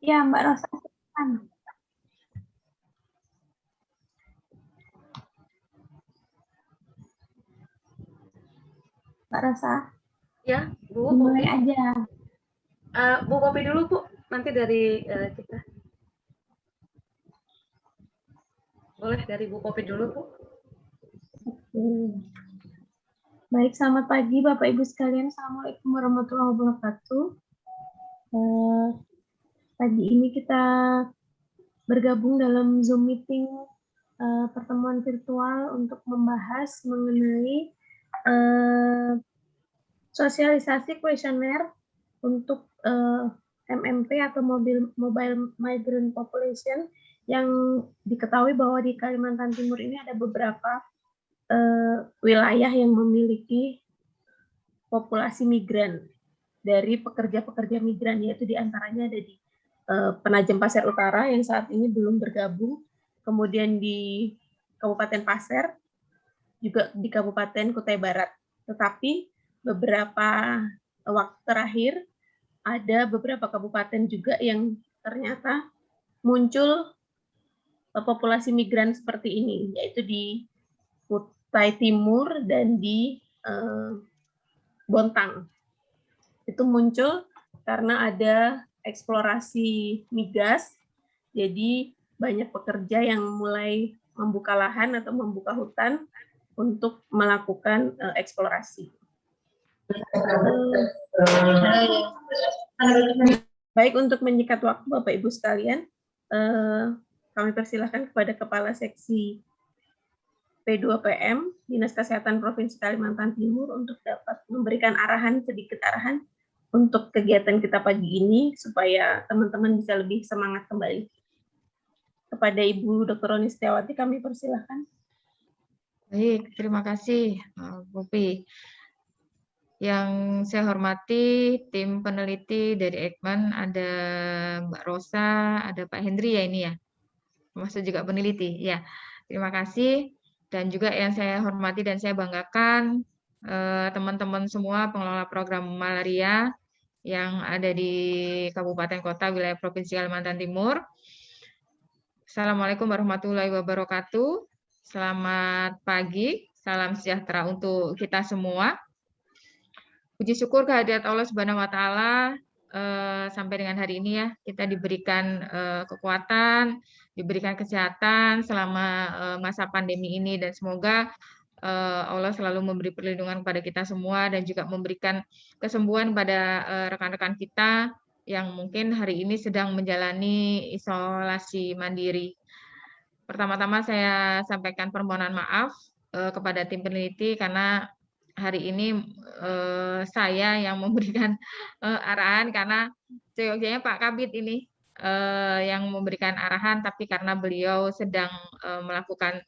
Ya, Mbak Rosa, silakan. Mbak Rosa, Ya, Bu, dimulai Popi. aja. Bu Popi dulu, Bu. Nanti dari kita. Boleh dari Bu Popi dulu, Bu. Baik, selamat pagi Bapak Ibu sekalian. Assalamualaikum warahmatullahi wabarakatuh. Pagi ini kita bergabung dalam Zoom meeting pertemuan virtual untuk membahas mengenai sosialisasi kuesioner untuk MMP atau Mobile Migrant Population yang diketahui bahwa di Kalimantan Timur ini ada beberapa wilayah yang memiliki populasi migran dari pekerja-pekerja migran, yaitu diantaranya ada di Penajam Pasir Utara yang saat ini belum bergabung, kemudian di Kabupaten Pasir, juga di Kabupaten Kutai Barat. Tetapi beberapa waktu terakhir ada beberapa kabupaten juga yang ternyata muncul populasi migran seperti ini, yaitu di Kutai Timur dan di Bontang. Itu muncul karena ada eksplorasi migas, jadi banyak pekerja yang mulai membuka lahan atau membuka hutan untuk melakukan eksplorasi. Baik, untuk menyingkat waktu Bapak Ibu sekalian, kami persilahkan kepada Kepala Seksi P2PM Dinas Kesehatan Provinsi Kalimantan Timur untuk dapat memberikan sedikit arahan untuk kegiatan kita pagi ini supaya teman-teman bisa lebih semangat kembali. Kepada Ibu Dr. Roni Setiawati kami persilahkan. Baik, terima kasih Popi. Yang saya hormati tim peneliti dari Eijkman, ada Mbak Rosa, ada Pak Hendri ya ini ya, termasuk juga peneliti ya. Terima kasih. Dan juga yang saya hormati dan saya banggakan teman-teman semua pengelola program malaria yang ada di Kabupaten Kota wilayah Provinsi Kalimantan Timur. Assalamualaikum warahmatullahi wabarakatuh. Selamat pagi, salam sejahtera untuk kita semua. Puji syukur kehadirat Allah Subhanahu wa Ta'ala, sampai dengan hari ini ya, kita diberikan kekuatan, diberikan kesehatan selama masa pandemi ini, dan semoga Allah selalu memberi perlindungan kepada kita semua dan juga memberikan kesembuhan pada rekan-rekan kita yang mungkin hari ini sedang menjalani isolasi mandiri. Pertama-tama saya sampaikan permohonan maaf kepada tim peneliti karena hari ini saya yang memberikan arahan karena seyogyanya Pak Kabid ini yang memberikan arahan, tapi karena beliau sedang melakukan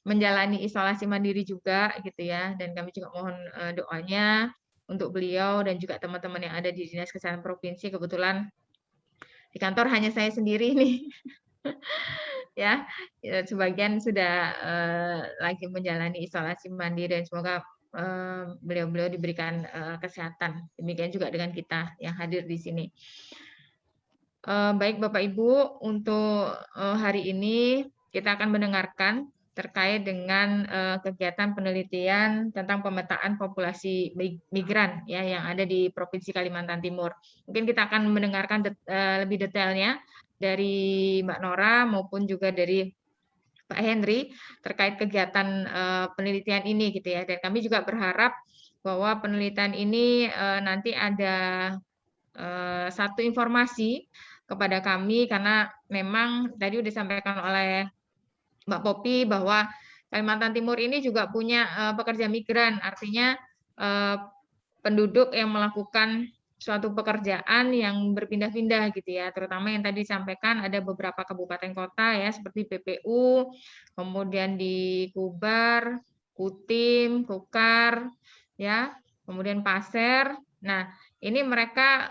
menjalani isolasi mandiri juga gitu ya, dan kami juga mohon doanya untuk beliau dan juga teman-teman yang ada di Dinas Kesehatan Provinsi. Kebetulan di kantor hanya saya sendiri nih. Ya, sebagian sudah lagi menjalani isolasi mandiri dan semoga beliau-beliau diberikan kesehatan. Demikian juga dengan kita yang hadir di sini. Baik Bapak Ibu, untuk hari ini kita akan mendengarkan terkait dengan kegiatan penelitian tentang pemetaan populasi migran ya yang ada di Provinsi Kalimantan Timur. Mungkin kita akan mendengarkan lebih detailnya dari Mbak Nora maupun juga dari Pak Henry terkait kegiatan penelitian ini gitu ya. Dan kami juga berharap bahwa penelitian ini nanti ada satu informasi kepada kami, karena memang tadi sudah disampaikan oleh Mbak Popi bahwa Kalimantan Timur ini juga punya pekerja migran, artinya penduduk yang melakukan suatu pekerjaan yang berpindah-pindah gitu ya, terutama yang tadi disampaikan ada beberapa kabupaten kota ya seperti PPU, kemudian di Kubar, Kutim, Kukar, ya, kemudian Pasir. Nah, ini mereka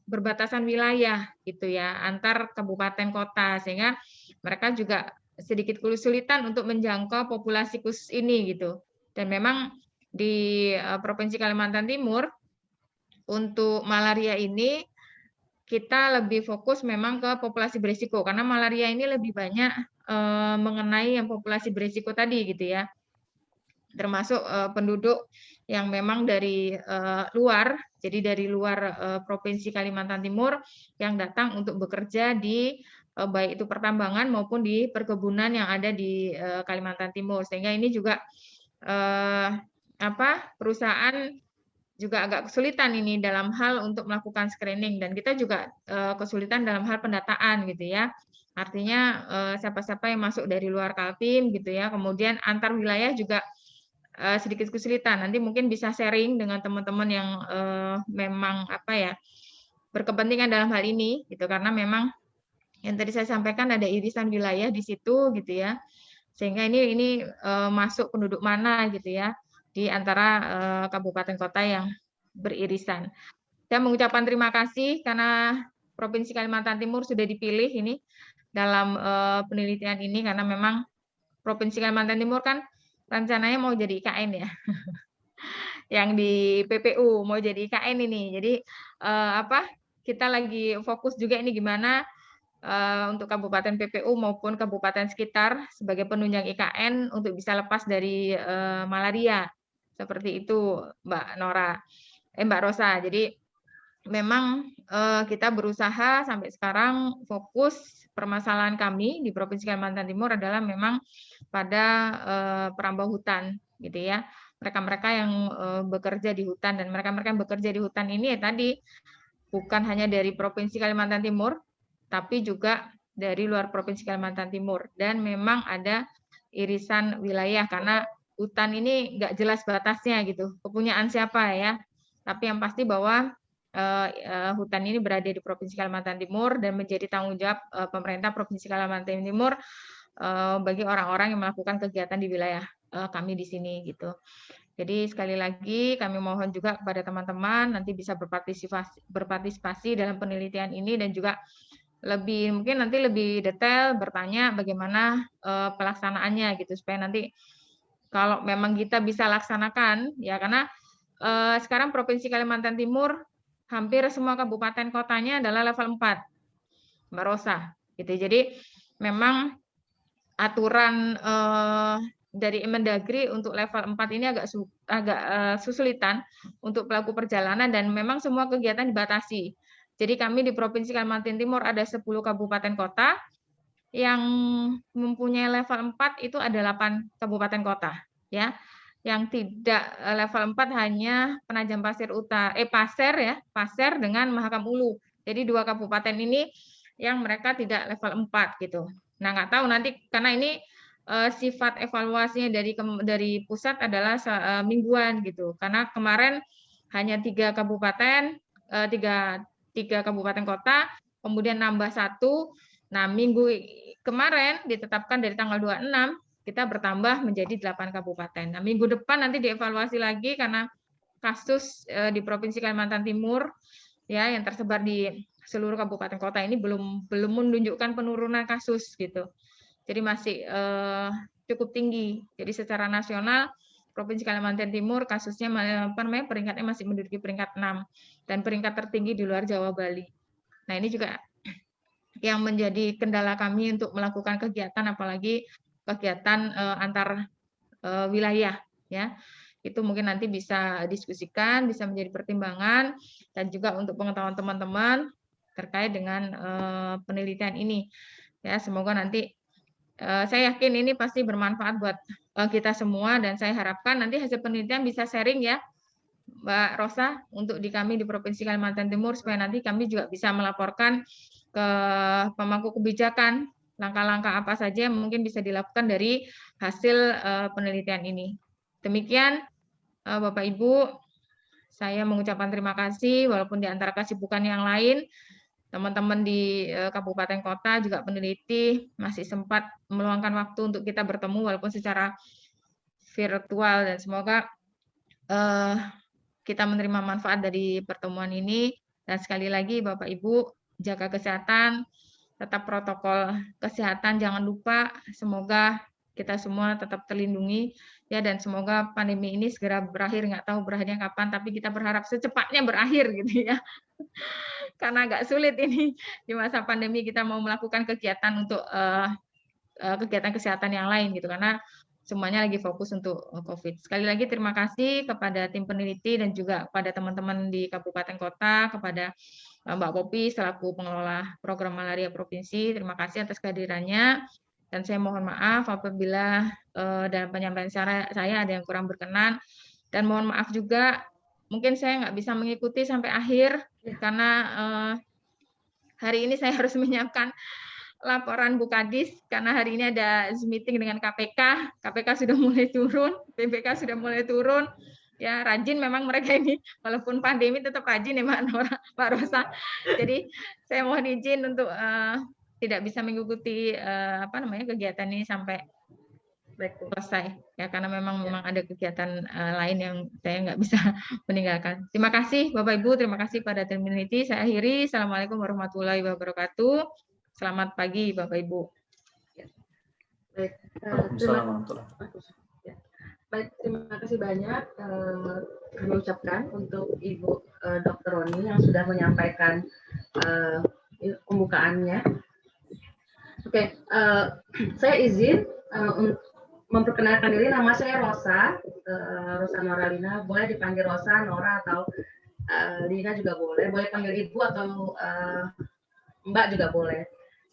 berbatasan wilayah gitu ya antar kabupaten kota, sehingga mereka juga sedikit kesulitan untuk menjangkau populasi khusus ini gitu. Dan memang di Provinsi Kalimantan Timur untuk malaria ini kita lebih fokus memang ke populasi berisiko karena malaria ini lebih banyak mengenai yang populasi berisiko tadi gitu ya, termasuk penduduk yang memang dari luar, jadi dari luar Provinsi Kalimantan Timur yang datang untuk bekerja di baik itu pertambangan maupun di perkebunan yang ada di Kalimantan Timur, sehingga ini juga perusahaan juga agak kesulitan ini dalam hal untuk melakukan screening, dan kita juga kesulitan dalam hal pendataan gitu ya. Artinya siapa-siapa yang masuk dari luar Kaltim gitu ya, kemudian antar wilayah juga sedikit kesulitan. Nanti mungkin bisa sharing dengan teman-teman yang memang berkepentingan dalam hal ini gitu, karena memang yang tadi saya sampaikan ada irisan wilayah di situ gitu ya. Sehingga ini masuk penduduk mana gitu ya di antara kabupaten kota yang beririsan. Saya mengucapkan terima kasih karena Provinsi Kalimantan Timur sudah dipilih ini dalam penelitian ini, karena memang Provinsi Kalimantan Timur kan rencananya mau jadi IKN ya. Yang di PPU mau jadi IKN ini. Jadi kita lagi fokus juga ini gimana untuk kabupaten PPU maupun kabupaten sekitar sebagai penunjang IKN untuk bisa lepas dari malaria. Seperti itu Mbak Rosa. Jadi memang kita berusaha sampai sekarang fokus permasalahan kami di Provinsi Kalimantan Timur adalah memang pada perambah hutan gitu ya. Mereka-mereka yang bekerja di hutan, dan mereka-mereka yang bekerja di hutan ini ya tadi bukan hanya dari Provinsi Kalimantan Timur, tapi juga dari luar Provinsi Kalimantan Timur. Dan memang ada irisan wilayah karena hutan ini nggak jelas batasnya gitu, kepunyaan siapa ya. Tapi yang pasti bahwa hutan ini berada di Provinsi Kalimantan Timur dan menjadi tanggung jawab pemerintah Provinsi Kalimantan Timur bagi orang-orang yang melakukan kegiatan di wilayah kami di sini gitu. Jadi sekali lagi kami mohon juga kepada teman-teman nanti bisa berpartisipasi dalam penelitian ini, dan juga mungkin nanti lebih detail bertanya bagaimana pelaksanaannya gitu, supaya nanti kalau memang kita bisa laksanakan ya, karena sekarang Provinsi Kalimantan Timur hampir semua kabupaten kotanya adalah level 4, Mbak Rosa gitu. Jadi memang aturan dari Mendagri untuk level 4 ini agak susulitan untuk pelaku perjalanan, dan memang semua kegiatan dibatasi. Jadi kami di Provinsi Kalimantan Timur ada 10 kabupaten kota, yang mempunyai level 4 itu ada 8 kabupaten kota ya. Yang tidak level 4 hanya Penajam Pasir Pasir dengan Mahakam Ulu. Jadi 2 kabupaten ini yang mereka tidak level 4 gitu. Nah, nggak tahu nanti karena ini sifat evaluasinya dari pusat adalah mingguan gitu. Karena kemarin hanya 3 kabupaten, 3 kabupaten kota, kemudian nambah 1. Nah, minggu kemarin ditetapkan dari tanggal 26 kita bertambah menjadi 8 kabupaten. Nah, minggu depan nanti dievaluasi lagi karena kasus di Provinsi Kalimantan Timur ya yang tersebar di seluruh kabupaten kota ini belum menunjukkan penurunan kasus gitu. Jadi masih cukup tinggi. Jadi secara nasional Provinsi Kalimantan Timur kasusnya peringkatnya masih menduduki peringkat 6 dan peringkat tertinggi di luar Jawa Bali. Nah, ini juga yang menjadi kendala kami untuk melakukan kegiatan, apalagi kegiatan antar wilayah ya. Itu mungkin nanti bisa diskusikan, bisa menjadi pertimbangan, dan juga untuk pengetahuan teman-teman terkait dengan penelitian ini. Ya, semoga nanti saya yakin ini pasti bermanfaat buat kita semua, dan saya harapkan nanti hasil penelitian bisa sharing ya Mbak Rosa untuk di kami di Provinsi Kalimantan Timur, supaya nanti kami juga bisa melaporkan ke pemangku kebijakan langkah-langkah apa saja yang mungkin bisa dilakukan dari hasil penelitian ini. Demikian Bapak Ibu, saya mengucapkan terima kasih walaupun di antara kesibukan yang lain teman-teman di kabupaten kota juga peneliti masih sempat meluangkan waktu untuk kita bertemu walaupun secara virtual, dan semoga kita menerima manfaat dari pertemuan ini. Dan sekali lagi Bapak Ibu jaga kesehatan, tetap protokol kesehatan, jangan lupa, semoga kita semua tetap terlindungi ya, dan semoga pandemi ini segera berakhir. Nggak tahu berakhirnya kapan, tapi kita berharap secepatnya berakhir gitu ya. karena agak sulit ini di masa pandemi kita mau melakukan kegiatan untuk kegiatan kesehatan yang lain gitu, karena semuanya lagi fokus untuk COVID. Sekali lagi terima kasih kepada tim peneliti dan juga kepada teman-teman di kabupaten kota, kepada Mbak Popi selaku pengelola program malaria provinsi. Terima kasih atas kehadirannya. Dan saya mohon maaf apabila dalam penyampaian saya ada yang kurang berkenan. Dan mohon maaf juga, mungkin saya nggak bisa mengikuti sampai akhir, karena hari ini saya harus menyiapkan laporan Bu Kadis, karena hari ini ada Zoom meeting dengan KPK. KPK sudah mulai turun, PPK sudah mulai turun. Ya, rajin memang mereka ini, walaupun pandemi tetap rajin ya Mbak Rosa. Jadi saya mohon izin untuk tidak bisa mengikuti kegiatan ini sampai selesai ya, karena memang ada kegiatan lain yang saya nggak bisa meninggalkan. Terima kasih Bapak Ibu, terima kasih pada tim peneliti. Saya akhiri. Assalamualaikum warahmatullahi wabarakatuh. Selamat pagi Bapak Ibu. Baik, terima kasih banyak kami ucapkan untuk Ibu Dr. Roni yang sudah menyampaikan pembukaannya. Oke, saya izin memperkenalkan diri. Nama saya Rosa, Rosa Noralina. Boleh dipanggil Rosa, Nora, atau Lina juga boleh. Boleh panggil Ibu atau Mbak juga boleh.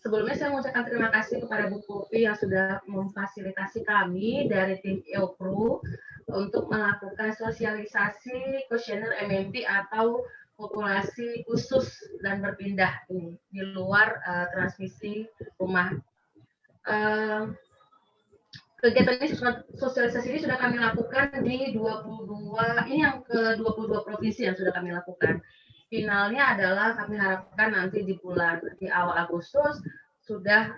Sebelumnya saya mengucapkan terima kasih kepada Bu Popi yang sudah memfasilitasi kami dari tim EOPRU untuk melakukan sosialisasi kuesioner MMP atau populasi khusus dan berpindah ini di luar transmisi rumah. Kegiatan ini, sosialisasi ini sudah kami lakukan di 22, ini yang ke 22 provinsi yang sudah kami lakukan. Finalnya adalah kami harapkan nanti di awal Agustus sudah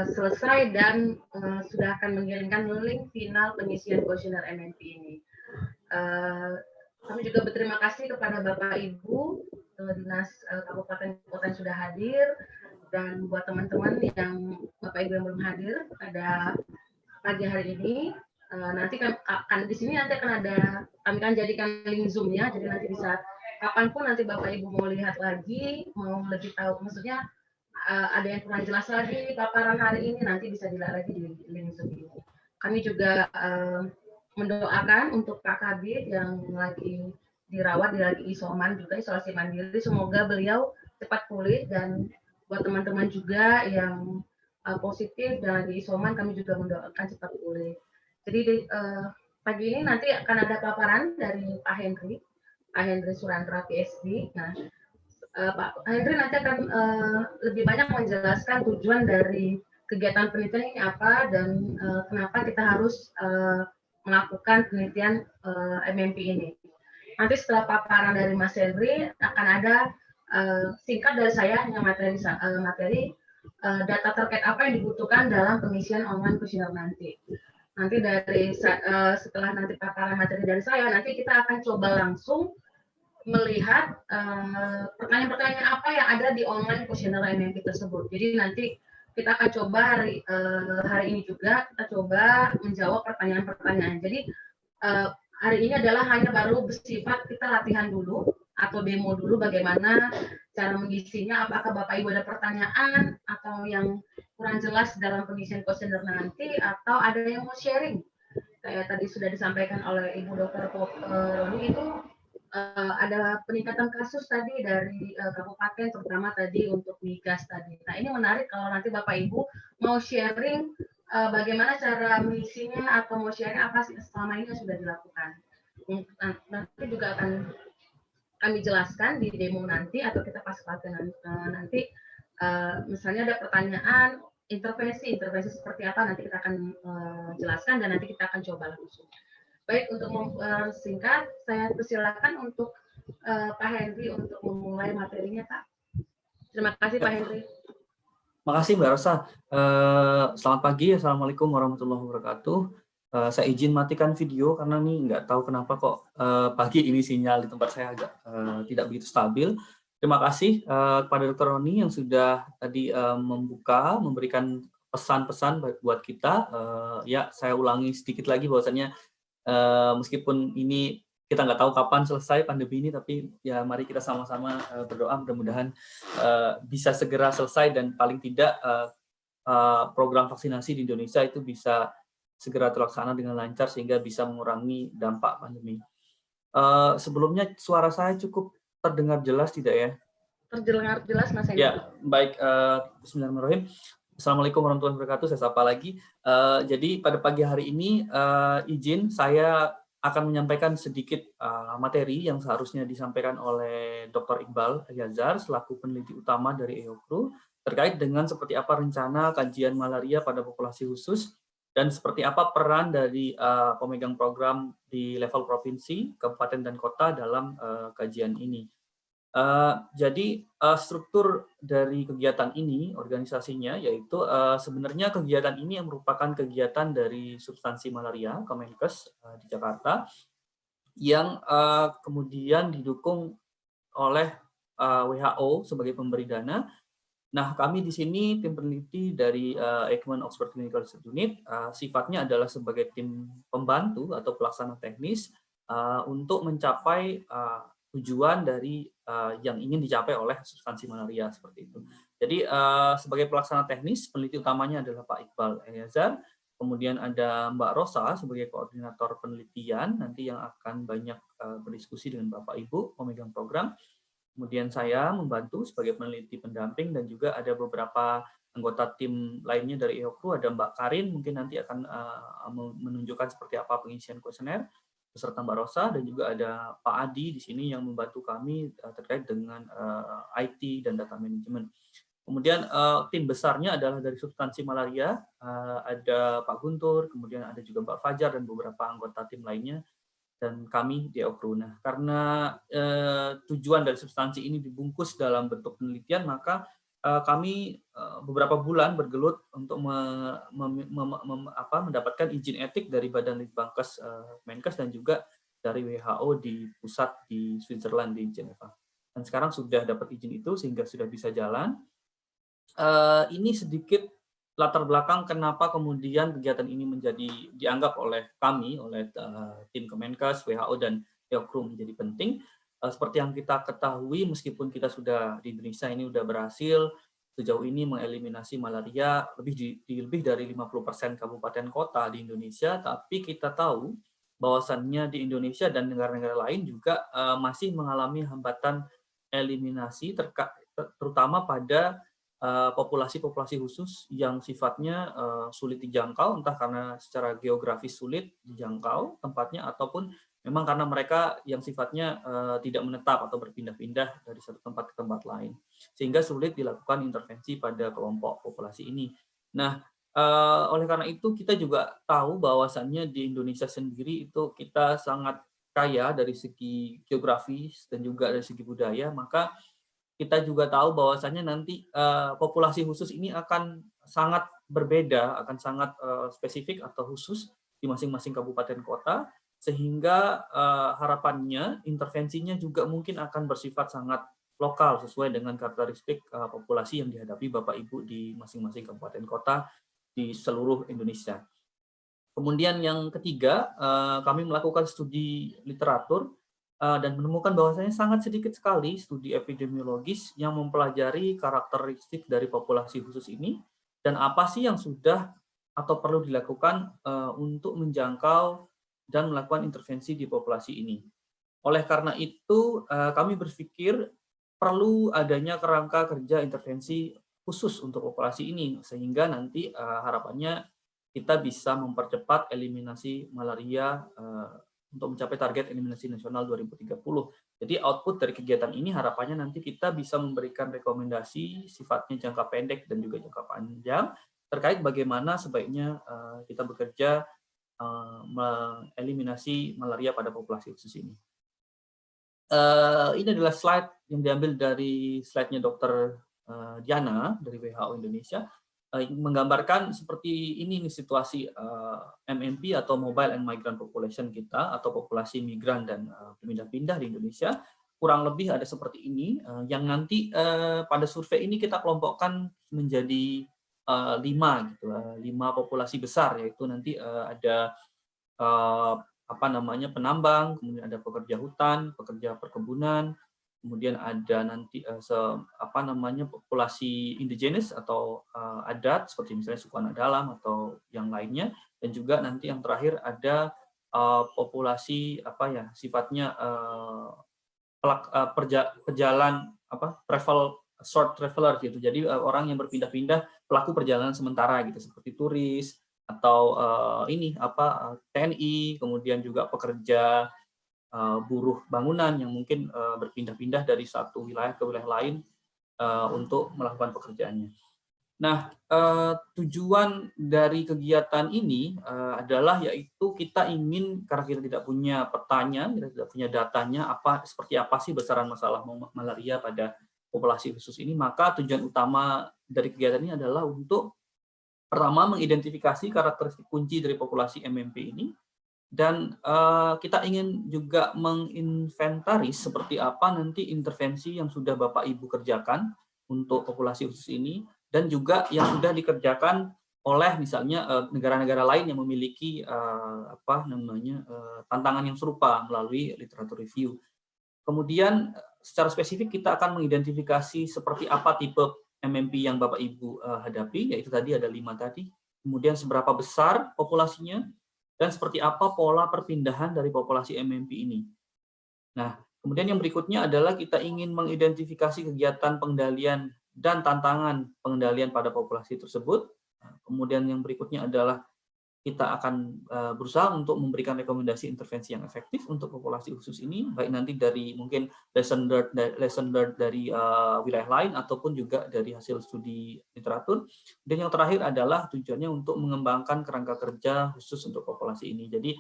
selesai dan sudah akan mengirimkan link final pengisian kuesioner MMP ini. Kami juga berterima kasih kepada Bapak Ibu Dinas Kabupaten Kota yang sudah hadir, dan buat teman-teman yang Bapak Ibu yang belum hadir pada pagi hari ini. Nanti kan di sini nanti akan ada, kami akan jadikan link Zoom-nya, jadi nanti bisa kapanpun nanti Bapak Ibu mau lihat lagi, mau lebih tahu, maksudnya ada yang kurang jelas lagi paparan hari ini, nanti bisa dilihat lagi di link Zoom ini. Kami juga mendoakan untuk Pak Kabid yang lagi dirawat, lagi isoman juga, isolasi mandiri, semoga beliau cepat pulih, dan buat teman-teman juga yang positif dan lagi isoman, kami juga mendoakan cepat pulih. Jadi pagi ini nanti akan ada paparan dari Pak Henry Surandra PhD. Nah, Pak Henry nanti akan lebih banyak menjelaskan tujuan dari kegiatan penelitian ini apa, dan kenapa kita harus melakukan penelitian MMP ini. Nanti setelah paparan dari Mas Henry akan ada singkat dari saya, hanya materi data terkait apa yang dibutuhkan dalam pengisian online kuesioner nanti. Nanti setelah nanti paparan materi dari saya, nanti kita akan coba langsung melihat pertanyaan-pertanyaan apa yang ada di online kuesioner MMP tersebut. Jadi nanti kita akan coba hari ini juga kita coba menjawab pertanyaan-pertanyaan. Jadi hari ini adalah hanya baru bersifat kita latihan dulu atau demo dulu bagaimana cara mengisinya. Apakah Bapak Ibu ada pertanyaan atau yang kurang jelas dalam pengisian kuesioner nanti, atau ada yang mau sharing? Kayak tadi sudah disampaikan oleh Ibu Dr. Roni, itu ada peningkatan kasus tadi dari kabupaten, terutama tadi untuk migas tadi. Nah, ini menarik kalau nanti Bapak Ibu mau sharing bagaimana cara mengisinya, atau mau sharing apa sih selama ini yang sudah dilakukan. Nanti juga akan kami jelaskan di demo nanti, atau kita pas pelatihan nanti. Misalnya ada pertanyaan, intervensi seperti apa, nanti kita akan jelaskan, dan nanti kita akan coba langsung. Baik, untuk singkat, saya persilakan untuk Pak Henry untuk memulai materinya, Pak. Terima kasih, Pak Henry. Terima kasih, Mbak Rosa. Selamat pagi, Assalamualaikum warahmatullahi wabarakatuh. Saya izin matikan video karena nih nggak tahu kenapa kok pagi ini sinyal di tempat saya agak tidak begitu stabil. Terima kasih kepada Dr. Roni yang sudah tadi memberikan pesan-pesan buat kita. Ya, saya ulangi sedikit lagi bahwasannya meskipun ini kita nggak tahu kapan selesai pandemi ini, tapi ya mari kita sama-sama berdoa mudah-mudahan bisa segera selesai dan paling tidak program vaksinasi di Indonesia itu bisa segera terlaksana dengan lancar sehingga bisa mengurangi dampak pandemi. Sebelumnya suara saya cukup terdengar jelas tidak ya? Terdengar jelas Mas Hendy. Ya, baik. Bismillahirrahmanirrahim. Assalamualaikum warahmatullahi wabarakatuh. Saya sapa lagi. Jadi pada pagi hari ini izin saya akan menyampaikan sedikit materi yang seharusnya disampaikan oleh Dr. Iqbal Yazar selaku peneliti utama dari EOKRU terkait dengan seperti apa rencana kajian malaria pada populasi khusus dan seperti apa peran dari pemegang program di level provinsi, kabupaten, dan kota dalam kajian ini. Jadi struktur dari kegiatan ini, organisasinya, yaitu sebenarnya kegiatan ini yang merupakan kegiatan dari substansi malaria, Kemenkes di Jakarta, yang kemudian didukung oleh WHO sebagai pemberi dana. Nah, kami di sini tim peneliti dari Eijkman Oxford Clinical Research Unit sifatnya adalah sebagai tim pembantu atau pelaksana teknis untuk mencapai tujuan dari yang ingin dicapai oleh substansi malaria seperti itu. Jadi sebagai pelaksana teknis, peneliti utamanya adalah Pak Iqbal Yazar, kemudian ada Mbak Rosa sebagai koordinator penelitian nanti yang akan banyak berdiskusi dengan Bapak Ibu pemegang program. Kemudian saya membantu sebagai peneliti pendamping dan juga ada beberapa anggota tim lainnya dari EOKRU, ada Mbak Karin mungkin nanti akan menunjukkan seperti apa pengisian kuesioner beserta Mbak Rosa, dan juga ada Pak Adi di sini yang membantu kami terkait dengan IT dan data management. Kemudian tim besarnya adalah dari substansi malaria, ada Pak Guntur, kemudian ada juga Mbak Fajar dan beberapa anggota tim lainnya, dan kami di EOKRU. Nah, karena tujuan dari substansi ini dibungkus dalam bentuk penelitian, maka kami beberapa bulan bergelut untuk mendapatkan izin etik dari Badan Litbangkes Menkes dan juga dari WHO di pusat di Switzerland di Geneva. Dan sekarang sudah dapat izin itu sehingga sudah bisa jalan. Ini sedikit latar belakang kenapa kemudian kegiatan ini menjadi dianggap oleh kami, oleh tim Kemenkes, WHO, dan EOKRU menjadi penting. Seperti yang kita ketahui, meskipun kita sudah di Indonesia ini sudah berhasil sejauh ini mengeliminasi malaria lebih dari 50% kabupaten kota di Indonesia, tapi kita tahu bahwasannya di Indonesia dan negara-negara lain juga masih mengalami hambatan eliminasi, terutama pada populasi-populasi khusus yang sifatnya sulit dijangkau, entah karena secara geografis sulit dijangkau tempatnya, ataupun memang karena mereka yang sifatnya tidak menetap atau berpindah-pindah dari satu tempat ke tempat lain, sehingga sulit dilakukan intervensi pada kelompok populasi ini. Nah, oleh karena itu kita juga tahu bahwasannya di Indonesia sendiri itu kita sangat kaya dari segi geografis dan juga dari segi budaya, maka kita juga tahu bahwasannya nanti populasi khusus ini akan sangat berbeda, akan sangat spesifik atau khusus di masing-masing kabupaten kota, sehingga harapannya intervensinya juga mungkin akan bersifat sangat lokal sesuai dengan karakteristik populasi yang dihadapi Bapak Ibu di masing-masing kabupaten kota di seluruh Indonesia. Kemudian yang ketiga, kami melakukan studi literatur dan menemukan bahwasanya sangat sedikit sekali studi epidemiologis yang mempelajari karakteristik dari populasi khusus ini dan apa sih yang sudah atau perlu dilakukan untuk menjangkau dan melakukan intervensi di populasi ini. Oleh karena itu, kami berpikir perlu adanya kerangka kerja intervensi khusus untuk populasi ini, sehingga nanti harapannya kita bisa mempercepat eliminasi malaria untuk mencapai target eliminasi nasional 2030. Jadi output dari kegiatan ini harapannya nanti kita bisa memberikan rekomendasi sifatnya jangka pendek dan juga jangka panjang terkait bagaimana sebaiknya kita bekerja mengeliminasi malaria pada populasi khusus ini. Ini adalah slide yang diambil dari slide-nya Dr. Diana dari WHO Indonesia, menggambarkan seperti ini nih situasi MMP atau Mobile and Migrant Population kita, atau populasi migran dan pindah-pindah di Indonesia. Kurang lebih ada seperti ini, yang nanti pada survei ini kita kelompokkan menjadi 5 populasi besar, yaitu nanti ada penambang, kemudian ada pekerja hutan, pekerja perkebunan, kemudian ada nanti populasi indigenes atau adat seperti misalnya suku anak dalam atau yang lainnya, dan juga nanti yang terakhir ada populasi sifatnya pejalan short traveler gitu. Jadi orang yang berpindah-pindah, pelaku perjalanan sementara gitu, seperti turis atau TNI, kemudian juga pekerja buruh bangunan yang mungkin berpindah-pindah dari satu wilayah ke wilayah lain untuk melakukan pekerjaannya. Nah, tujuan dari kegiatan ini adalah yaitu kita ingin, karena kita tidak punya petanya, kita tidak punya datanya seperti apa sih besaran masalah malaria pada populasi khusus ini, maka tujuan utama dari kegiatan ini adalah untuk pertama mengidentifikasi karakteristik kunci dari populasi MMP ini, dan kita ingin juga menginventaris seperti apa nanti intervensi yang sudah Bapak Ibu kerjakan untuk populasi khusus ini, dan juga yang sudah dikerjakan oleh misalnya negara-negara lain yang memiliki tantangan yang serupa melalui literatur review. Kemudian secara spesifik kita akan mengidentifikasi seperti apa tipe MMP yang Bapak Ibu hadapi, yaitu tadi ada 5 tadi. Kemudian seberapa besar populasinya, dan seperti apa pola perpindahan dari populasi MMP ini. Nah, kemudian yang berikutnya adalah kita ingin mengidentifikasi kegiatan pengendalian dan tantangan pengendalian pada populasi tersebut. Kemudian yang berikutnya adalah kita akan berusaha untuk memberikan rekomendasi intervensi yang efektif untuk populasi khusus ini, baik nanti dari mungkin lesson learned dari wilayah lain ataupun juga dari hasil studi literatur. Dan yang terakhir adalah tujuannya untuk mengembangkan kerangka kerja khusus untuk populasi ini. Jadi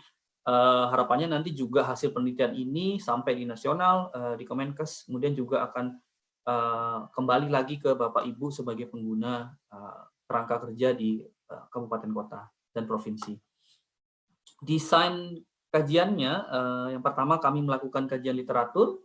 harapannya nanti juga hasil penelitian ini sampai di nasional, di Kemenkes, kemudian juga akan kembali lagi ke Bapak Ibu sebagai pengguna kerangka kerja di kabupaten kota dan provinsi. Desain kajiannya, yang pertama kami melakukan kajian literatur,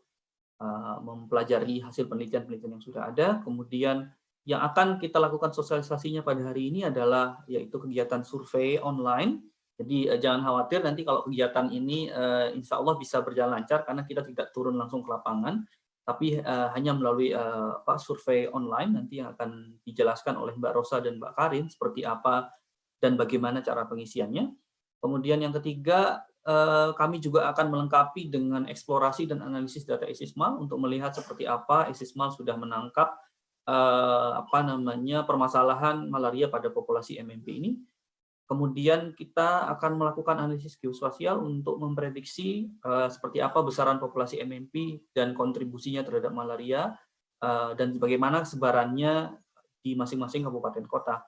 mempelajari hasil penelitian-penelitian yang sudah ada, kemudian yang akan kita lakukan sosialisasinya pada hari ini adalah yaitu kegiatan survei online. Jadi jangan khawatir nanti kalau kegiatan ini insya Allah bisa berjalan lancar karena kita tidak turun langsung ke lapangan, tapi hanya melalui survei online nanti yang akan dijelaskan oleh Mbak Rosa dan Mbak Karin seperti apa dan bagaimana cara pengisiannya. Kemudian yang ketiga, kami juga akan melengkapi dengan eksplorasi dan analisis data ISISMAL untuk melihat seperti apa ISISMAL sudah menangkap permasalahan malaria pada populasi MMP ini. Kemudian kita akan melakukan analisis geospasial untuk memprediksi seperti apa besaran populasi MMP dan kontribusinya terhadap malaria, dan bagaimana sebarannya di masing-masing kabupaten kota.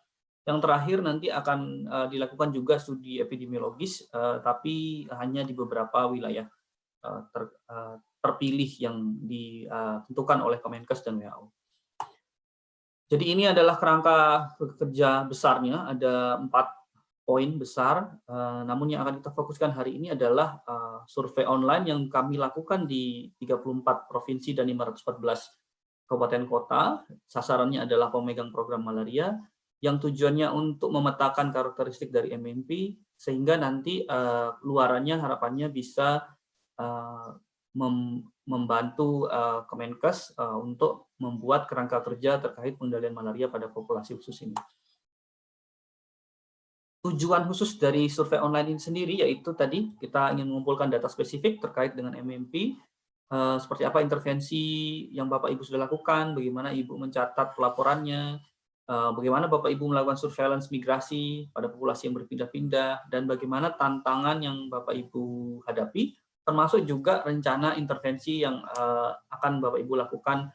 Yang terakhir nanti akan dilakukan juga studi epidemiologis, tapi hanya di beberapa wilayah terpilih yang ditentukan oleh Kemenkes dan WHO. Jadi ini adalah kerangka kerja besarnya, ada 4 poin besar, namun yang akan kita fokuskan hari ini adalah survei online yang kami lakukan di 34 provinsi dan 514 kabupaten kota. Sasarannya adalah pemegang program malaria, yang tujuannya untuk memetakan karakteristik dari MMP, sehingga nanti keluarannya harapannya bisa membantu Kemenkes untuk membuat kerangka kerja terkait pengendalian malaria pada populasi khusus ini. Tujuan khusus dari survei online ini sendiri yaitu tadi kita ingin mengumpulkan data spesifik terkait dengan MMP, seperti apa intervensi yang Bapak Ibu sudah lakukan, bagaimana Ibu mencatat pelaporannya, bagaimana Bapak Ibu melakukan surveillance migrasi pada populasi yang berpindah-pindah, dan bagaimana tantangan yang Bapak Ibu hadapi, termasuk juga rencana intervensi yang akan Bapak Ibu lakukan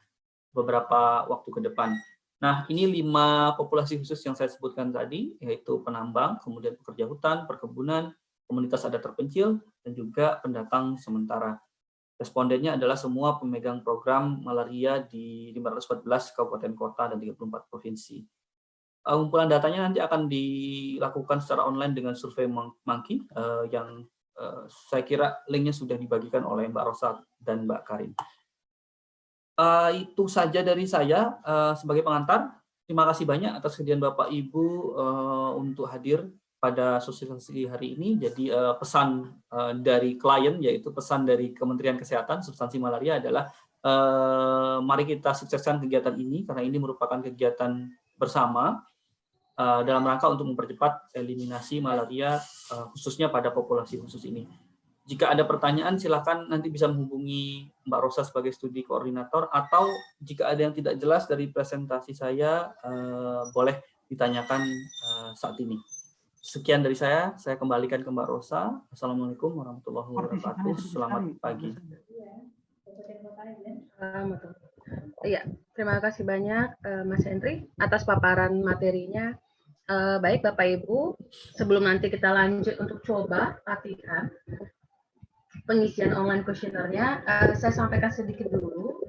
beberapa waktu ke depan. Nah, ini 5 populasi khusus yang saya sebutkan tadi, yaitu penambang, kemudian pekerja hutan, perkebunan, komunitas adat terpencil, dan juga pendatang sementara. Respondennya adalah semua pemegang program malaria di 514 kabupaten kota dan 34 provinsi. Kumpulan datanya nanti akan dilakukan secara online dengan survei Monkey, yang saya kira linknya sudah dibagikan oleh Mbak Rosa dan Mbak Karin. Itu saja dari saya sebagai pengantar. Terima kasih banyak atas kesediaan Bapak Ibu untuk hadir pada sosialisasi hari ini. Jadi pesan dari klien, yaitu pesan dari Kementerian Kesehatan, substansi malaria adalah mari kita sukseskan kegiatan ini karena ini merupakan kegiatan bersama dalam rangka untuk mempercepat eliminasi malaria khususnya pada populasi khusus ini. Jika ada pertanyaan, silakan nanti bisa menghubungi Mbak Rosa sebagai studi koordinator, atau jika ada yang tidak jelas dari presentasi saya, boleh ditanyakan saat ini. Sekian dari saya kembalikan ke Mbak Rosa. Assalamualaikum warahmatullahi wabarakatuh. Selamat pagi. Iya, terima kasih banyak Mas Henry atas paparan materinya. Baik Bapak Ibu, sebelum nanti kita lanjut untuk coba latihan pengisian online kuesionernya, saya sampaikan sedikit dulu.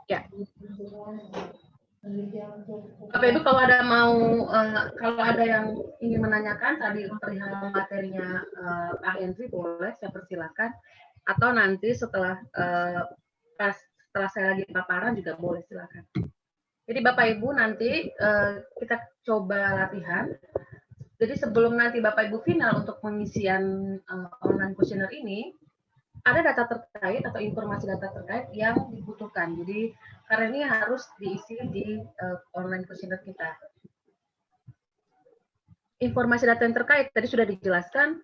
Ya. Bapak Ibu, kalau ada yang ingin menanyakan tadi perihal materinya Pak Henry, boleh saya persilakan. Atau nanti setelah saya lagi paparan juga boleh, silakan. Jadi Bapak Ibu nanti kita coba latihan. Jadi sebelum nanti Bapak Ibu final untuk pengisian online kuesioner ini, ada data terkait atau informasi data terkait yang dibutuhkan. Jadi karena ini harus diisi di online kuesioner kita. Informasi data yang terkait tadi sudah dijelaskan.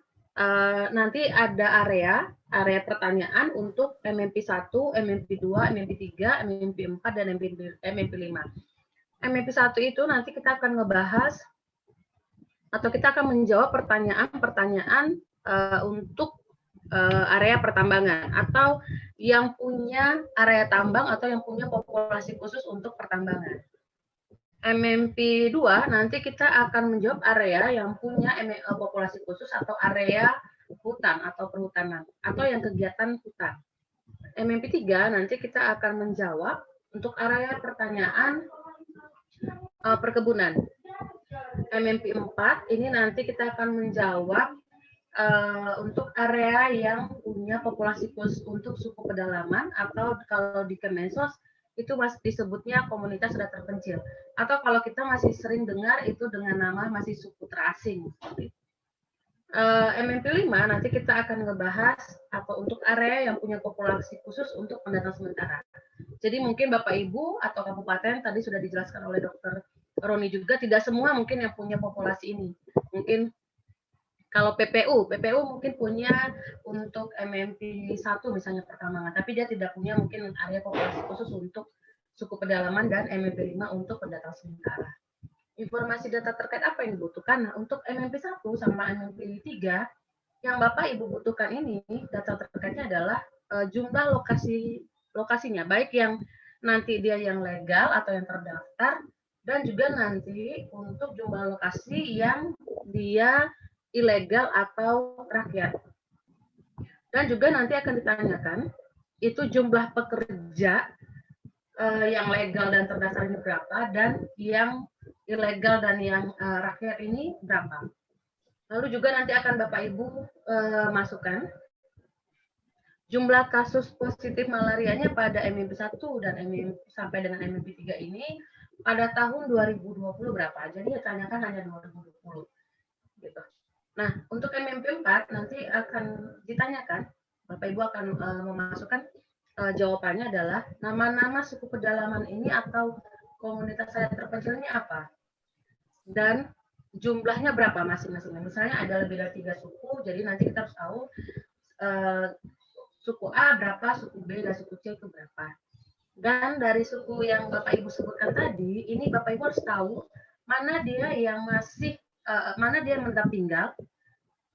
Nanti ada area pertanyaan untuk MMP1, MMP2, MMP3, MMP4, dan MMP5. MMP1 itu nanti kita akan ngebahas atau kita akan menjawab pertanyaan-pertanyaan untuk area pertambangan atau yang punya area tambang atau yang punya populasi khusus untuk pertambangan. MMP2 nanti kita akan menjawab area yang punya populasi khusus atau area hutan atau perhutanan atau yang kegiatan hutan. MMP3 nanti kita akan menjawab untuk area pertanyaan perkebunan. MMP4 ini nanti kita akan menjawab untuk area yang punya populasi khusus untuk suku pedalaman atau kalau di Kemensos itu masih disebutnya komunitas sudah terpencil, atau kalau kita masih sering dengar itu dengan nama masih suku terasing. MMP5 nanti kita akan ngebahas atau untuk area yang punya populasi khusus untuk pendatang sementara. Jadi mungkin Bapak Ibu atau kabupaten tadi sudah dijelaskan oleh Dr. Roni juga, tidak semua mungkin yang punya populasi ini. Mungkin kalau PPU mungkin punya untuk MMP1 misalnya pertambangan, tapi dia tidak punya mungkin area populasi khusus untuk suku pedalaman, dan MMP5 untuk pendatang sementara. Informasi data terkait apa yang dibutuhkan? Nah, untuk MMP1 sama MMP3 yang Bapak Ibu butuhkan ini, data terkaitnya adalah jumlah lokasinya, baik yang nanti dia yang legal atau yang terdaftar, dan juga nanti untuk jumlah lokasi yang dia ilegal atau rakyat. Dan juga nanti akan ditanyakan itu jumlah pekerja yang legal dan terdaftar ini berapa, dan yang ilegal dan yang rakyat ini berapa. Lalu juga nanti akan Bapak Ibu masukkan jumlah kasus positif malarianya pada MMP1 dan sampai dengan MMP3 ini pada tahun 2020 berapa. Jadi ya tanyakan hanya 2020. Gitu. Nah, untuk MMP4 nanti akan ditanyakan, Bapak Ibu akan memasukkan jawabannya adalah nama-nama suku pedalaman ini atau komunitas saya terpencil ini apa, dan jumlahnya berapa masing-masing. Misalnya ada lebih dari 3 suku, jadi nanti kita harus tahu suku A berapa, suku B dan suku C itu berapa. Dan dari suku yang Bapak Ibu sebutkan tadi, ini Bapak Ibu harus tahu mana dia yang masih mana dia yang menetap tinggal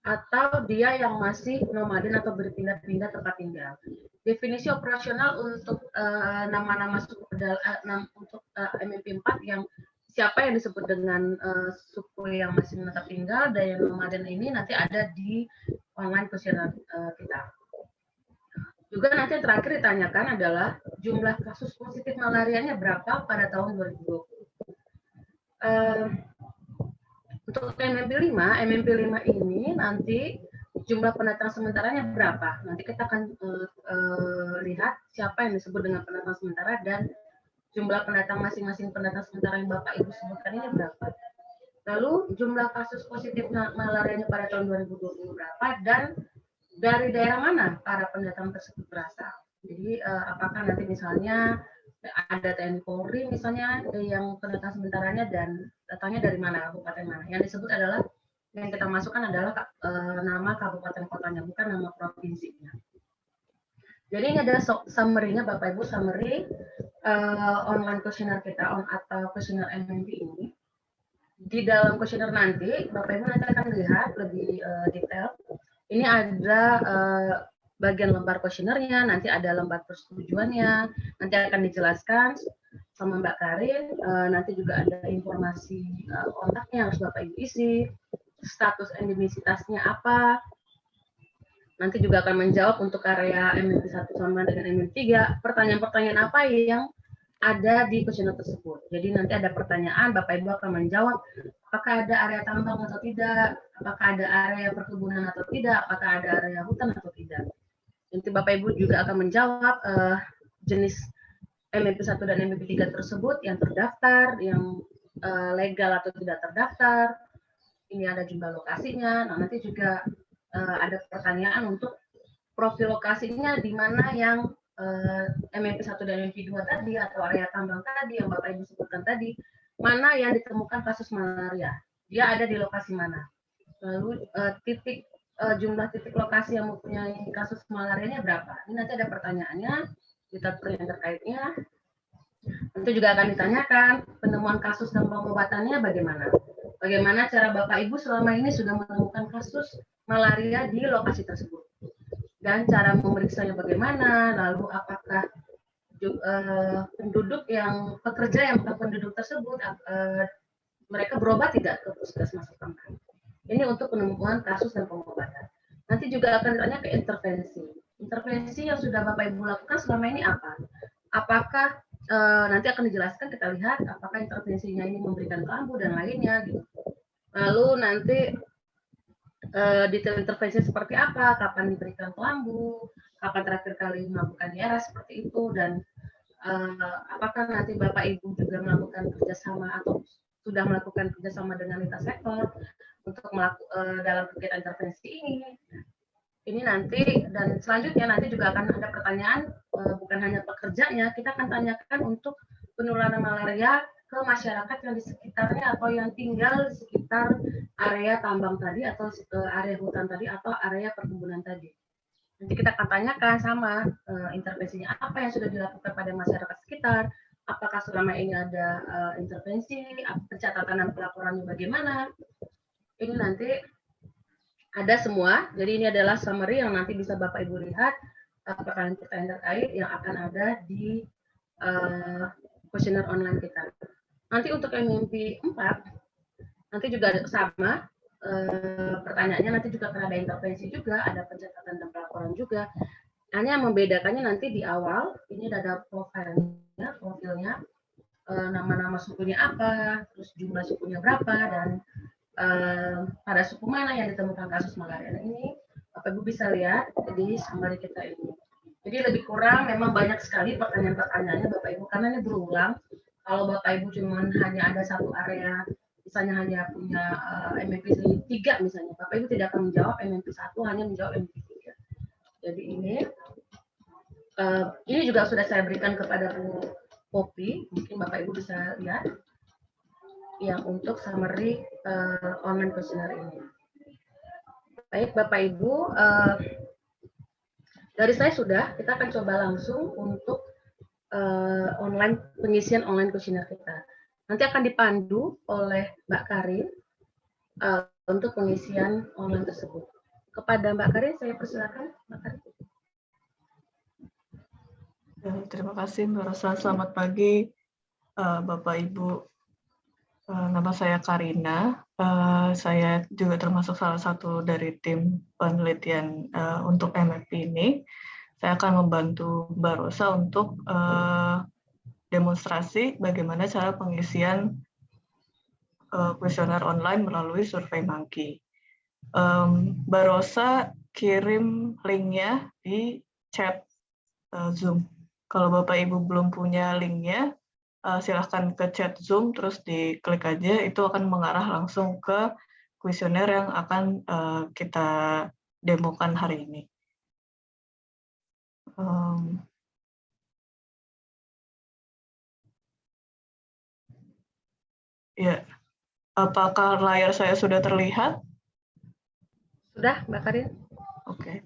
atau dia yang masih nomaden atau berpindah-pindah tempat tinggal. Definisi operasional untuk nama-nama suku untuk MMP4 yang siapa yang disebut dengan suku yang masih menetap tinggal dan yang nomaden ini nanti ada di online kuesioner kita. Juga nanti yang terakhir ditanyakan adalah jumlah kasus positif malarianya berapa pada tahun 2020. Untuk MMP5 ini nanti jumlah pendatang sementaranya berapa? Nanti kita akan lihat siapa yang disebut dengan pendatang sementara dan jumlah pendatang masing-masing pendatang sementara yang Bapak Ibu sebutkan ini berapa. Lalu jumlah kasus positif malarianya pada tahun 2020 berapa, dan dari daerah mana para pendatang tersebut berasal. Jadi apakah nanti misalnya ada TNI Polri misalnya yang pendatang sementaranya dan datangnya dari mana, kabupaten mana. Yang disebut adalah, yang kita masukkan adalah nama kabupaten kotanya, bukan nama provinsinya. Jadi ini ada summary-nya Bapak Ibu, summary online questionnaire kita atau questionnaire MMP ini. Di dalam questionnaire nanti, Bapak Ibu nanti akan lihat lebih detail. Ini ada bagian lembar kuesionernya, nanti ada lembar persetujuannya, nanti akan dijelaskan sama Mbak Karin, nanti juga ada informasi kontaknya yang harus Bapak Ibu isi, status endemisitasnya apa, nanti juga akan menjawab untuk area MMP1 sama dengan MMP3, pertanyaan-pertanyaan apa yang ada di kuesioner tersebut. Jadi nanti ada pertanyaan, Bapak Ibu akan menjawab apakah ada area tambang atau tidak, apakah ada area perkebunan atau tidak, apakah ada area hutan atau tidak. Nanti Bapak Ibu juga akan menjawab jenis MMP1 dan MMP3 tersebut yang terdaftar, yang legal atau tidak terdaftar. Ini ada jumlah lokasinya. Nah, nanti juga ada pertanyaan untuk profil lokasinya di mana yang MMP1 dan MMP2 tadi atau area tambang tadi yang Bapak Ibu sebutkan tadi, mana yang ditemukan kasus malaria, dia ada di lokasi mana. Lalu jumlah titik lokasi yang mempunyai kasus malarianya berapa. Ini nanti ada pertanyaannya, kita yang terkaitnya. Nanti juga akan ditanyakan penemuan kasus dan pengobatannya bagaimana. Bagaimana cara Bapak Ibu selama ini sudah menemukan kasus malaria di lokasi tersebut. Dan cara memeriksanya bagaimana, lalu apakah pekerja yang bukan penduduk tersebut mereka berobat tidak ke puskesmas setempat. Ini untuk penemuan kasus dan pengobatan. Nanti juga akan ditanya ke intervensi. Intervensi yang sudah Bapak Ibu lakukan selama ini apa? Apakah nanti akan dijelaskan, kita lihat apakah intervensinya ini memberikan kelambu dan lainnya. Gitu. Lalu nanti detail intervensi seperti apa, kapan diberikan kelambu, kapan terakhir kali melakukan IRS seperti itu, dan apakah nanti Bapak Ibu juga melakukan kerjasama atau sudah melakukan kerjasama dengan lintas sektor untuk dalam kegiatan intervensi ini. Ini nanti, dan selanjutnya nanti juga akan ada pertanyaan, bukan hanya pekerjanya, kita akan tanyakan untuk penularan malaria ke masyarakat yang di sekitarnya atau yang tinggal di sekitar area tambang tadi atau area hutan tadi atau area perkebunan tadi. Nanti kita akan tanyakan sama intervensinya apa yang sudah dilakukan pada masyarakat sekitar, apakah selama ini ada intervensi, pencatatan dan pelaporannya bagaimana. Ini nanti ada semua, jadi ini adalah summary yang nanti bisa Bapak Ibu lihat pertanyaan-pertanyaan terkait yang akan ada di questionnaire online kita. Nanti untuk MMP 4, nanti juga sama pertanyaannya, nanti juga akan ada intervensi juga, ada pencatatan dan pelaporan juga. Hanya membedakannya nanti di awal, ini ada profilnya, nama-nama sukunya apa, terus jumlah sukunya berapa, dan pada suku mana yang ditemukan kasus malaria. Nah, ini Bapak Ibu bisa lihat di summary kita ini. Jadi lebih kurang memang banyak sekali pertanyaan-pertanyaannya Bapak Ibu, karena ini berulang. Kalau Bapak Ibu cuma hanya ada satu area, misalnya hanya punya MMP 3 misalnya, Bapak Ibu tidak akan menjawab MMP 1, hanya menjawab MMP 3. Jadi ini juga sudah saya berikan kepada Bu Popi, mungkin Bapak Ibu bisa lihat yang untuk summary online questionnaire ini. Baik Bapak Ibu, dari saya sudah, kita akan coba langsung untuk pengisian online questionnaire kita. Nanti akan dipandu oleh Mbak Karin untuk pengisian online tersebut. Kepada Mbak Karin, saya persilakan, Mbak Karin. Ya, terima kasih Mbak Rosa. Selamat pagi Bapak Ibu. Nama saya Karina. Saya juga termasuk salah satu dari tim penelitian untuk MMP ini. Saya akan membantu Mbak Rosa untuk demonstrasi bagaimana cara pengisian kuesioner online melalui SurveyMonkey. Mbak Rosa kirim linknya di chat Zoom. Kalau Bapak Ibu belum punya linknya, silahkan ke chat Zoom, terus diklik aja, itu akan mengarah langsung ke kuesioner yang akan kita demokan hari ini. Ya, apakah layar saya sudah terlihat? Sudah, Mbak Karin? Oke.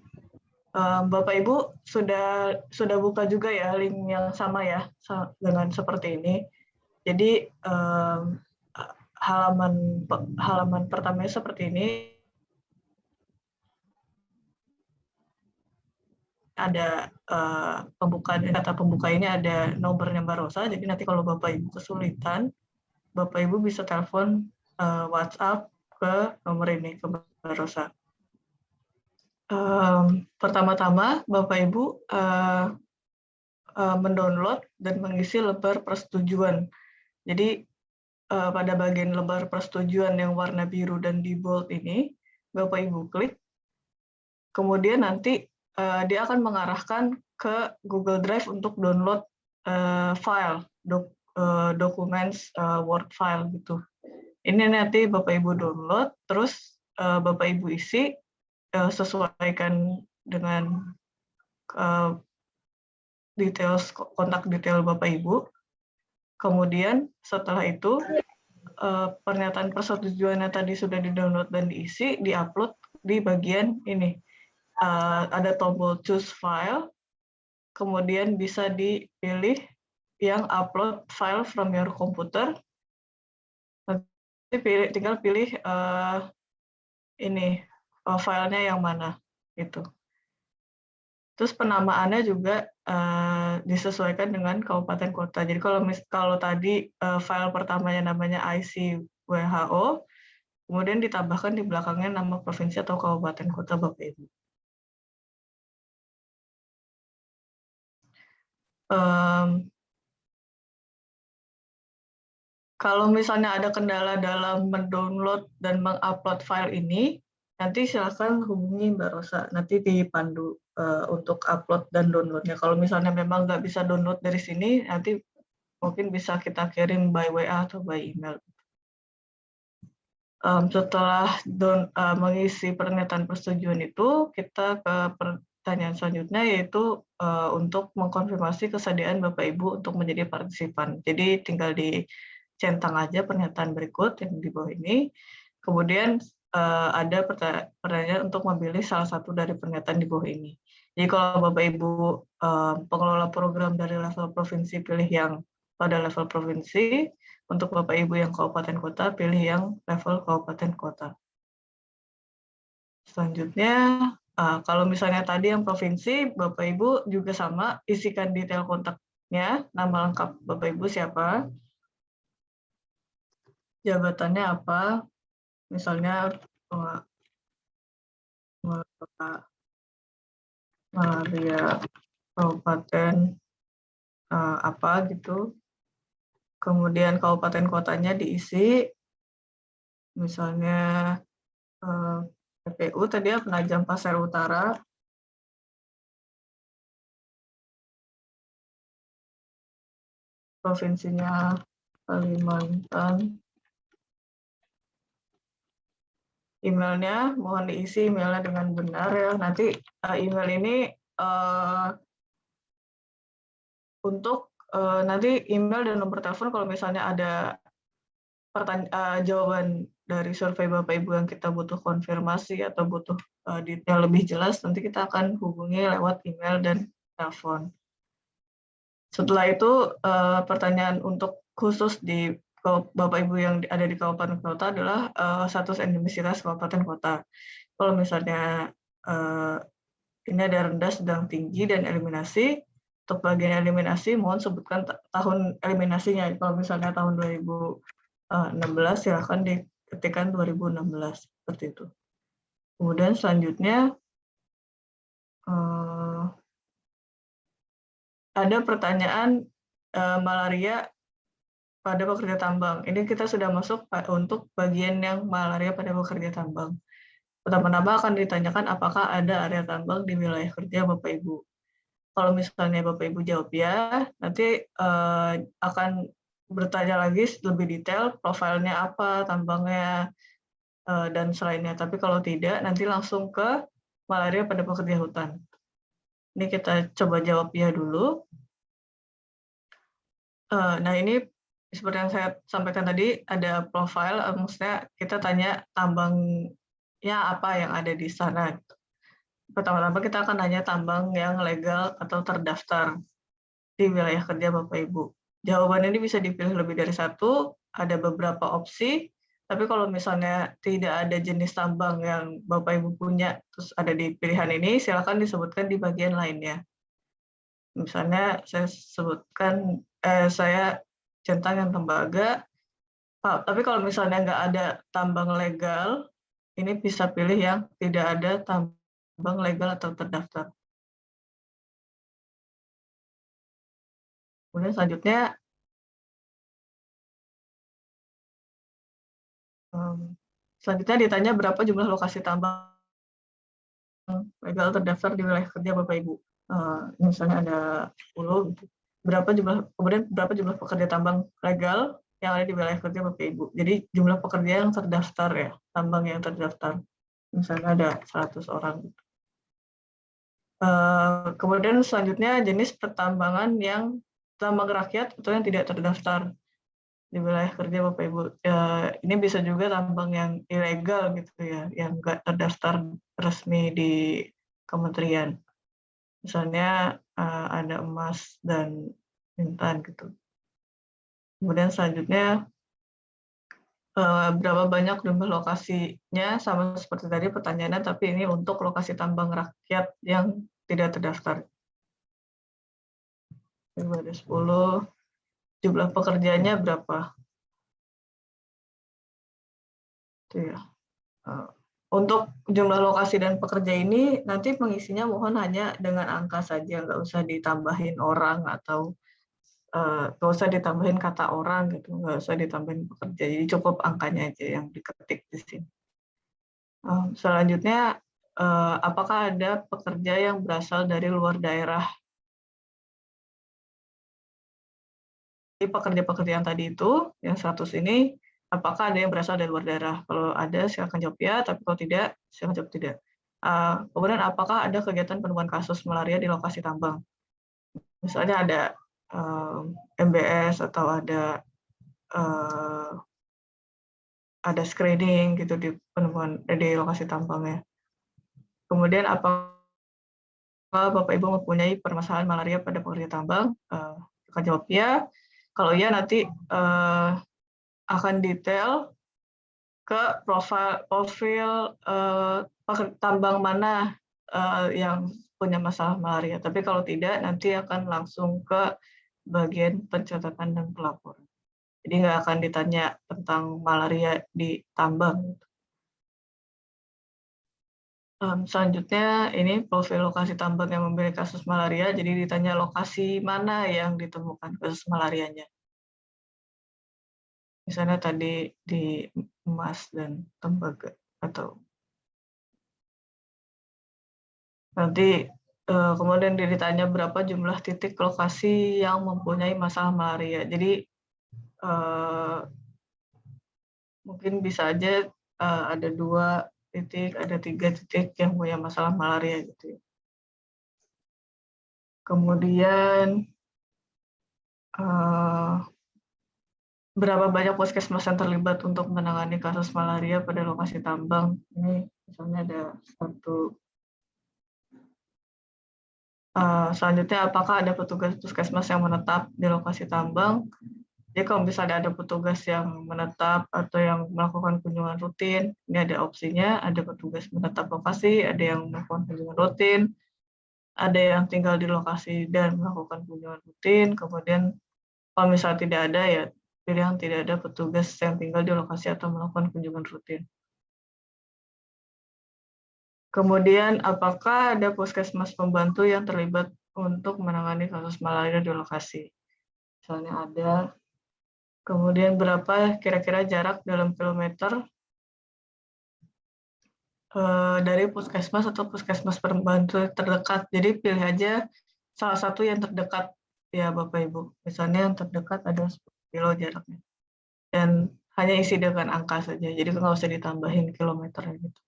Bapak Ibu sudah buka juga ya link yang sama ya dengan seperti ini. Jadi halaman pertamanya seperti ini. Ada data pembuka ini ada nomornya Mbak Rosa. Jadi nanti kalau Bapak Ibu kesulitan, Bapak Ibu bisa telepon WhatsApp ke nomor ini ke Mbak Rosa. Pertama-tama Bapak Ibu mendownload dan mengisi lembar persetujuan. Jadi pada bagian lembar persetujuan yang warna biru dan di bold ini, Bapak Ibu klik, kemudian nanti dia akan mengarahkan ke Google Drive untuk download file, documents, Word file gitu. Ini nanti Bapak Ibu download, terus Bapak Ibu isi, sesuaikan dengan kontak detail Bapak Ibu. Kemudian setelah itu pernyataan persetujuannya tadi sudah di-download dan diisi, di-upload di bagian ini. Ada tombol choose file, kemudian bisa dipilih yang upload file from your computer. Nanti tinggal pilih ini filenya yang mana gitu. Terus penamaannya juga disesuaikan dengan kabupaten kota. Jadi kalau tadi file pertamanya namanya ICWHO, kemudian ditambahkan di belakangnya nama provinsi atau kabupaten kota Bapak Ibu. Kalau misalnya ada kendala dalam mendownload dan mengupload file ini, nanti silakan hubungi Mbak Rosa, nanti dipandu untuk upload dan downloadnya. Kalau misalnya memang nggak bisa download dari sini, nanti mungkin bisa kita kirim by WA atau by email. Setelah mengisi pernyataan persetujuan itu, kita ke pertanyaan selanjutnya, yaitu untuk mengkonfirmasi kesediaan Bapak Ibu untuk menjadi partisipan. Jadi tinggal dicentang aja pernyataan berikut yang di bawah ini. Kemudian ada pertanyaan untuk memilih salah satu dari pernyataan di bawah ini. Jadi kalau Bapak Ibu pengelola program dari level provinsi, pilih yang pada level provinsi. Untuk Bapak Ibu yang kabupaten kota, pilih yang level kabupaten kota. Selanjutnya, kalau misalnya tadi yang provinsi, Bapak Ibu juga sama, isikan detail kontaknya, nama lengkap Bapak Ibu siapa, jabatannya apa, misalnya Maria Kabupaten apa gitu. Kemudian kabupaten kotanya diisi, misalnya PPU tadi ya, Penajam Pasir Utara. Provinsinya Kalimantan. Emailnya mohon diisi emailnya dengan benar ya. Nanti email ini untuk nanti email dan nomor telepon kalau misalnya ada jawaban dari survei Bapak Ibu yang kita butuh konfirmasi atau butuh detail lebih jelas, nanti kita akan hubungi lewat email dan telepon. Setelah itu pertanyaan untuk khusus di Bapak Ibu yang ada di kabupaten kota adalah status endemisitas kabupaten kota. Kalau misalnya ini ada rendah, sedang, tinggi, dan eliminasi, untuk bagian eliminasi mohon sebutkan tahun eliminasinya. Kalau misalnya tahun 2016 silahkan diketikkan 2016 seperti itu. Kemudian selanjutnya ada pertanyaan malaria pada pekerja tambang. Ini kita sudah masuk untuk bagian yang malaria pada pekerja tambang. Pertama-tama akan ditanyakan apakah ada area tambang di wilayah kerja Bapak Ibu. Kalau misalnya Bapak Ibu jawab ya, nanti akan bertanya lagi lebih detail, profilnya apa, tambangnya, dan selainnya. Tapi kalau tidak, nanti langsung ke malaria pada pekerja hutan. Ini kita coba jawab ya dulu. Nah, ini seperti yang saya sampaikan tadi, ada profil, maksudnya kita tanya tambangnya apa yang ada di sana. Pertama-tama kita akan nanya tambang yang legal atau terdaftar di wilayah kerja Bapak Ibu. Jawaban ini bisa dipilih lebih dari satu, ada beberapa opsi, tapi kalau misalnya tidak ada jenis tambang yang Bapak Ibu punya, terus ada di pilihan ini, silakan disebutkan di bagian lainnya. Misalnya saya sebutkan, saya centang yang tembaga, tapi kalau misalnya nggak ada tambang legal, ini bisa pilih yang tidak ada tambang legal atau terdaftar. Kemudian selanjutnya ditanya berapa jumlah lokasi tambang legal terdaftar di wilayah kerja Bapak Ibu. Misalnya ada 10, kemudian berapa jumlah pekerja tambang legal yang ada di wilayah kerja Bapak Ibu. Jadi jumlah pekerja yang terdaftar ya, tambang yang terdaftar. Misalnya ada 100 orang. Kemudian selanjutnya jenis pertambangan yang tambang rakyat atau yang tidak terdaftar di wilayah kerja Bapak Ibu. Ini bisa juga tambang yang ilegal gitu ya, yang nggak terdaftar resmi di kementerian. Misalnya ada emas dan intan gitu. Kemudian selanjutnya berapa banyak jumlah lokasinya, sama seperti tadi pertanyaannya, tapi ini untuk lokasi tambang rakyat yang tidak terdaftar. Ada 10, jumlah pekerjaannya berapa? Itu ya. Untuk jumlah lokasi dan pekerja ini, nanti pengisinya mohon hanya dengan angka saja, nggak usah ditambahin orang atau nggak usah ditambahin kata orang gitu, nggak usah ditambahin pekerja, jadi cukup angkanya aja yang diketik di sini. Selanjutnya, apakah ada pekerja yang berasal dari luar daerah? Di pekerja-pekerja yang tadi itu, yang 100 ini, apakah ada yang berasal dari luar daerah? Kalau ada, silakan jawab ya, tapi kalau tidak, silakan jawab tidak. Kemudian, apakah ada kegiatan penemuan kasus malaria di lokasi tambang? Misalnya ada MBS atau ada screening gitu di penemuan di lokasi tambangnya. Kemudian, apakah Bapak Ibu mempunyai permasalahan malaria pada pekerja tambang? Silakan jawab ya. Kalau iya, nanti akan detail ke profil tambang mana yang punya masalah malaria. Tapi kalau tidak, nanti akan langsung ke bagian pencatatan dan pelaporan. Jadi nggak akan ditanya tentang malaria di tambang. Selanjutnya, ini profil lokasi tambang yang memiliki kasus malaria. Jadi ditanya lokasi mana yang ditemukan kasus malarianya. Misalnya tadi di emas dan tembaga, atau nanti kemudian ditanya berapa jumlah titik lokasi yang mempunyai masalah malaria. Jadi mungkin bisa aja ada 2 titik, ada 3 titik yang punya masalah malaria gitu ya. Kemudian berapa banyak puskesmas yang terlibat untuk menangani kasus malaria pada lokasi tambang? Ini misalnya ada 1. Selanjutnya, apakah ada petugas puskesmas yang menetap di lokasi tambang? Jadi kalau misalnya ada petugas yang menetap atau yang melakukan kunjungan rutin, ini ada opsinya, ada petugas menetap lokasi, ada yang melakukan kunjungan rutin, ada yang tinggal di lokasi dan melakukan kunjungan rutin, kemudian kalau misalnya tidak ada, ya pilih yang tidak ada petugas yang tinggal di lokasi atau melakukan kunjungan rutin. Kemudian, apakah ada puskesmas pembantu yang terlibat untuk menangani kasus malaria di lokasi? Misalnya ada. Kemudian, berapa kira-kira jarak dalam kilometer dari puskesmas atau puskesmas pembantu terdekat? Jadi pilih aja salah satu yang terdekat ya Bapak Ibu. Misalnya yang terdekat ada 10 kilo jaraknya. Dan hanya isi dengan angka saja, jadi nggak usah ditambahin kilometernya gitu.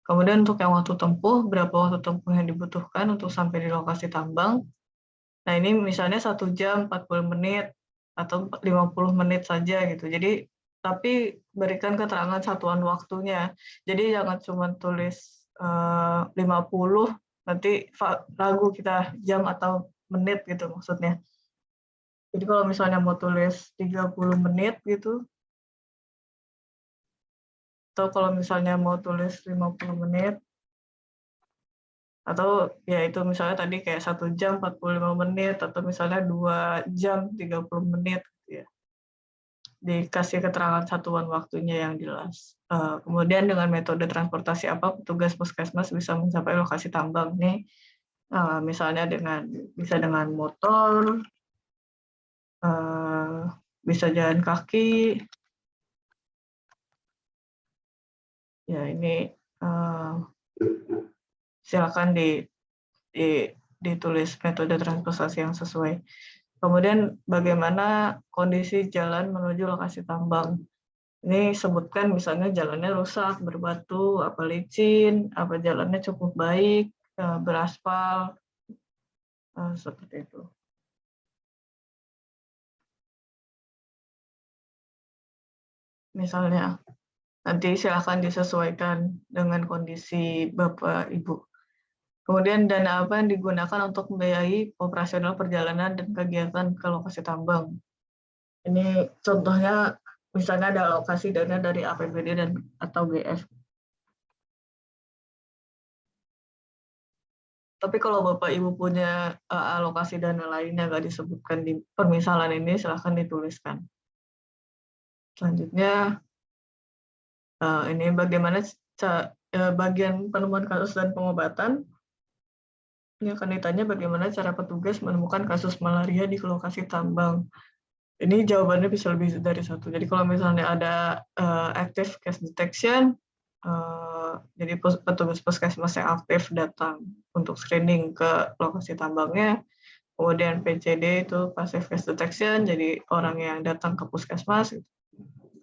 Kemudian untuk yang waktu tempuh, berapa waktu tempuh yang dibutuhkan untuk sampai di lokasi tambang. Nah ini misalnya 1 jam 40 menit atau 50 menit saja gitu. Jadi tapi berikan keterangan satuan waktunya. Jadi jangan cuma tulis 50, nanti ragu kita jam atau menit gitu maksudnya. Jadi kalau misalnya mau tulis 30 menit gitu, atau kalau misalnya mau tulis 50 menit, atau ya itu misalnya tadi kayak 1 jam 45 menit, atau misalnya 2 jam 30 menit gitu ya. Dikasih keterangan satuan waktunya yang jelas. Kemudian dengan metode transportasi apa petugas puskesmas bisa mencapai lokasi tambang nih, misalnya bisa dengan motor, bisa jalan kaki. Ya ini silakan ditulis metode transportasi yang sesuai. Kemudian bagaimana kondisi jalan menuju lokasi tambang. Ini sebutkan misalnya jalannya rusak, berbatu, apa licin, apa jalannya cukup baik, beraspal, seperti itu. Misalnya, nanti silakan disesuaikan dengan kondisi Bapak Ibu. Kemudian dana apa yang digunakan untuk membiayai operasional perjalanan dan kegiatan ke lokasi tambang. Ini contohnya misalnya ada alokasi dana dari APBD dan atau GF. Tapi kalau Bapak Ibu punya alokasi dana lainnya nggak disebutkan di permisalan ini, silahkan dituliskan. Selanjutnya, ini bagaimana bagian penemuan kasus dan pengobatan. Ini akan ditanya bagaimana cara petugas menemukan kasus malaria di lokasi tambang. Ini jawabannya bisa lebih dari satu. Jadi kalau misalnya ada active case detection, jadi petugas puskesmas yang aktif datang untuk screening ke lokasi tambangnya. Kemudian PCD itu passive case detection, jadi orang yang datang ke puskesmas,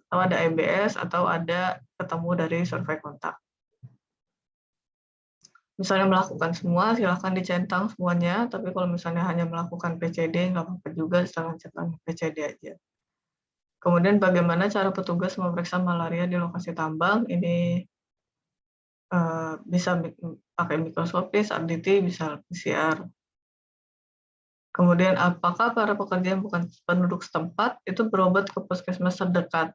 atau ada MBS, atau ada ketemu dari survei kontak. Misalnya melakukan semua, silahkan dicentang semuanya, tapi kalau misalnya hanya melakukan PCD, nggak apa-apa juga, silahkan centang PCD aja. Kemudian bagaimana cara petugas memeriksa malaria di lokasi tambang, ini bisa pakai mikroskopis, RDT, bisa PCR. Kemudian apakah para pekerja yang bukan penduduk setempat itu berobat ke puskesmas terdekat?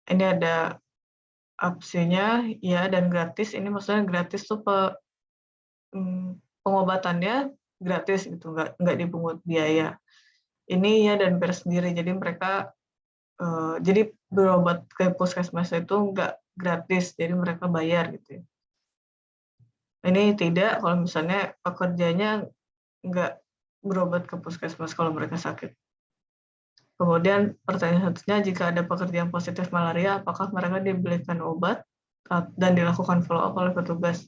Ini ada opsinya, ya, dan gratis. Ini maksudnya gratis tuh pengobatannya gratis gitu, nggak dipungut biaya. Ini ya dan bayar sendiri, jadi mereka jadi berobat ke puskesmas itu nggak gratis, jadi mereka bayar gitu ya. Ini tidak kalau misalnya pekerjanya nggak berobat ke puskesmas kalau mereka sakit. Kemudian pertanyaan selanjutnya, jika ada pekerja yang positif malaria, apakah mereka diberikan obat dan dilakukan follow up oleh petugas?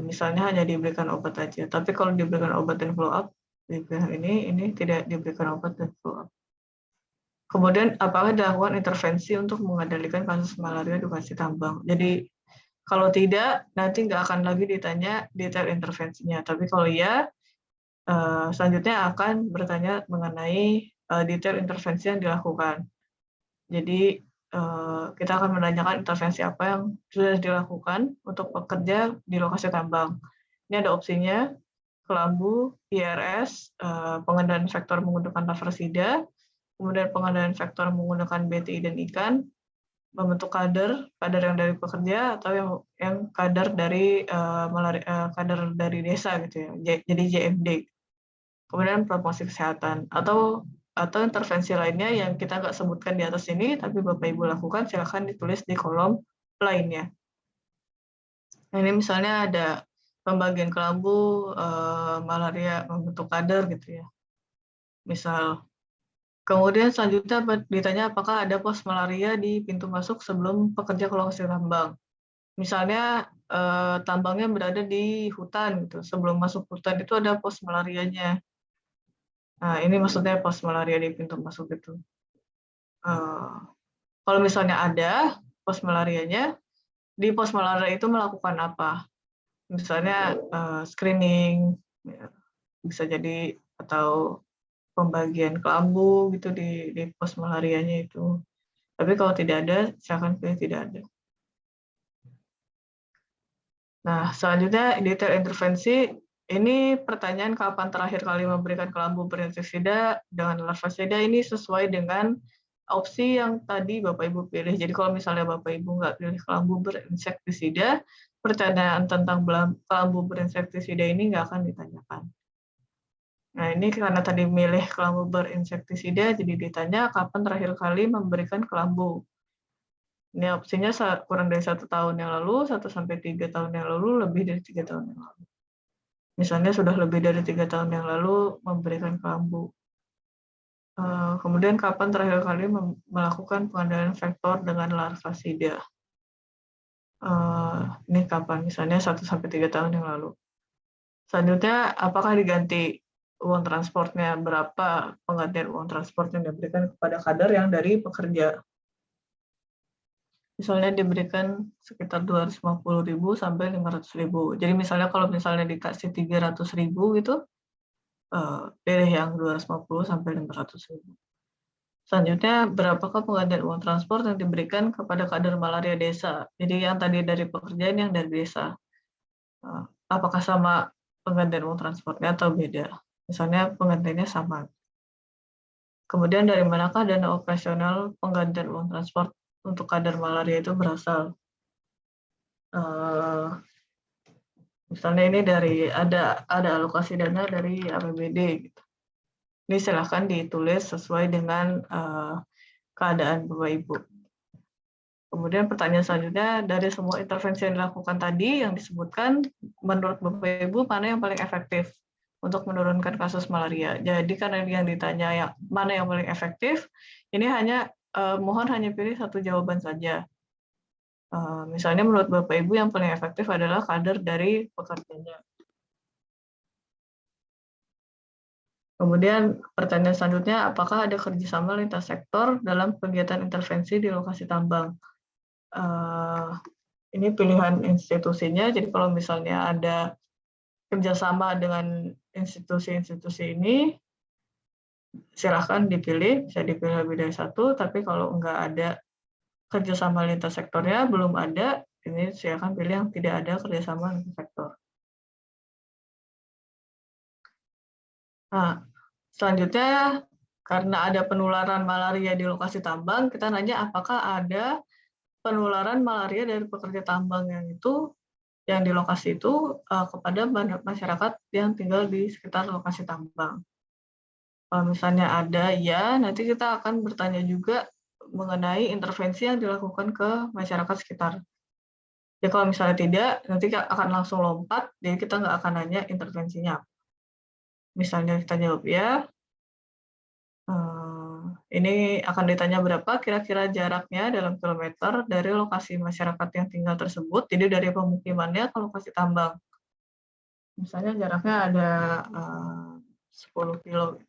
Misalnya hanya diberikan obat aja, tapi kalau diberikan obat dan follow up, di pihak ini tidak diberikan obat dan follow up. Kemudian apakah dilakukan intervensi untuk mengendalikan kasus malaria di lokasi tambang? Jadi kalau tidak, nanti nggak akan lagi ditanya detail intervensinya. Tapi kalau ya, selanjutnya akan bertanya mengenai detail intervensi yang dilakukan. Jadi kita akan menanyakan intervensi apa yang sudah dilakukan untuk pekerja di lokasi tambang. Ini ada opsinya, kelambu, IRS, pengendalian vektor menggunakan laversida, kemudian pengendalian vektor menggunakan BTI dan ikan, membentuk kader yang dari pekerja, atau yang kader dari kader dari desa gitu ya, jadi JMD. Kemudian promosi kesehatan atau intervensi lainnya yang kita nggak sebutkan di atas ini, tapi Bapak Ibu lakukan, silakan ditulis di kolom lainnya. Nah, ini misalnya ada pembagian kelambu, malaria, membentuk kader gitu ya. Misal. Kemudian selanjutnya ditanya apakah ada pos malaria di pintu masuk sebelum pekerja ke lokasi tambang. Misalnya tambangnya berada di hutan gitu, sebelum masuk hutan itu ada pos malarianya. Nah, ini maksudnya pos malaria di pintu masuk itu. Kalau misalnya ada pos malarianya, di pos malaria itu melakukan apa? Misalnya screening, ya, bisa jadi, atau pembagian kelambu gitu di pos malarianya itu. Tapi kalau tidak ada, silakan pilih tidak ada. Nah, selanjutnya detail intervensi. Ini pertanyaan kapan terakhir kali memberikan kelambu berinsektisida dengan larvasida, ini sesuai dengan opsi yang tadi Bapak Ibu pilih. Jadi kalau misalnya Bapak Ibu nggak pilih kelambu berinsektisida, pertanyaan tentang kelambu berinsektisida ini nggak akan ditanyakan. Nah, ini karena tadi milih kelambu berinsektisida, jadi ditanya kapan terakhir kali memberikan kelambu. Ini opsinya kurang dari 1 tahun yang lalu, 1-3 tahun yang lalu, lebih dari 3 tahun yang lalu. Misalnya sudah lebih dari 3 tahun yang lalu memberikan kelambu. Kemudian kapan terakhir kali melakukan pengendalian vektor dengan larvasida. Ini kapan? Misalnya 1-3 tahun yang lalu. Selanjutnya, apakah diganti uang transportnya? Berapa penggantian uang transport yang diberikan kepada kader yang dari pekerja? Misalnya diberikan sekitar 250.000 sampai 500.000. Jadi misalnya kalau misalnya dikasih 300.000 gitu, pilih yang 250 sampai 500.000. Selanjutnya, berapakah penggantian uang transport yang diberikan kepada kader malaria desa? Jadi yang tadi dari pekerjaan, yang dari desa. Apakah sama penggantian uang transportnya atau beda? Misalnya penggantiannya sama. Kemudian dari manakah dana operasional penggantian uang transport untuk kader malaria itu berasal? Misalnya ini dari ada alokasi dana dari APBD gitu. Ini silahkan ditulis sesuai dengan keadaan Bapak Ibu. Kemudian pertanyaan selanjutnya, dari semua intervensi yang dilakukan tadi yang disebutkan, menurut Bapak Ibu mana yang paling efektif untuk menurunkan kasus malaria? Jadi karena yang ditanya yang mana yang paling efektif, ini hanya mohon hanya pilih satu jawaban saja. Misalnya menurut Bapak Ibu yang paling efektif adalah kader dari pekerjanya. Kemudian pertanyaan selanjutnya, apakah ada kerjasama lintas sektor dalam kegiatan intervensi di lokasi tambang? Ini pilihan institusinya, jadi kalau misalnya ada kerjasama dengan institusi-institusi ini, silahkan dipilih, bisa dipilih lebih dari satu, tapi kalau nggak ada kerjasama lintas sektornya, belum ada, ini silahkan pilih yang tidak ada kerjasama lintas sektor. Nah, selanjutnya, karena ada penularan malaria di lokasi tambang, kita nanya apakah ada penularan malaria dari pekerja tambang yang di lokasi itu kepada masyarakat yang tinggal di sekitar lokasi tambang. Kalau misalnya ada, ya, nanti kita akan bertanya juga mengenai intervensi yang dilakukan ke masyarakat sekitar. Ya, kalau misalnya tidak, nanti akan langsung lompat, jadi kita nggak akan nanya intervensinya. Misalnya kita jawab ya, ini akan ditanya berapa kira-kira jaraknya dalam kilometer dari lokasi masyarakat yang tinggal tersebut, jadi dari pemukimannya ke lokasi tambang. Misalnya jaraknya ada 10 kilo.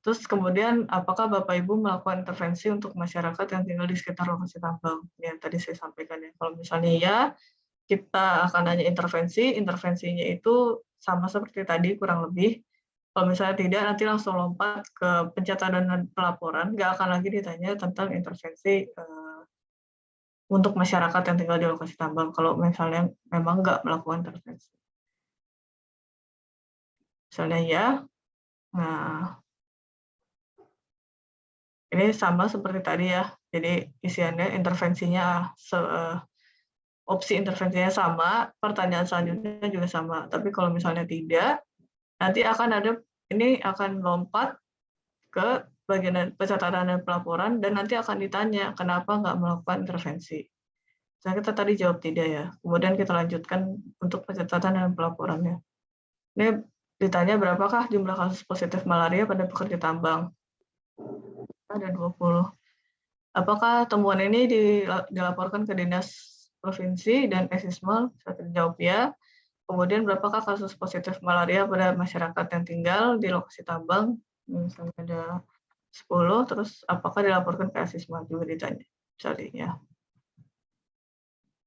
Terus kemudian apakah Bapak Ibu melakukan intervensi untuk masyarakat yang tinggal di sekitar lokasi tambang? Yang tadi saya sampaikan ya. Kalau misalnya ya, kita akan nanya intervensinya itu sama seperti tadi kurang lebih. Kalau misalnya tidak, nanti langsung lompat ke pencatatan dan pelaporan, nggak akan lagi ditanya tentang intervensi untuk masyarakat yang tinggal di lokasi tambang, kalau misalnya memang nggak melakukan intervensi. Misalnya ya, nah ini sama seperti tadi ya, jadi isiannya intervensinya, opsi intervensinya sama, pertanyaan selanjutnya juga sama, tapi kalau misalnya tidak, nanti akan ada, ini akan lompat ke bagian pencatatan dan pelaporan, dan nanti akan ditanya kenapa nggak melakukan intervensi. Nah, kita tadi jawab tidak ya, kemudian kita lanjutkan untuk pencatatan dan pelaporannya. Ini ditanya berapakah jumlah kasus positif malaria pada pekerja tambang? Ada 20. Apakah temuan ini dilaporkan ke Dinas Provinsi dan Eksismal? Saya terjawab ya. Kemudian berapakah kasus positif malaria pada masyarakat yang tinggal di lokasi tambang? Misalnya ada 10, terus apakah dilaporkan ke Asisma juga ditanya. Misalnya.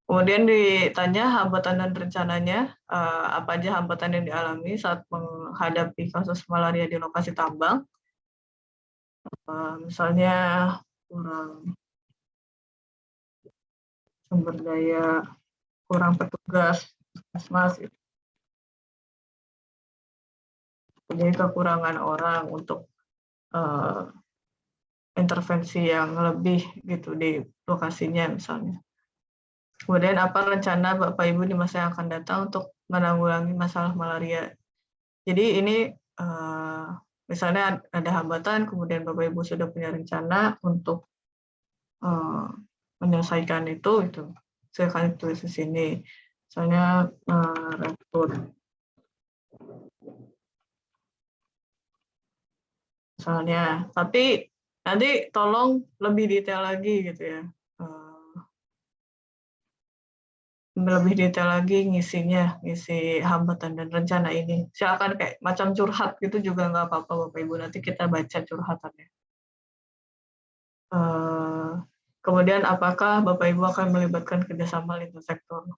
Kemudian ditanya hambatan dan rencananya, apa aja hambatan yang dialami saat menghadapi kasus malaria di lokasi tambang. Misalnya kurang sumber daya, kurang petugas, puskesmas, jadi kekurangan orang untuk intervensi yang lebih gitu di lokasinya misalnya. Kemudian apa rencana Bapak Ibu di masa yang akan datang untuk menanggulangi masalah malaria? Jadi ini misalnya ada hambatan, kemudian Bapak Ibu sudah punya rencana untuk menyelesaikan itu saya akan tulis di sini. Misalnya rekrut. Misalnya, tapi nanti tolong lebih detail lagi gitu ya. Lebih detail lagi ngisi hambatan dan rencana ini. Silakan kayak macam curhat gitu juga nggak apa-apa Bapak Ibu, nanti kita baca curhatannya. Kemudian apakah Bapak Ibu akan melibatkan kerjasama lintas sektor?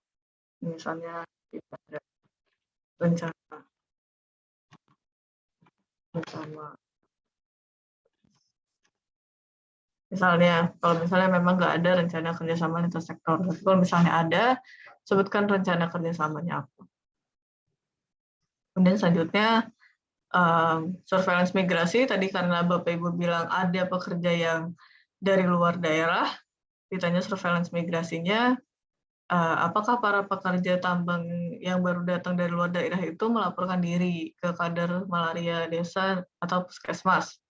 Misalnya kita ada rencana bersama. Misalnya, kalau misalnya memang nggak ada rencana kerjasama lintas sektor, tapi kalau misalnya ada, sebutkan rencana kerjasamanya apa. Kemudian selanjutnya, surveillance migrasi, tadi karena Bapak Ibu bilang ada pekerja yang dari luar daerah, ditanya surveillance migrasinya, apakah para pekerja tambang yang baru datang dari luar daerah itu melaporkan diri ke kader malaria desa atau puskesmas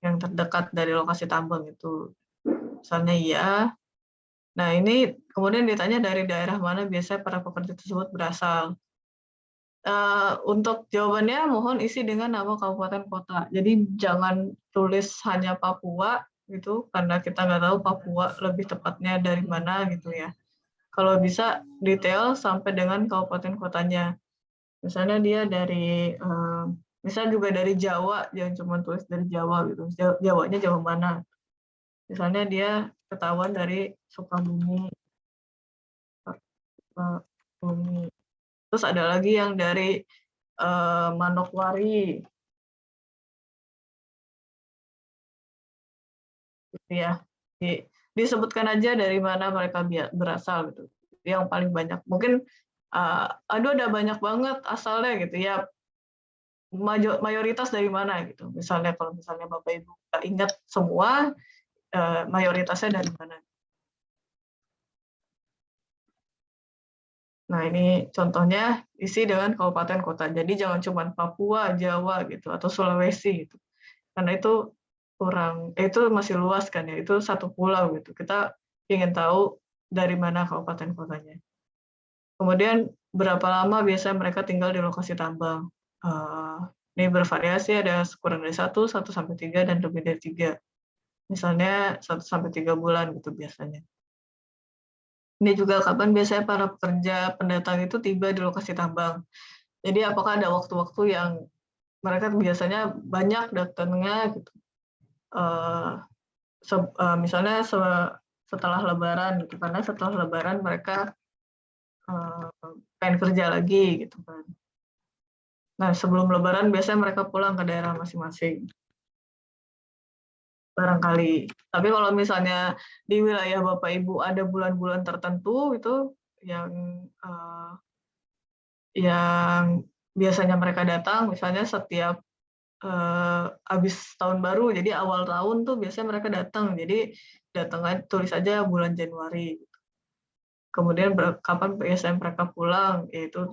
yang terdekat dari lokasi tambang itu. Misalnya iya. Nah ini kemudian ditanya dari daerah mana biasanya para pekerja tersebut berasal. Untuk jawabannya mohon isi dengan nama kabupaten kota. Jadi jangan tulis hanya Papua gitu, karena kita nggak tahu Papua lebih tepatnya dari mana gitu ya. Kalau bisa detail sampai dengan kabupaten kotanya. Misalnya dia dari, misalnya juga dari Jawa, jangan cuma tulis dari Jawa gitu. Jawanya Jawa mana? Misalnya dia ketahuan dari Sukabumi. Terus ada lagi yang dari Manokwari. Gitu ya. Disebutkan aja dari mana mereka berasal gitu. Yang paling banyak. Mungkin aduh ada banyak banget asalnya gitu ya. Mayoritas dari mana gitu. Misalnya kalau misalnya Bapak Ibu nggak ingat semua, mayoritasnya dari mana. Nah, ini contohnya isi dengan kabupaten kota. Jadi jangan cuma Papua, Jawa gitu atau Sulawesi gitu. Karena itu itu masih luas kan ya. Itu satu pulau gitu. Kita ingin tahu dari mana kabupaten kotanya. Kemudian berapa lama biasanya mereka tinggal di lokasi tambang. Ini bervariasi, ada kurang dari 1 sampai 3 dan lebih dari 3. Misalnya 1 sampai 3 bulan gitu biasanya. Ini juga kapan biasanya para pekerja pendatang itu tiba di lokasi tambang. Jadi apakah ada waktu-waktu yang mereka biasanya banyak datangnya gitu. Misalnya setelah Lebaran gitu, karena setelah Lebaran mereka pengen kerja lagi gitu kan. Nah sebelum Lebaran biasanya mereka pulang ke daerah masing-masing. Barangkali. Tapi kalau misalnya di wilayah Bapak Ibu ada bulan-bulan tertentu itu yang biasanya mereka datang, misalnya setiap habis tahun baru, jadi awal tahun tuh biasanya mereka datang. Jadi tulis aja bulan Januari. Kemudian kapan biasanya mereka pulang, yaitu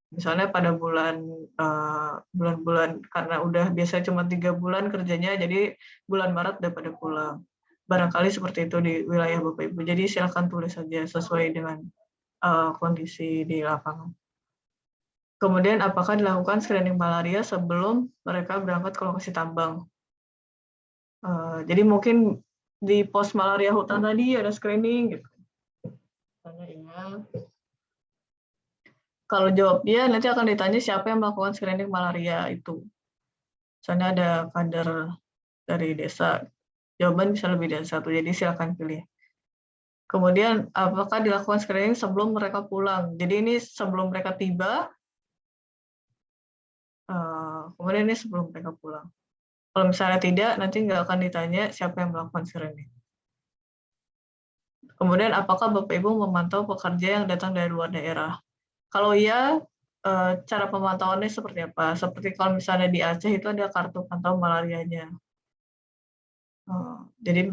misalnya pada bulan-bulan karena udah biasanya cuma 3 bulan kerjanya, jadi bulan Maret udah pada pulang. Barangkali seperti itu di wilayah Bapak Ibu. Jadi silakan tulis saja sesuai dengan kondisi di lapangan. Kemudian apakah dilakukan screening malaria sebelum mereka berangkat ke lokasi tambang? Jadi mungkin di pos malaria hutan tadi ada screening gitu. Misalnya iya. Kalau jawab iya, nanti akan ditanya siapa yang melakukan screening malaria itu. Misalnya ada kader dari desa, jawaban bisa lebih dari satu, jadi silakan pilih. Kemudian, apakah dilakukan screening sebelum mereka pulang? Jadi ini sebelum mereka tiba, kemudian ini sebelum mereka pulang. Kalau misalnya tidak, nanti nggak akan ditanya siapa yang melakukan screening. Kemudian, apakah Bapak Ibu memantau pekerja yang datang dari luar daerah? Kalau iya, cara pemantauannya seperti apa? Seperti kalau misalnya di Aceh itu ada kartu pantau malarianya. Jadi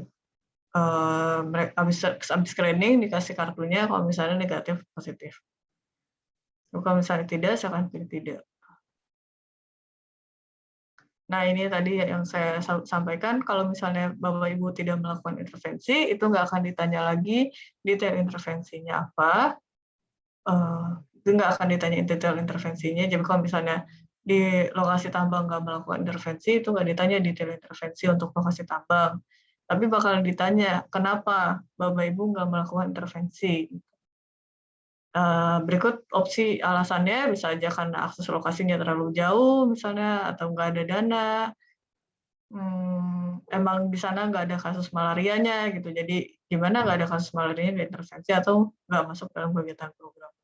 mereka habis screening dikasih kartunya kalau misalnya negatif positif. Kalau misalnya tidak, silakan pilih tidak. Nah, ini tadi yang saya sampaikan, kalau misalnya Bapak Ibu tidak melakukan intervensi, itu nggak akan ditanya lagi detail intervensinya apa, itu nggak akan ditanya detail intervensinya. Jadi kalau misalnya di lokasi tambang nggak melakukan intervensi, itu nggak ditanya detail intervensi untuk lokasi tambang. Tapi bakal ditanya, kenapa Bapak Ibu nggak melakukan intervensi? Berikut opsi alasannya, bisa aja karena akses lokasinya terlalu jauh misalnya, atau nggak ada dana, emang di sana nggak ada kasus malarianya gitu, jadi gimana nggak ada kasus malarianya di intervensi atau nggak masuk dalam kegiatan program.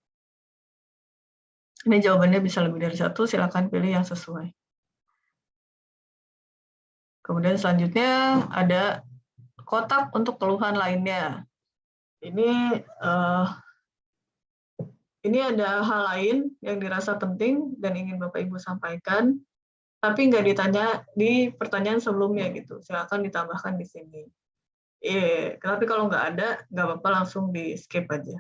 Ini jawabannya bisa lebih dari satu, silakan pilih yang sesuai. Kemudian selanjutnya ada kotak untuk keluhan lainnya. Ini ada hal lain yang dirasa penting dan ingin Bapak Ibu sampaikan, tapi nggak ditanya di pertanyaan sebelumnya gitu. Silakan ditambahkan di sini. Tapi kalau nggak ada, nggak apa-apa, langsung di skip aja.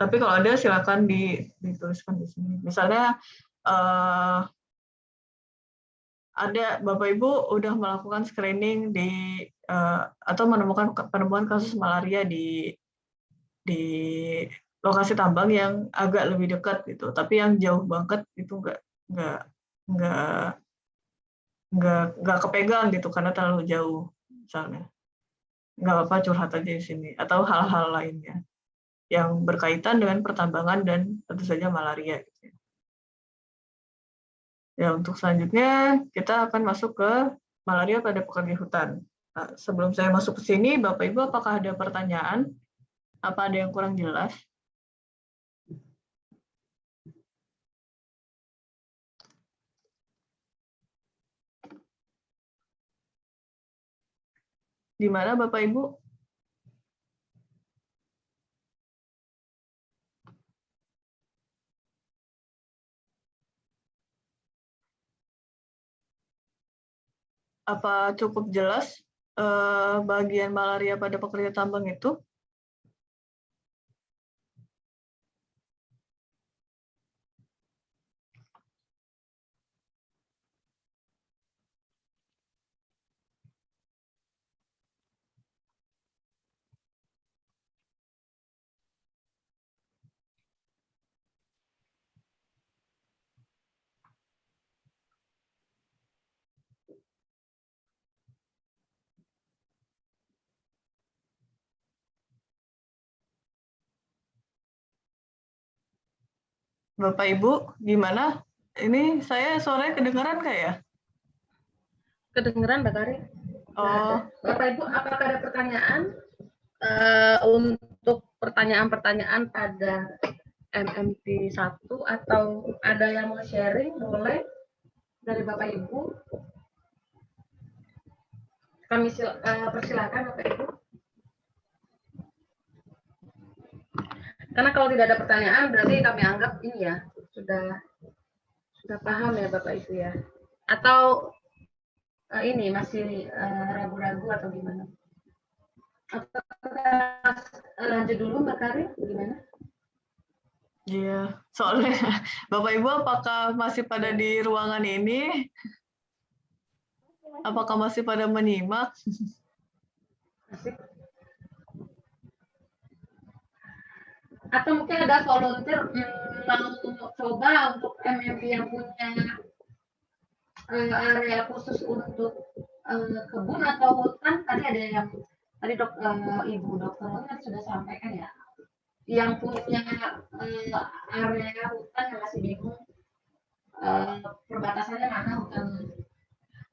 Tapi kalau ada, silakan dituliskan di sini. Misalnya ada Bapak Ibu udah melakukan screening atau penemuan kasus malaria di lokasi tambang yang agak lebih dekat gitu, tapi yang jauh banget itu nggak kepegang gitu karena terlalu jauh misalnya. Nggak apa-apa, curhat aja di sini atau hal-hal lainnya yang berkaitan dengan pertambangan dan tentu saja malaria gitu. Ya, untuk selanjutnya kita akan masuk ke malaria pada pekerja hutan. Nah, sebelum saya masuk ke sini, Bapak Ibu apakah ada pertanyaan? Apa ada yang kurang jelas? Di mana Bapak Ibu? Apa cukup jelas bagian malaria pada pekerja tambang itu? Bapak Ibu, gimana? Ini saya suaranya kedengaran nggak ya? Kedengeran, Mbak Kari? Oh, Bapak Ibu, apakah ada pertanyaan untuk pertanyaan-pertanyaan pada MMP 1 atau ada yang mau sharing? Boleh dari Bapak Ibu. Kami persilakan Bapak Ibu. Karena kalau tidak ada pertanyaan berarti kami anggap ini ya sudah paham ya Bapak Ibu ya. Atau ini masih ragu-ragu atau gimana? Atau kita lanjut dulu Mbak Karin, gimana? iya. Soalnya Bapak Ibu apakah masih pada di ruangan ini? Apakah masih pada menyimak? Asik. Atau mungkin ada volunteer mau coba untuk MMP yang punya area khusus untuk kebun atau hutan. Tadi ada yang tadi Ibu dokter sudah sampaikan ya, yang punya area hutan yang masih bingung perbatasannya mana hutan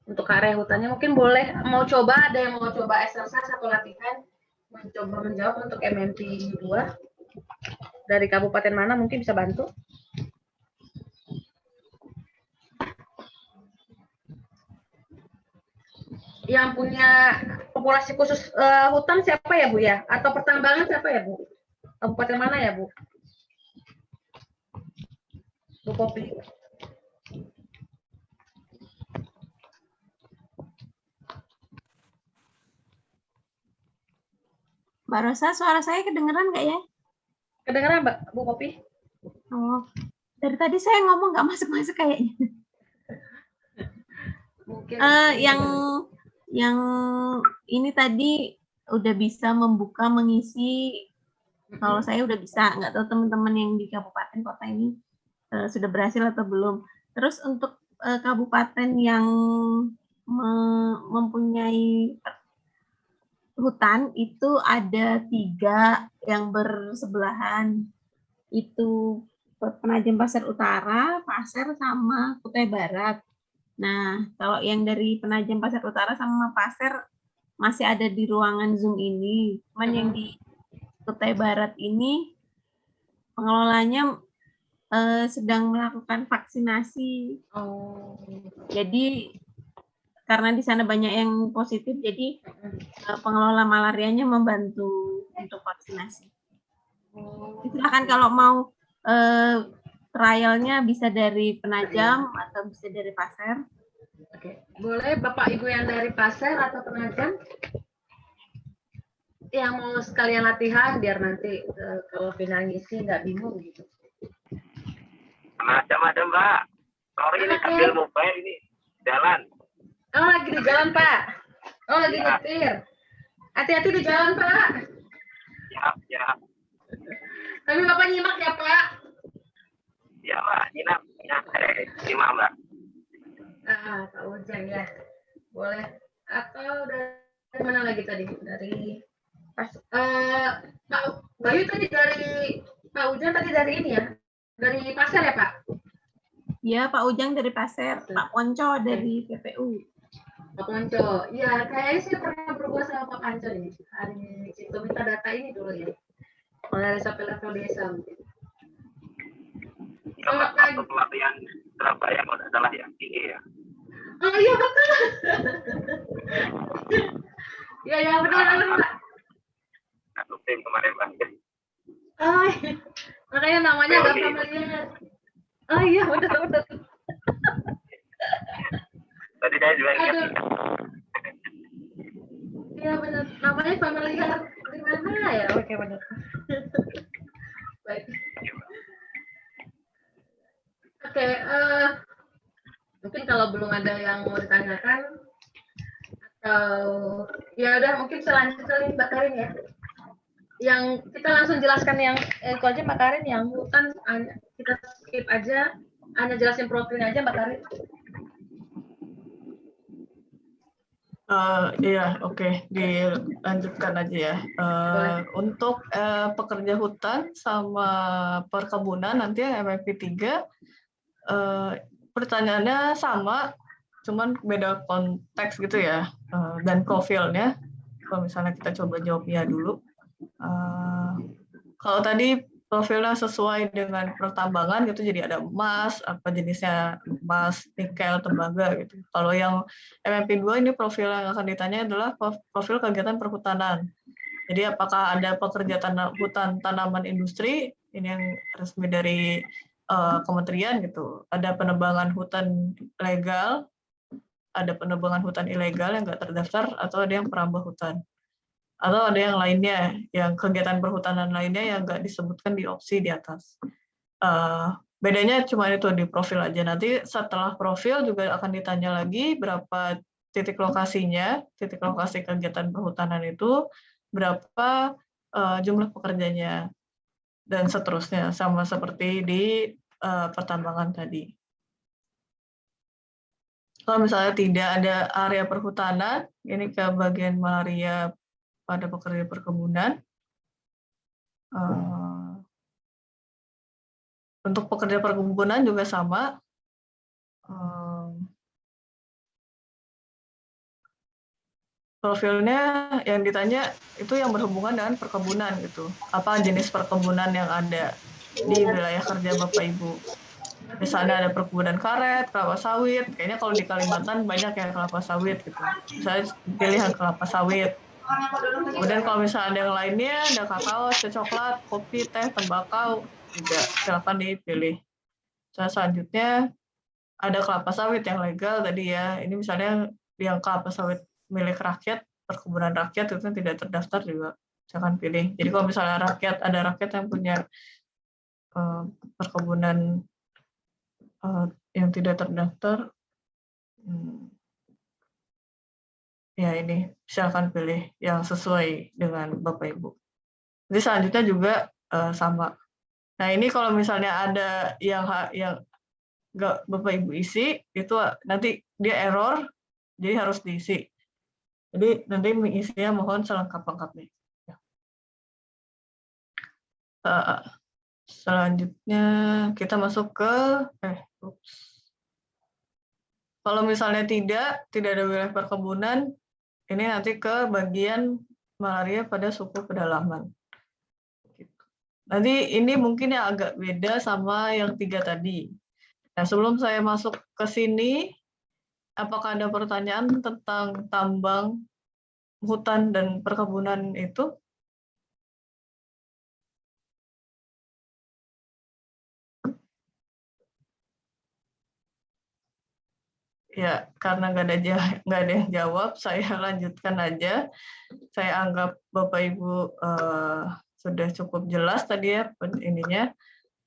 untuk area hutannya, mungkin boleh mau coba, ada yang mau coba exercise atau latihan mencoba menjawab untuk MMP 2 dari kabupaten mana, mungkin bisa bantu. Yang punya populasi khusus hutan siapa ya Bu ya? Atau pertambangan siapa ya Bu? Kabupaten mana ya Bu? Bu Popi. Mbak Rosa, suara saya kedengeran nggak ya? Kedengeran Mbak Bu Popi? Oh, dari tadi saya ngomong nggak masuk-masuk kayaknya. Mungkin Yang ini tadi udah bisa membuka, mengisi. Kalau saya udah bisa, nggak tahu teman-teman yang di kabupaten kota ini sudah berhasil atau belum. Terus untuk kabupaten yang mempunyai hutan itu ada 3 yang bersebelahan. Itu Penajam Pasir Utara, Pasir, sama Kutai Barat. Nah, kalau yang dari Penajam Pasir Utara sama Pasir masih ada di ruangan Zoom ini. Cuman yang di Kutai Barat ini pengelolanya sedang melakukan vaksinasi. Oh. Jadi karena di sana banyak yang positif, jadi pengelola malarianya membantu untuk vaksinasi. Silakan kalau mau trialnya bisa dari Penajam atau bisa dari Pasir. Oke, boleh Bapak Ibu yang dari Pasir atau Penajam yang mau sekalian latihan biar nanti kalau final ngisi nggak bingung gitu. Ada Mbak. Sorry ini sambil mobile ini jalan. Oh lagi di jalan Pak. Oh lagi nyetir. Hati-hati di jalan Pak. Ya. Tapi Bapak nyimak ya Pak. Ya Mbak, nyimak. Nyimak Mbak. Pak Ujang ya. Boleh. Atau dari mana lagi tadi? Dari Pak Bayu tadi dari Pak Ujang tadi dari ini ya. Dari Pasir ya Pak? Ya, Pak Ujang dari Pasir, Pak Ponco dari PPU. Pak Ponco, ya kayaknya sih pernah berbuat sama Pak Ponco nih. Hari itu minta data ini dulu ya. Mulai sampai level desa mungkin. Selamat pagi. Pelatihan Surabaya kalau tidak salah yang tinggi ya. Oh iya betul. Ya benar Pak. Satu tim kemarin Mbak. Oh, iya. Makanya namanya agak familiar. Oh iya betul. Tadi saya juga ingat. Iya benar. Namanya familiar. Di mana ya? Oke benar. Baik. Oke, mungkin kalau belum ada yang mau ditanyakan atau ya udah mungkin selanjutnya Mbak Karin ya. Yang kita langsung jelaskan yang itu aja Mbak Karin, yang hutan kita skip aja, hanya jelasin profilnya aja Mbak Karin. Iya, oke. Dilanjutkan aja ya. Untuk pekerja hutan sama perkebunan nanti yang MMP 3, pertanyaannya sama, cuman beda konteks gitu ya, dan profilnya. Kalau misalnya kita coba jawab ya dulu. Kalau tadi profilnya sesuai dengan pertambangan gitu, jadi ada emas, apa jenisnya emas, nikel, tembaga gitu. Kalau yang MMP 2 ini profil yang akan ditanya adalah profil kegiatan perhutanan. Jadi apakah ada pekerja hutan tanaman industri, ini yang resmi dari kementerian gitu. Ada penebangan hutan legal, ada penebangan hutan ilegal yang nggak terdaftar, atau ada yang perambah hutan. Atau ada yang lainnya, yang kegiatan perhutanan lainnya yang nggak disebutkan di opsi di atas. Bedanya cuma itu di profil aja. Nanti setelah profil juga akan ditanya lagi berapa titik lokasinya, titik lokasi kegiatan perhutanan itu, berapa jumlah pekerjanya, dan seterusnya, sama seperti di pertambangan tadi. Kalau misalnya tidak ada area perhutanan, ini ke bagian malaria pada pekerja perkebunan. Untuk pekerja perkebunan juga sama. Profilnya yang ditanya itu yang berhubungan dengan perkebunan gitu. Apa jenis perkebunan yang ada di wilayah kerja Bapak Ibu. Misalnya ada perkebunan karet, kelapa sawit. Kayaknya kalau di Kalimantan banyak yang kelapa sawit gitu. Misalnya pilih yang kelapa sawit. Kemudian kalau misalnya ada yang lainnya, ada kakao, ada coklat, kopi, teh, tembakau, juga silakan dipilih. Selanjutnya ada kelapa sawit yang legal tadi ya. Ini misalnya yang kelapa sawit milik rakyat, perkebunan rakyat itu tidak terdaftar juga silakan pilih. Jadi kalau misalnya ada rakyat yang punya perkebunan yang tidak terdaftar, ya ini silakan pilih yang sesuai dengan Bapak Ibu. Jadi selanjutnya juga sama. Nah ini kalau misalnya ada yang nggak Bapak Ibu isi, itu nanti dia error, jadi harus diisi. Jadi nanti mengisinya mohon selengkap-lengkapnya. Selanjutnya kita masuk ke kalau misalnya tidak ada wilayah perkebunan, ini nanti ke bagian malaria pada suku pedalaman. Nanti ini mungkin yang agak beda sama yang 3 tadi. Nah, sebelum saya masuk ke sini, apakah ada pertanyaan tentang tambang, hutan, dan perkebunan itu? Ya, karena nggak ada yang jawab, saya lanjutkan aja. Saya anggap Bapak Ibu sudah cukup jelas tadi ya ininya,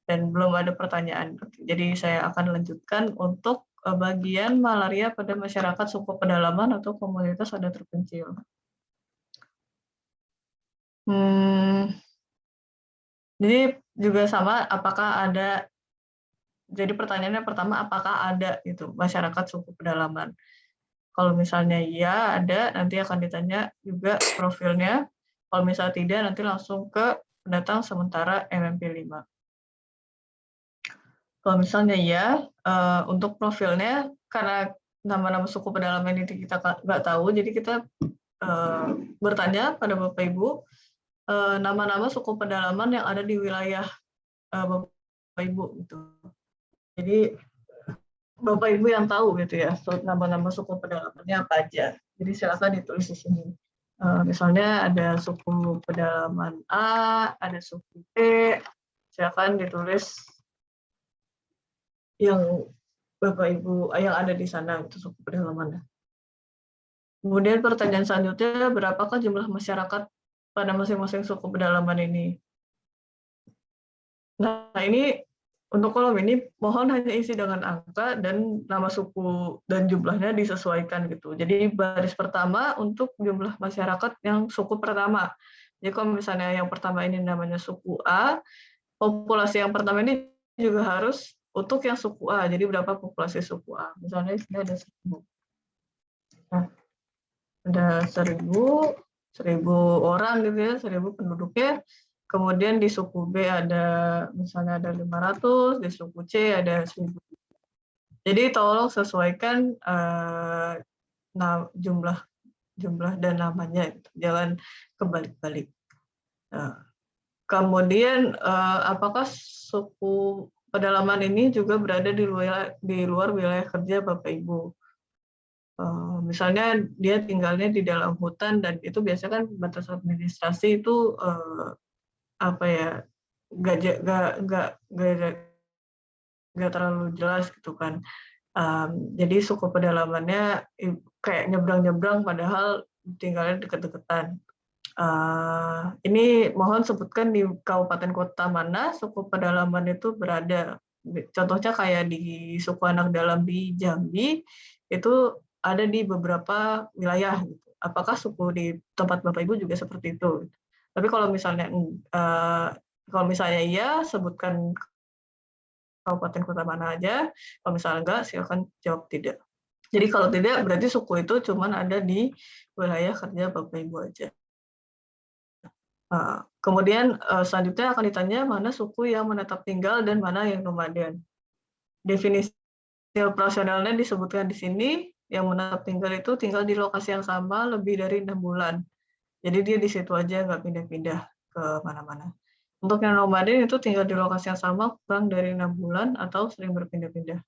dan belum ada pertanyaan. Jadi saya akan lanjutkan untuk bagian malaria pada masyarakat suku pedalaman atau komunitas adat terpencil. Jadi juga sama, apakah ada? Jadi pertanyaannya pertama, apakah ada itu masyarakat suku pedalaman? Kalau misalnya iya ada, nanti akan ditanya juga profilnya. Kalau misalnya tidak, nanti langsung ke pendatang sementara MMP 5. Kalau misalnya iya, untuk profilnya, karena nama-nama suku pedalaman ini kita nggak tahu, jadi kita bertanya pada Bapak Ibu, nama-nama suku pedalaman yang ada di wilayah Bapak Ibu gitu. Jadi Bapak Ibu yang tahu gitu ya, nama-nama suku pedalamannya apa aja. Jadi silakan ditulis di sini. Misalnya ada suku pedalaman A, ada suku B, silakan ditulis yang Bapak Ibu yang ada di sana itu suku pedalamannya. Kemudian pertanyaan selanjutnya, berapakah jumlah masyarakat pada masing-masing suku pedalaman ini? Nah, ini untuk kolom ini mohon hanya isi dengan angka dan nama suku dan jumlahnya disesuaikan gitu. Jadi baris pertama untuk jumlah masyarakat yang suku pertama. Jadi kalau misalnya yang pertama ini namanya suku A, populasi yang pertama ini juga harus untuk yang suku A. Jadi berapa populasi suku A? Misalnya ini ada 1000. Nah, ada 1000 orang gitu ya, 1000 penduduknya. Kemudian di suku B ada misalnya ada 500, di suku C ada 1000. Jadi tolong sesuaikan jumlah dan namanya, jangan kebalik-balik. Kemudian apakah suku pedalaman ini juga berada di luar wilayah kerja Bapak Ibu? Misalnya dia tinggalnya di dalam hutan dan itu biasanya kan batas administrasi itu apa ya, nggak terlalu jelas gitu kan. Jadi suku pedalamannya kayak nyebrang-nyebrang padahal tinggalnya deket-deketan. Ini mohon sebutkan di kabupaten kota mana suku pedalaman itu berada. Contohnya kayak di suku anak dalam di Jambi itu ada di beberapa wilayah. Gitu. Apakah suku di tempat Bapak Ibu juga seperti itu? Tapi kalau misalnya iya, sebutkan kabupaten kota mana aja. Kalau misalnya enggak, silakan jawab tidak. Jadi kalau tidak, berarti suku itu cuma ada di wilayah kerja Bapak Ibu aja. Kemudian selanjutnya akan ditanya mana suku yang menetap tinggal dan mana yang nomaden. Definisi operasionalnya disebutkan di sini, yang menetap tinggal itu tinggal di lokasi yang sama lebih dari 6 bulan. Jadi dia di situ aja, nggak pindah-pindah ke mana-mana. Untuk yang nomaden itu tinggal di lokasi yang sama kurang dari 6 bulan atau sering berpindah-pindah.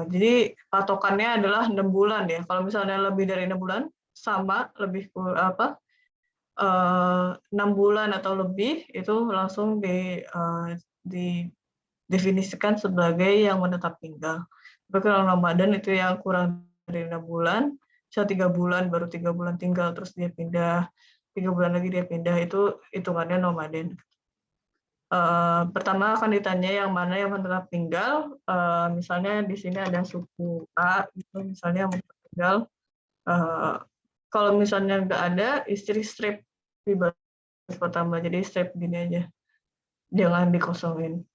Jadi patokannya adalah 6 bulan ya. Kalau misalnya lebih dari 6 bulan, sama, lebih 6 bulan atau lebih, itu langsung didefinisikan sebagai yang menetap tinggal. Tapi kalau nomaden itu yang kurang dari 6 bulan, bisa 3 bulan, baru 3 bulan tinggal, terus dia pindah, 3 bulan lagi dia pindah, itu hitungannya nomaden. Pertama akan ditanya yang mana yang menetap tinggal, misalnya di sini ada suku A, gitu, misalnya yang menetap tinggal. Kalau misalnya nggak ada, istri strip di baris pertama, jadi strip gini aja, jangan dikosongin.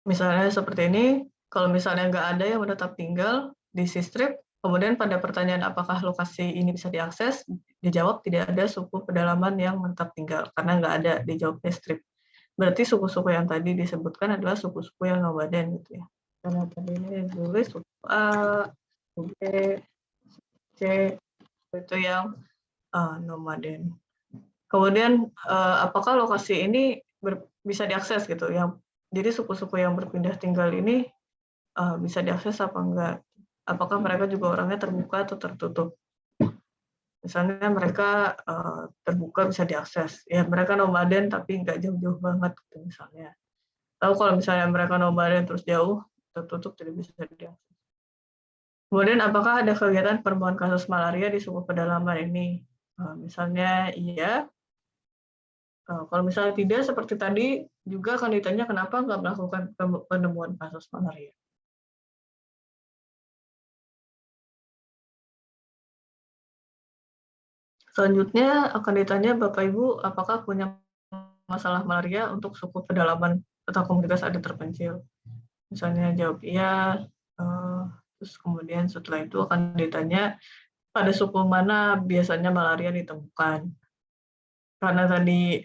Misalnya seperti ini, kalau misalnya nggak ada yang menetap tinggal di strip, kemudian pada pertanyaan apakah lokasi ini bisa diakses, dijawab tidak ada suku pedalaman yang menetap tinggal, karena nggak ada, dijawabnya strip. Berarti suku-suku yang tadi disebutkan adalah suku-suku yang nomaden gitu ya. Karena tadi ini ditulis suku A, suku B, C, itu yang nomaden. Kemudian apakah lokasi ini bisa diakses gitu ya? Jadi suku-suku yang berpindah tinggal ini bisa diakses apa enggak? Apakah mereka juga orangnya terbuka atau tertutup? Misalnya mereka terbuka bisa diakses, ya mereka nomaden tapi nggak jauh-jauh banget gitu misalnya. Tahu kalau misalnya mereka nomaden terus jauh, tertutup tidak bisa diakses. Kemudian apakah ada kegiatan penemuan kasus malaria di suku pedalaman ini? Misalnya iya. Kalau misalnya tidak, seperti tadi, juga akan ditanya kenapa nggak melakukan penemuan kasus malaria. Selanjutnya akan ditanya Bapak Ibu, apakah punya masalah malaria untuk suku pedalaman atau komunitas adat terpencil. Misalnya jawab iya, terus kemudian setelah itu akan ditanya pada suku mana biasanya malaria ditemukan. Karena tadi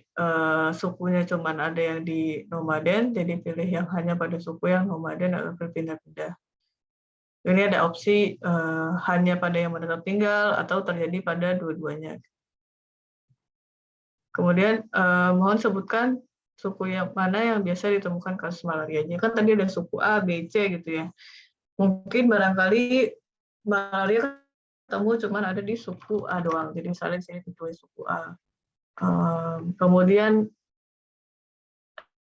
sukunya cuma ada yang di nomaden, jadi pilih yang hanya pada suku yang nomaden atau berpindah-pindah. Ini ada opsi hanya pada yang menetap tinggal atau terjadi pada dua-duanya. Kemudian mohon sebutkan suku yang mana yang biasa ditemukan kasus malarianya. Kan tadi ada suku A, B, C gitu ya. Mungkin barangkali malaria ketemu cuma ada di suku A doang. Jadi misalnya di sini ditulis suku A. Kemudian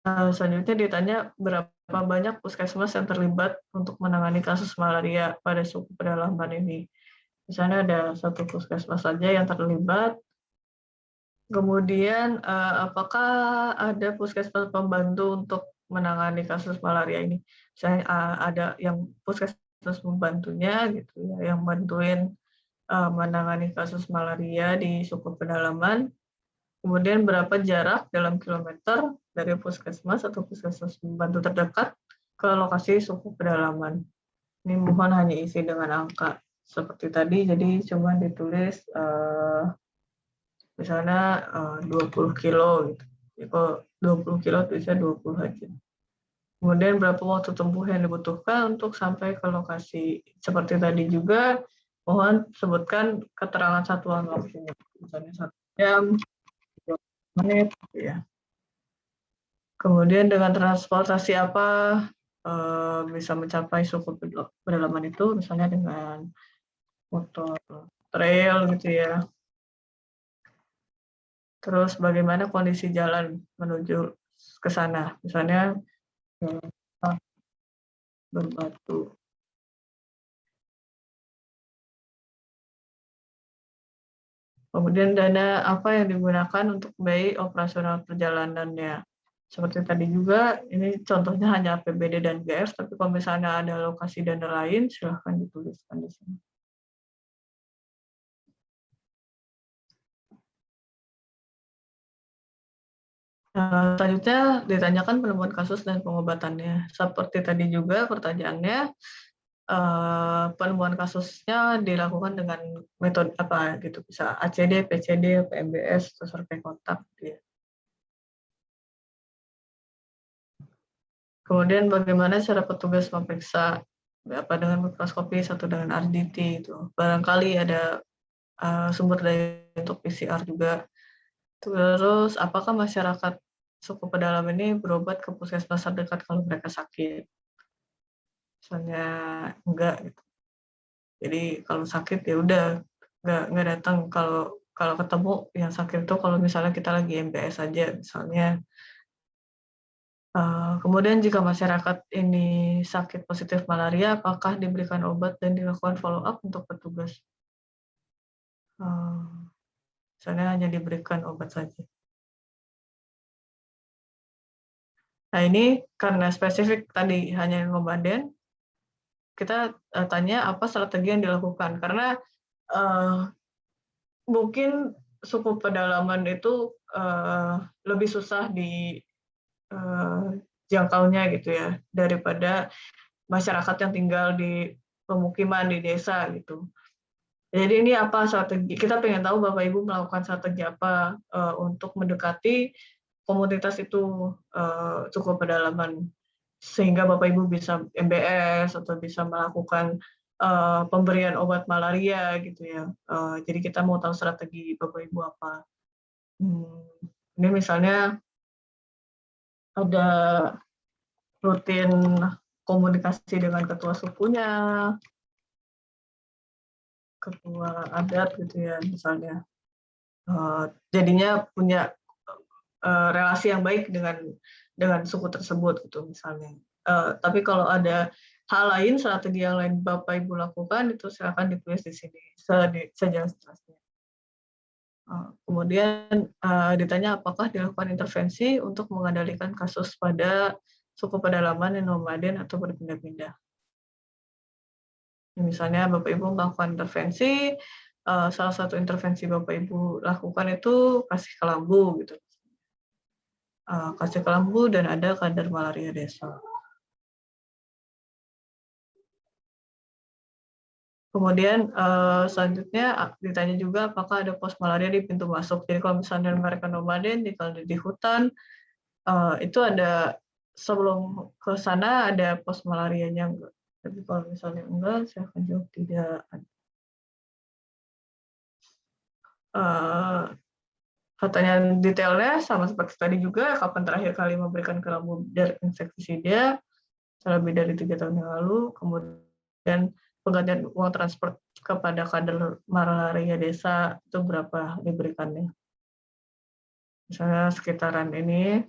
selanjutnya ditanya berapa banyak puskesmas yang terlibat untuk menangani kasus malaria pada suku pedalaman ini. Misalnya ada 1 puskesmas saja yang terlibat. Kemudian apakah ada puskesmas pembantu untuk menangani kasus malaria ini? Misalnya ada yang puskesmas pembantunya gitu ya, yang bantuin menangani kasus malaria di suku pedalaman. Kemudian berapa jarak dalam kilometer dari puskesmas atau puskesmas pembantu terdekat ke lokasi suku pedalaman. Ini mohon hanya isi dengan angka seperti tadi, jadi cuma ditulis misalnya 20 kilo gitu. Ya, kalau 20 kilo bisa 20 aja. Kemudian berapa waktu tempuh yang dibutuhkan untuk sampai ke lokasi. Seperti tadi juga, mohon sebutkan keterangan satuan waktunya. Misalnya 1 jam, 20 menit, gitu ya. Kemudian dengan transportasi apa bisa mencapai suku pedalaman itu, misalnya dengan motor trail gitu ya. Terus bagaimana kondisi jalan menuju ke sana, misalnya berbatu. Kemudian dana apa yang digunakan untuk biaya operasional perjalanannya. Seperti tadi juga, ini contohnya hanya APBD dan GF, tapi kalau misalnya ada alokasi dana lain, silahkan dituliskan di sini. Selanjutnya ditanyakan penemuan kasus dan pengobatannya. Seperti tadi juga pertanyaannya, penemuan kasusnya dilakukan dengan metode apa gitu, bisa ACD, PCD, PMBS, atau survei kontak. Gitu ya. Kemudian bagaimana cara petugas memeriksa apa dengan mikroskopi atau dengan RDT itu. Barangkali ada sumber daya untuk PCR juga. Terus apakah masyarakat suku pedalaman ini berobat ke puskesmas terdekat kalau mereka sakit? Misalnya enggak gitu. Jadi kalau sakit ya udah nggak datang. Kalau ketemu yang sakit itu kalau misalnya kita lagi MBS aja misalnya. Kemudian jika masyarakat ini sakit positif malaria, apakah diberikan obat dan dilakukan follow up untuk petugas? Misalnya hanya diberikan obat saja. Nah ini karena spesifik tadi hanya nomaden, kita tanya apa strategi yang dilakukan. Karena mungkin suku pedalaman itu lebih susah di jangkaunya gitu ya, daripada masyarakat yang tinggal di pemukiman, di desa gitu. Jadi ini apa strategi, kita pengen tahu Bapak Ibu melakukan strategi apa untuk mendekati komunitas itu cukup pedalaman, sehingga Bapak Ibu bisa MBS atau bisa melakukan pemberian obat malaria gitu ya. Jadi kita mau tahu strategi Bapak Ibu apa. Ini misalnya ada rutin komunikasi dengan ketua sukunya, ketua adat gitu ya misalnya. Jadinya punya relasi yang baik dengan suku tersebut gitu misalnya. Tapi kalau ada hal lain, strategi yang lain Bapak Ibu lakukan itu silakan ditulis di sini sejelas-jelasnya. Kemudian ditanya apakah dilakukan intervensi untuk mengendalikan kasus pada suku pedalaman yang nomaden atau berpindah-pindah. Misalnya Bapak Ibu melakukan intervensi, salah satu intervensi Bapak Ibu lakukan itu kasih kelambu gitu. Kasih kelambu dan ada kadar malaria desa. Kemudian selanjutnya ditanya juga apakah ada pos malaria di pintu masuk. Jadi kalau misalnya mereka nomaden di hutan, itu ada sebelum ke sana ada pos malarianya enggak. Tapi kalau misalnya enggak, saya akan jawab tidak. Katanya detailnya sama seperti tadi juga, kapan terakhir kali memberikan kelambu dari insektisida, lebih dari 3 tahun yang lalu, kemudian penggantian uang transport kepada kader malaria desa itu berapa diberikannya. Misalnya sekitaran ini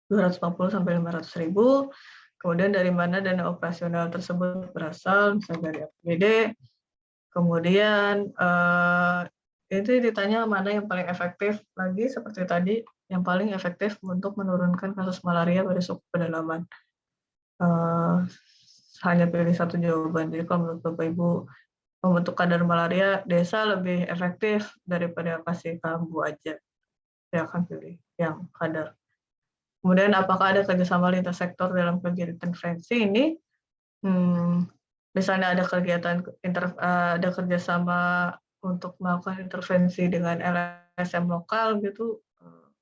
250 sampai 500.000. Kemudian dari mana dana operasional tersebut berasal, misalnya dari APBD. Kemudian itu ditanya mana yang paling efektif, lagi seperti tadi, yang paling efektif untuk menurunkan kasus malaria pada suku pedalaman. Hanya pilih satu jawaban. Jadi kalau menurut Bapak Ibu membentuk kadar malaria desa lebih efektif daripada kasih kelambu aja, saya akan pilih yang kadar. Kemudian apakah ada kerjasama lintas sektor dalam kegiatan intervensi ini? Misalnya ada kegiatan ada kerjasama untuk melakukan intervensi dengan LSM lokal gitu,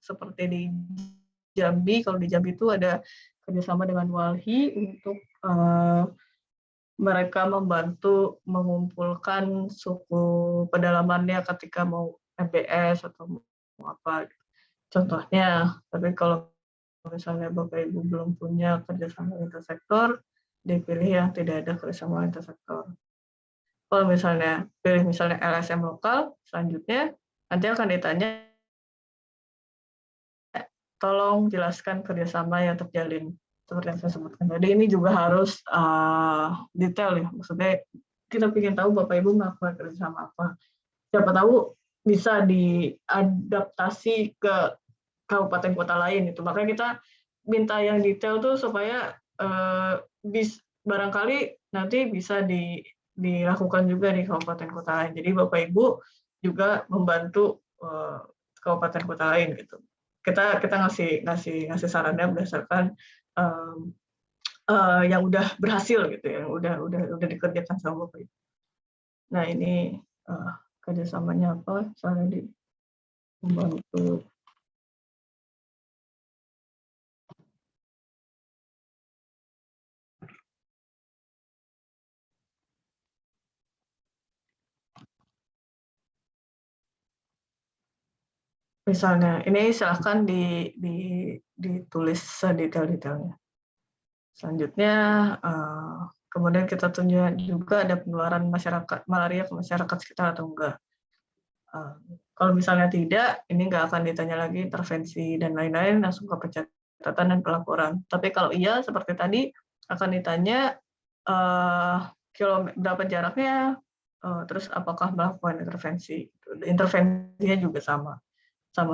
seperti di Jambi. Kalau di Jambi itu ada kerjasama dengan Walhi untuk mereka membantu mengumpulkan suku pedalamannya ketika mau MBS atau mau apa. Contohnya, tapi kalau misalnya Bapak Ibu belum punya kerjasama lintas sektor, dipilih yang tidak ada kerjasama lintas sektor. Kalau misalnya pilih misalnya LSM lokal, selanjutnya nanti akan ditanya, tolong jelaskan kerjasama yang terjalin seperti yang saya sebutkan. Jadi ini juga harus detail ya, maksudnya kita ingin tahu Bapak Ibu melakukan kerjasama apa. Siapa tahu bisa diadaptasi ke kabupaten kota lain itu. Makanya kita minta yang detail tuh supaya barangkali nanti bisa dilakukan juga di kabupaten kota lain. Jadi Bapak Ibu juga membantu kabupaten kota lain gitu. Kita ngasih sarannya berdasarkan yang udah berhasil gitu ya, udah dikerjakan sama Bapak Ibu. Nah ini kerjasamanya apa? Misalnya di membantu misalnya ini silahkan ditulis sedetail-detailnya. Selanjutnya kemudian kita tunjukkan juga ada penularan malaria ke masyarakat sekitar atau enggak. Kalau misalnya tidak, ini nggak akan ditanya lagi intervensi dan lain-lain, langsung ke pencatatan dan pelaporan. Tapi kalau iya, seperti tadi, akan ditanya berapa jaraknya, terus apakah melakukan intervensi. Intervensinya juga sama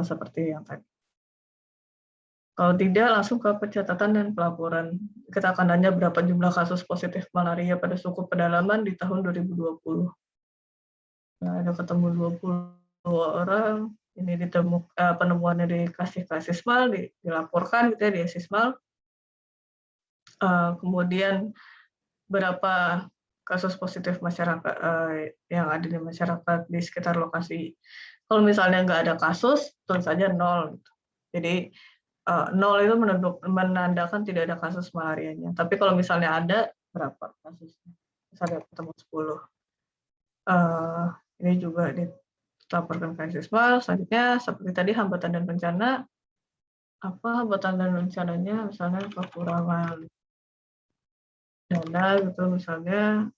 seperti yang tadi. Kalau tidak, langsung ke pencatatan dan pelaporan. Kita akan tanya berapa jumlah kasus positif malaria pada suku pedalaman di tahun 2020. Nah, ada ketemu 20 orang, ini penemuannya dikasih ke Sismal, dilaporkan gitu ya di Sismal. Kemudian berapa kasus positif masyarakat yang ada di masyarakat di sekitar lokasi. Kalau misalnya nggak ada kasus, tulis saja 0. Gitu. Jadi 0 itu menandakan tidak ada kasus malarianya. Tapi kalau misalnya ada, berapa kasusnya? Misalnya ketemu 10. Ini juga dilaporkan ke Sismal. Selanjutnya, seperti tadi hambatan dan bencana. Apa hambatan dan rencananya? Misalnya kekurangan dana gitu, misalnya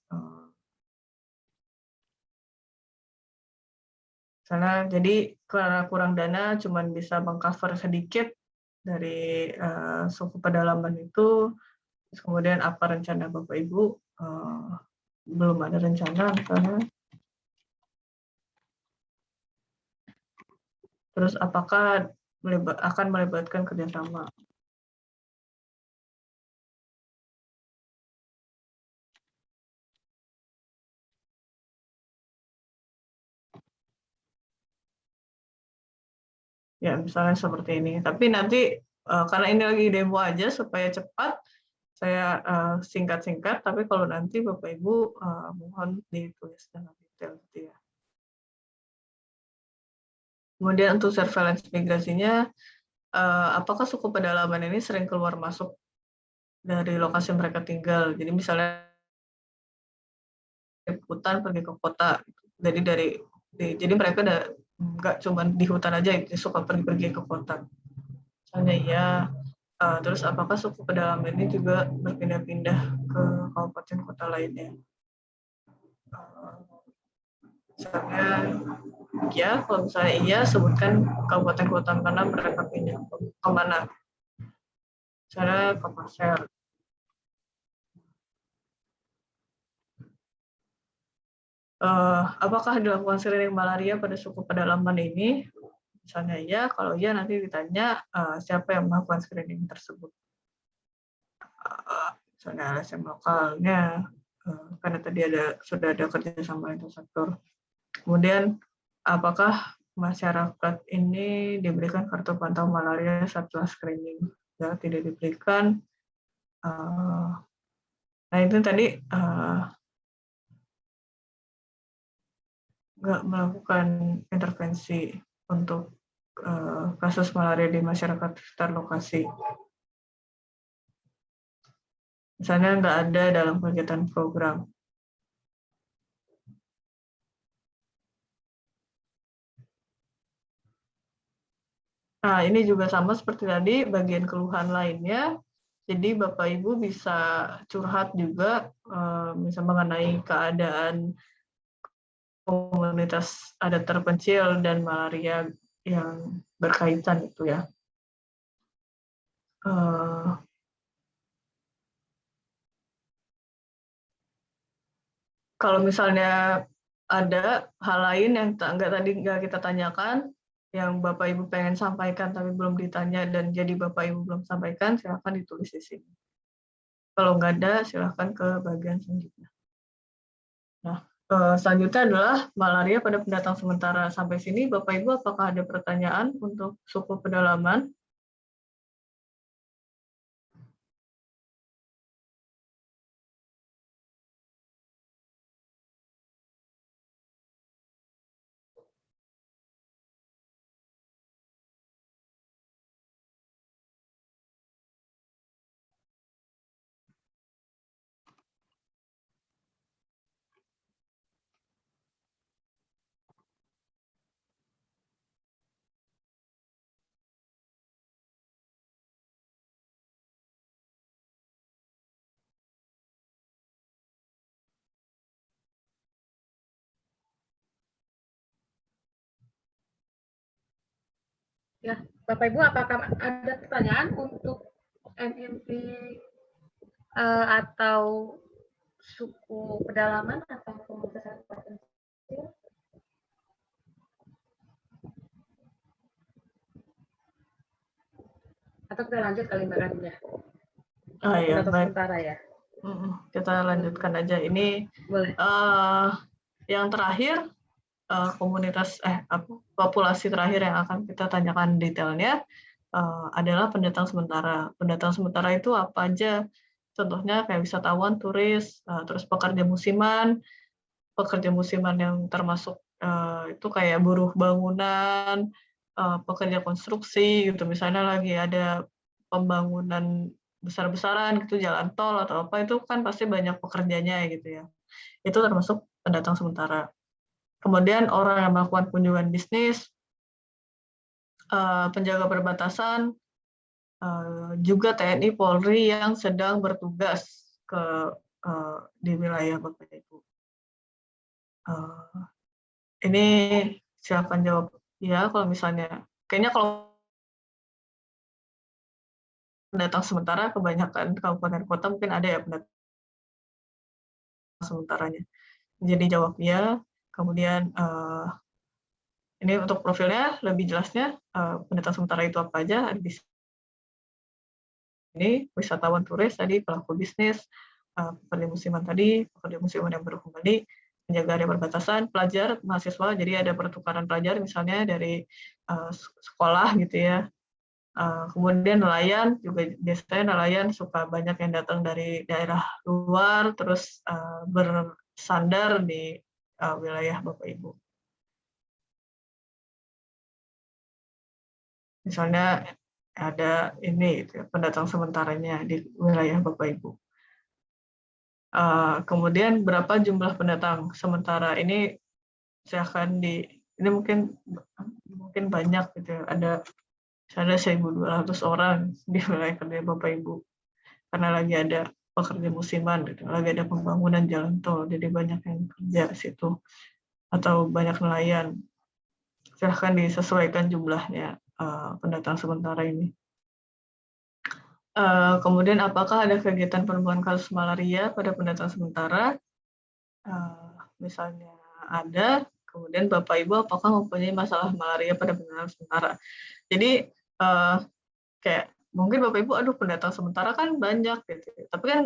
jadi karena kurang dana cuman bisa mengcover sedikit dari suku pedalaman itu. Terus kemudian apa rencana Bapak Ibu? Belum ada rencana misalnya. Terus apakah akan melibatkan kerjasama? Ya, misalnya seperti ini. Tapi nanti karena ini lagi demo aja supaya cepat, saya singkat-singkat. Tapi kalau nanti Bapak Ibu mohon ditulis dengan detail gitu ya. Kemudian untuk surveillance migrasinya, apakah suku pedalaman ini sering keluar masuk dari lokasi mereka tinggal? Jadi misalnya hutan pergi ke kota. Jadi mereka nggak cuma di hutan aja, suka pergi ke kota. Misalnya iya. Terus apakah suku pedalaman ini juga berpindah-pindah ke kabupaten kota lainnya? Misalnya ya, kalau misalnya iya, sebutkan kabupaten kota mana mereka pindah ke mana. Misalnya ke Pasir. Apakah dilakukan screening malaria pada suku pedalaman ini? Misalnya ya, kalau iya nanti ditanya siapa yang melakukan screening tersebut. Misalnya LSM lokalnya, karena tadi sudah ada kerjasama lintas sektor. Kemudian, apakah masyarakat ini diberikan kartu pantau malaria setelah screening? Ya, tidak diberikan. Nah, itu tadi nggak melakukan intervensi untuk kasus malaria di masyarakat sekitar lokasi. Misalnya nggak ada dalam kegiatan program. Nah, ini juga sama seperti tadi, bagian keluhan lainnya. Jadi Bapak Ibu bisa curhat juga, bisa mengenai keadaan komunitas adat terpencil dan malaria yang berkaitan itu ya. Kalau misalnya ada hal lain yang nggak kita tanyakan, yang Bapak Ibu pengen sampaikan tapi belum ditanya dan jadi Bapak Ibu belum sampaikan, silakan ditulis di sini. Kalau nggak ada, silakan ke bagian selanjutnya. Nah, selanjutnya adalah malaria pada pendatang sementara. Sampai sini, Bapak Ibu, apakah ada pertanyaan untuk suku pedalaman? Bapak Ibu, apakah ada pertanyaan untuk MMP atau suku pedalaman atau pemutasan potensial? Atau kita lanjut kali Mbak Karina? Ya, Pendataan baik. sementara ya. Kita lanjutkan aja. Ini Boleh. yang terakhir komunitas populasi terakhir yang akan kita tanyakan detailnya adalah pendatang sementara. Pendatang sementara itu apa aja? Contohnya kayak wisatawan, turis, terus pekerja musiman yang termasuk itu kayak buruh bangunan, pekerja konstruksi gitu. Misalnya lagi ada pembangunan besar-besaran gitu, jalan tol atau apa, itu kan pasti banyak pekerjanya gitu ya. Itu termasuk pendatang sementara. Kemudian orang yang melakukan kunjungan bisnis, penjaga perbatasan, juga TNI Polri yang sedang bertugas di wilayah Bapak Ibu. Ini silakan jawab ya kalau misalnya. Kayaknya kalau pendatang sementara kebanyakan kabupaten kota mungkin ada ya pendatang sementaranya. Jadi jawab ya. Kemudian ini untuk profilnya lebih jelasnya pendatang sementara itu apa aja di sini, wisatawan, turis tadi, pelaku bisnis, pekerja musiman tadi, pekerja musiman yang baru kembali, penjaga area perbatasan, pelajar, mahasiswa, jadi ada pertukaran pelajar misalnya dari sekolah gitu ya. Kemudian nelayan juga, biasanya nelayan suka banyak yang datang dari daerah luar terus bersandar di wilayah Bapak Ibu. Misalnya ada ini gitu, pendatang sementaranya di wilayah Bapak Ibu. Kemudian berapa jumlah pendatang sementara ini silahkan ini mungkin banyak gitu ya, ada 1.200 orang di wilayah kerja Bapak Ibu karena lagi ada pekerja musiman gitu, lagi ada pembangunan jalan tol, jadi banyak yang kerja situ atau banyak nelayan. Silahkan disesuaikan jumlahnya pendatang sementara ini. Kemudian apakah ada kegiatan penemuan kasus malaria pada pendatang sementara? Misalnya ada, kemudian Bapak Ibu apakah mempunyai masalah malaria pada pendatang sementara? Jadi kayak mungkin Bapak Ibu, aduh pendatang sementara kan banyak gitu. Tapi kan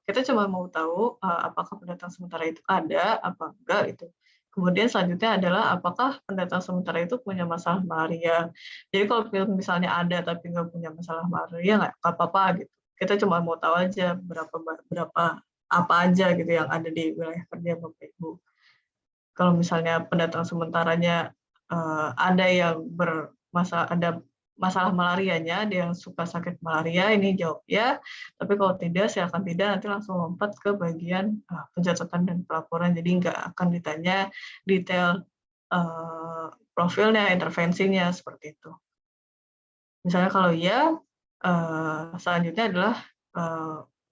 kita cuma mau tahu apakah pendatang sementara itu ada apa enggak gitu. Kemudian selanjutnya adalah apakah pendatang sementara itu punya masalah malaria. Jadi kalau misalnya ada tapi nggak punya masalah malaria nggak apa-apa gitu. Kita cuma mau tahu aja berapa apa aja gitu yang ada di wilayah kerja Bapak Ibu. Kalau misalnya pendatang sementaranya ada yang ada masalah malarianya, dia yang suka sakit malaria, ini jawab ya. Tapi kalau tidak, silakan tidak, nanti langsung lompat ke bagian pencatatan dan pelaporan. Jadi nggak akan ditanya detail profilnya, intervensinya, seperti itu. Misalnya kalau ya, selanjutnya adalah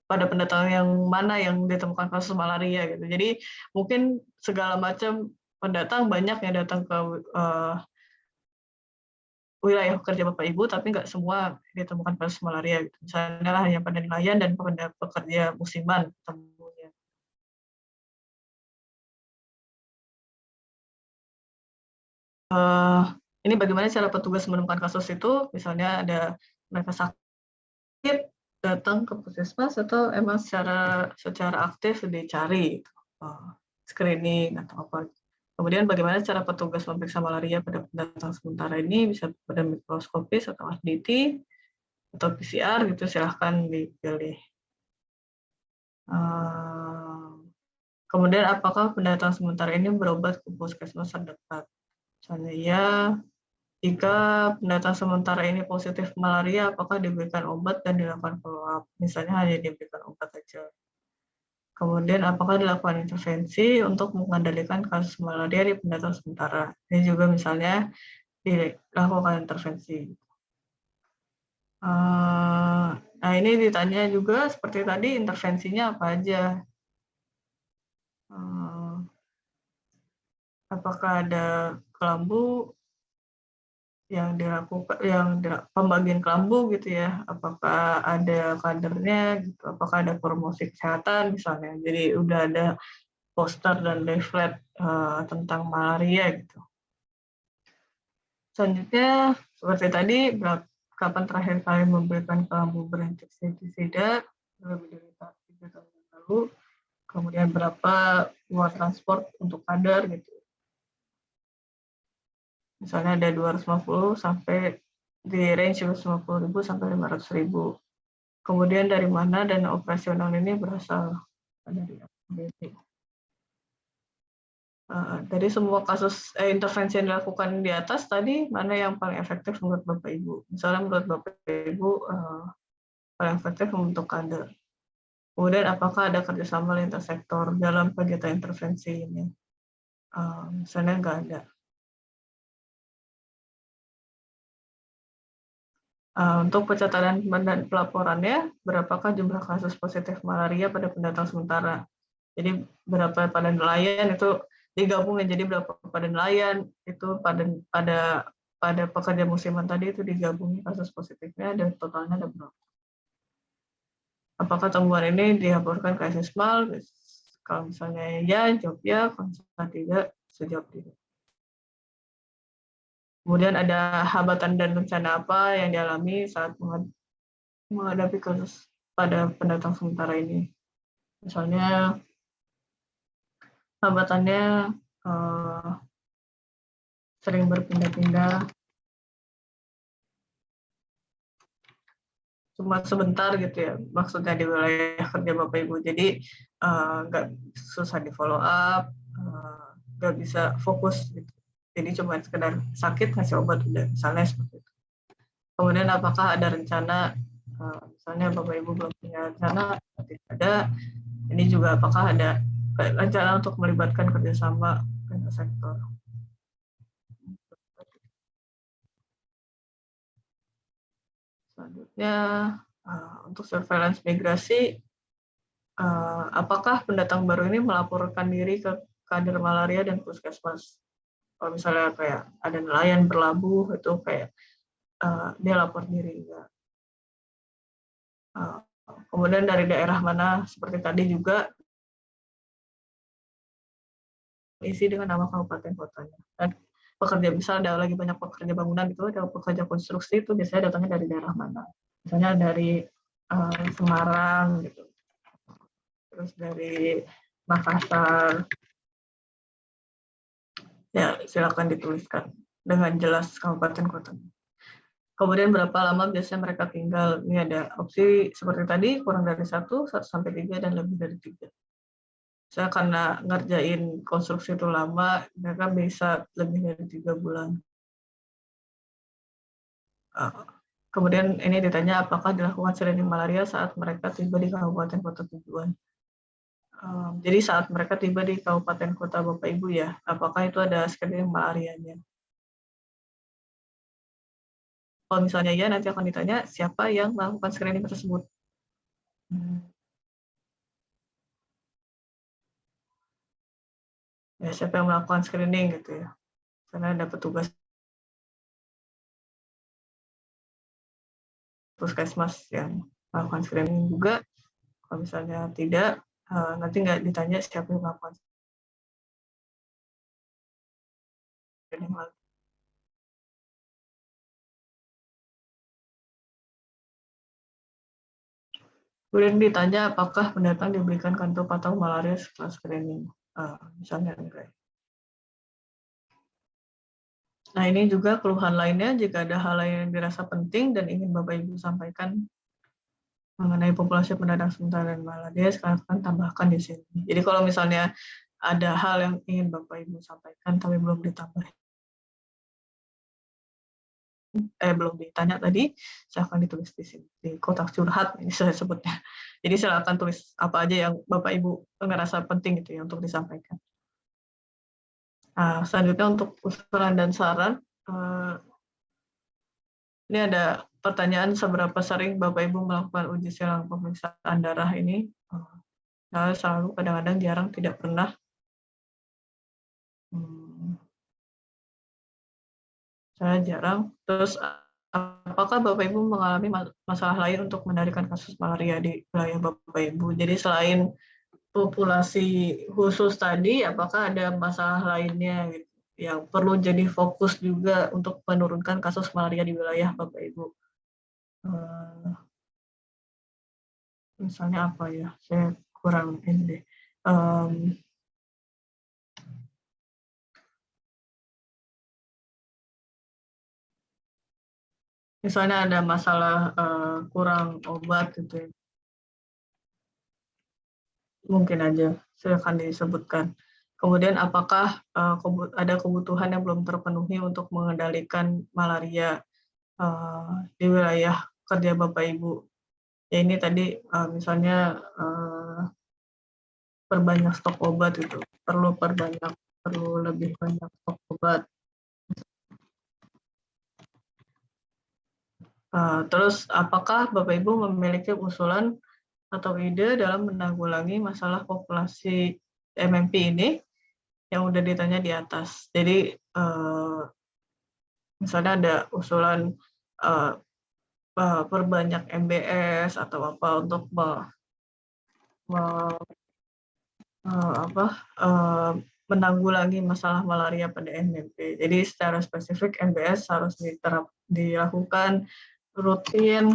pada pendatang yang mana yang ditemukan kasus malaria gitu. Jadi mungkin segala macam pendatang banyak yang datang ke wilayah kerja Bapak Ibu, tapi nggak semua ditemukan kasus malaria. Gitu. Misalnya hanya pada nelayan dan pekerja musiman temunya. Ini bagaimana cara petugas menemukan kasus itu? Misalnya ada mereka sakit, datang ke puskesmas atau emang secara aktif dicari screening atau apa? Kemudian bagaimana cara petugas memeriksa malaria pada pendatang sementara ini, bisa pada mikroskopis atau RDT atau PCR gitu, silahkan dipilih. Kemudian apakah pendatang sementara ini berobat ke puskesmas terdekat? Misalnya ya, jika pendatang sementara ini positif malaria, apakah diberikan obat dan dilakukan follow-up? Misalnya hanya diberikan obat saja. Kemudian apakah dilakukan intervensi untuk mengendalikan kasus malaria di pendatang sementara? Ini juga misalnya dilakukan intervensi. Nah ini ditanya juga seperti tadi, intervensinya apa aja? Apakah ada kelambu? yang dilakukan, pembagian kelambu gitu ya, apakah ada kadernya gitu, apakah ada promosi kesehatan misalnya, jadi udah ada poster dan leaflet tentang malaria gitu. Selanjutnya seperti tadi, kapan terakhir kali memberikan kelambu berinsektisida, lebih dari 3 tahun yang lalu, kemudian berapa uang transport untuk kader gitu. Misalnya ada 250 sampai di range 250.000 sampai 500.000. Kemudian dari mana dana operasional ini berasal? Dari APBD. Dari semua kasus intervensi yang dilakukan di atas tadi, mana yang paling efektif menurut Bapak Ibu? Misalnya menurut Bapak Ibu paling efektif membentuk kader. Kemudian apakah ada kerjasama lintas sektor dalam kegiatan intervensi ini? Misalnya nggak ada. Untuk pencatatan dan pelaporannya, berapakah jumlah kasus positif malaria pada pendatang sementara? Jadi berapa pada nelayan itu digabungin, jadi berapa pada nelayan itu pada pekerja musiman tadi itu digabungin kasus positifnya dan totalnya ada berapa? Apakah temuan ini dilaporkan ke SSMAL? Kalau misalnya ya, jawab ya. Kalau misalnya tidak, sejawab tidak. Kemudian ada hambatan dan bencana apa yang dialami saat menghadapi kasus pada pendatang sementara ini. Misalnya hambatannya sering berpindah-pindah, cuma sebentar gitu ya, maksudnya di wilayah kerja Bapak Ibu. Jadi nggak susah di follow up, nggak bisa fokus gitu. Jadi cuma sekedar sakit ngasih obat udah, misalnya seperti itu. Kemudian apakah ada rencana, misalnya Bapak Ibu belum punya rencana, tidak ada. Ini juga apakah ada rencana untuk melibatkan kerjasama lintas sektor. Selanjutnya untuk surveillance migrasi, apakah pendatang baru ini melaporkan diri ke kader malaria dan puskesmas? Kalau misalnya kayak ada nelayan berlabuh itu kayak dia lapor diri enggak. Kemudian dari daerah mana seperti tadi juga isi dengan nama kabupaten kotanya. Dan pekerja misal ada lagi banyak pekerja bangunan itu, ada pekerja konstruksi itu biasanya datangnya dari daerah mana? Misalnya dari Semarang gitu. Terus dari Makassar. Ya, silakan dituliskan dengan jelas kabupaten kotanya. Kemudian berapa lama biasanya mereka tinggal? Ini ada opsi seperti tadi, kurang dari 1 sampai 3, dan lebih dari 3. Saya karena ngerjain konstruksi itu lama, mereka bisa lebih dari 3 bulan. Kemudian ini ditanya apakah dilakukan screening malaria saat mereka tiba di kabupaten kota tujuan. Jadi saat mereka tiba di kabupaten kota Bapak Ibu ya, apakah itu ada screening malarianya? Kalau misalnya ya, nanti akan ditanya siapa yang melakukan screening tersebut. Ya, siapa yang melakukan screening gitu ya. Karena ada petugas puskesmas yang melakukan screening juga. Kalau misalnya tidak, nanti nggak ditanya siapa yang melakukan screening lagi. Kemudian ditanya apakah pendatang diberikan kantor pantau malaria setelah screening. Misalnya enggak. Nah, ini juga keluhan lainnya jika ada hal lain yang dirasa penting dan ingin Bapak Ibu sampaikan mengenai populasi pendatang sementara dan malaria, silakan tambahkan di sini. Jadi kalau misalnya ada hal yang ingin Bapak Ibu sampaikan tapi belum ditambah, belum ditanya tadi, silakan ditulis di sini di kotak curhat ini saya sebutnya. Jadi silakan tulis apa aja yang Bapak Ibu ngerasa penting gitu ya untuk disampaikan. Selanjutnya untuk usulan dan saran, ini ada pertanyaan seberapa sering Bapak Ibu melakukan uji silang pemeriksaan darah ini. Selalu, kadang-kadang, jarang, tidak pernah. saya jarang. Terus apakah Bapak Ibu mengalami masalah lain untuk mengendalikan kasus malaria di wilayah Bapak Ibu? Jadi selain populasi khusus tadi, apakah ada masalah lainnya gitu, yang perlu jadi fokus juga untuk menurunkan kasus malaria di wilayah Bapak Ibu? Misalnya apa ya? Saya kurang ini deh. Misalnya ada masalah kurang obat gitu ya. Mungkin aja silakan disebutkan. Kemudian apakah ada kebutuhan yang belum terpenuhi untuk mengendalikan malaria di wilayah kerja Bapak Ibu? Ya ini tadi misalnya perbanyak stok obat itu, perlu lebih banyak stok obat. Terus apakah Bapak Ibu memiliki usulan atau ide dalam menanggulangi masalah populasi MMP ini yang udah ditanya di atas. Jadi misalnya ada usulan perbanyak MBS atau apa untuk menanggulangi masalah malaria pada MMP. Jadi secara spesifik MBS harus dilakukan rutin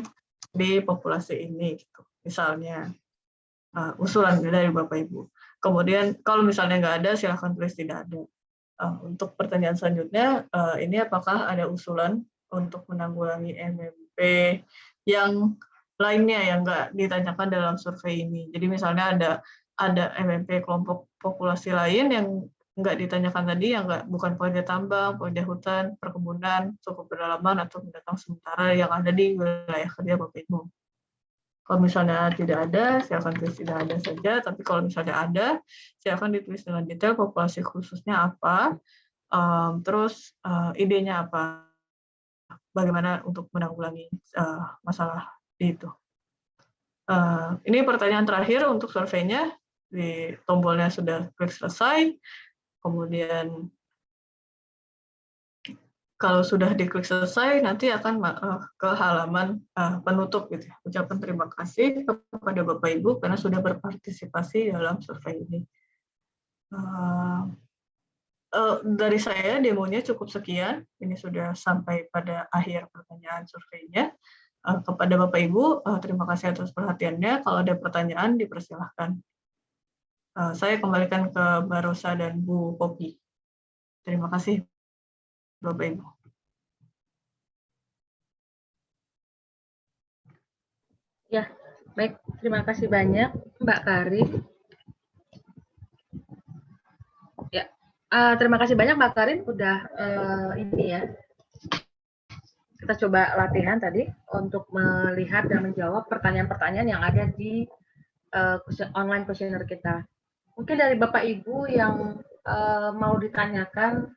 di populasi ini, gitu. Misalnya usulan dari Bapak Ibu. Kemudian kalau misalnya nggak ada, silahkan tulis tidak ada. Untuk pertanyaan selanjutnya, ini apakah ada usulan untuk menanggulangi MMP yang lainnya yang nggak ditanyakan dalam survei ini. Jadi misalnya ada MMP kelompok populasi lain yang nggak ditanyakan tadi, yang bukan pekerja tambang, pekerja hutan, perkebunan, suku pedalaman, atau pendatang sementara yang ada di wilayah kerja Bapak Ibu. Kalau misalnya tidak ada, silakan tulis tidak ada saja. Tapi kalau misalnya ada, silakan ditulis dengan detail populasi khususnya apa, terus idenya apa, bagaimana untuk menanggulangi masalah itu. Ini pertanyaan terakhir untuk surveinya. Di tombolnya sudah klik selesai. Kemudian kalau sudah diklik selesai, nanti akan ke halaman penutup gitu. Ucapan terima kasih kepada Bapak Ibu karena sudah berpartisipasi dalam survei ini. Dari saya demonya cukup sekian. Ini sudah sampai pada akhir pertanyaan surveinya. Kepada Bapak Ibu, terima kasih atas perhatiannya. Kalau ada pertanyaan, dipersilahkan. Saya kembalikan ke Mbak Rosa dan Bu Poppy. Terima kasih, Bapak Ibu. Ya, baik. Terima kasih banyak, Mbak Karin. Ya, terima kasih banyak Mbak Karin udah ini ya. Kita coba latihan tadi untuk melihat dan menjawab pertanyaan-pertanyaan yang ada di online questionnaire kita. Mungkin dari Bapak Ibu yang mau ditanyakan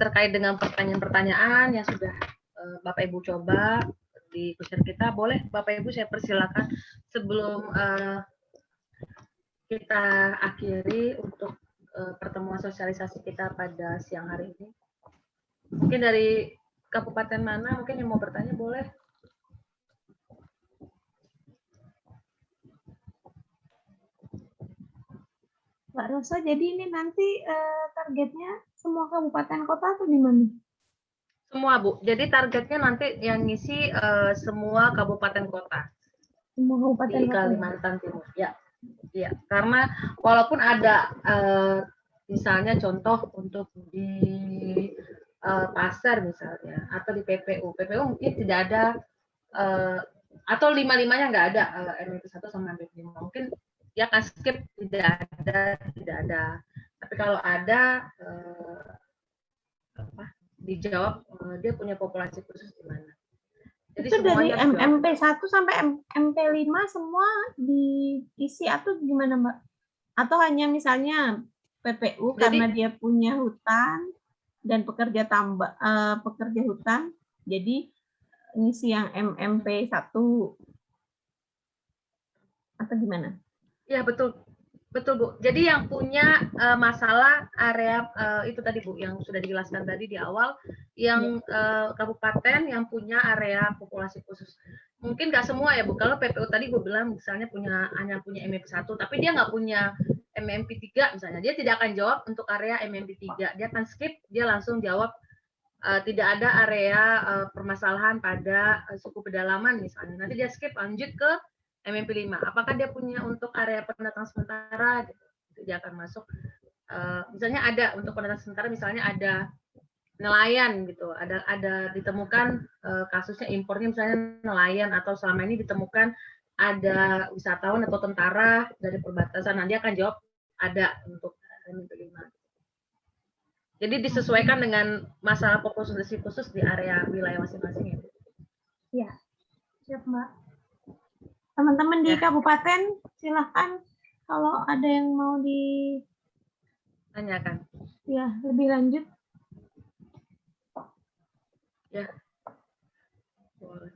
terkait dengan pertanyaan-pertanyaan yang sudah Bapak Ibu coba di questionnaire kita, boleh Bapak Ibu saya persilakan sebelum kita akhiri untuk pertemuan sosialisasi kita pada siang hari ini. Mungkin dari kabupaten mana mungkin yang mau bertanya boleh. Mbak Rosa, jadi ini nanti targetnya semua kabupaten kota atau di mana? Semua, Bu. Jadi targetnya nanti yang ngisi semua kabupaten kota. Semua kabupaten di Kalimantan Timur. Ya. Ya, karena walaupun ada misalnya contoh untuk di pasar misalnya atau di PPU mungkin tidak ada atau 5-5-nya nggak ada MMP 1 sama MMP 5. Mungkin dia akan skip tidak ada. Tapi kalau ada dijawab dia punya populasi khusus di mana. Jadi itu dari MMP 1 sampai MP 5 semua diisi atau gimana Mbak? Atau hanya misalnya PPU karena dia punya hutan dan pekerja hutan, jadi ngisi yang MMP 1 atau gimana? Ya betul Betul Bu. Jadi yang punya masalah area itu tadi Bu, yang sudah dijelaskan tadi di awal, yang kabupaten yang punya area populasi khusus. Mungkin nggak semua ya Bu. Kalau PPU tadi gue bilang misalnya hanya punya MMP1, tapi dia nggak punya MMP3 misalnya, dia tidak akan jawab untuk area MMP3. Dia akan skip, dia langsung jawab tidak ada area permasalahan pada suku pedalaman misalnya. Nanti dia skip lanjut ke MMP5. Apakah dia punya untuk area pendatang sementara? Dia akan masuk. Misalnya ada untuk pendatang sementara, misalnya ada nelayan gitu, ada ditemukan kasusnya impornya misalnya nelayan, atau selama ini ditemukan ada wisatawan atau tentara dari perbatasan. Nanti dia akan jawab ada untuk MMP5. Jadi disesuaikan dengan masalah populasi khusus di area wilayah masing-masing ya. Ya, siap Mbak. Teman-teman di kabupaten silahkan kalau ada yang mau Tanyakan. ya lebih lanjut. Ya. Boleh.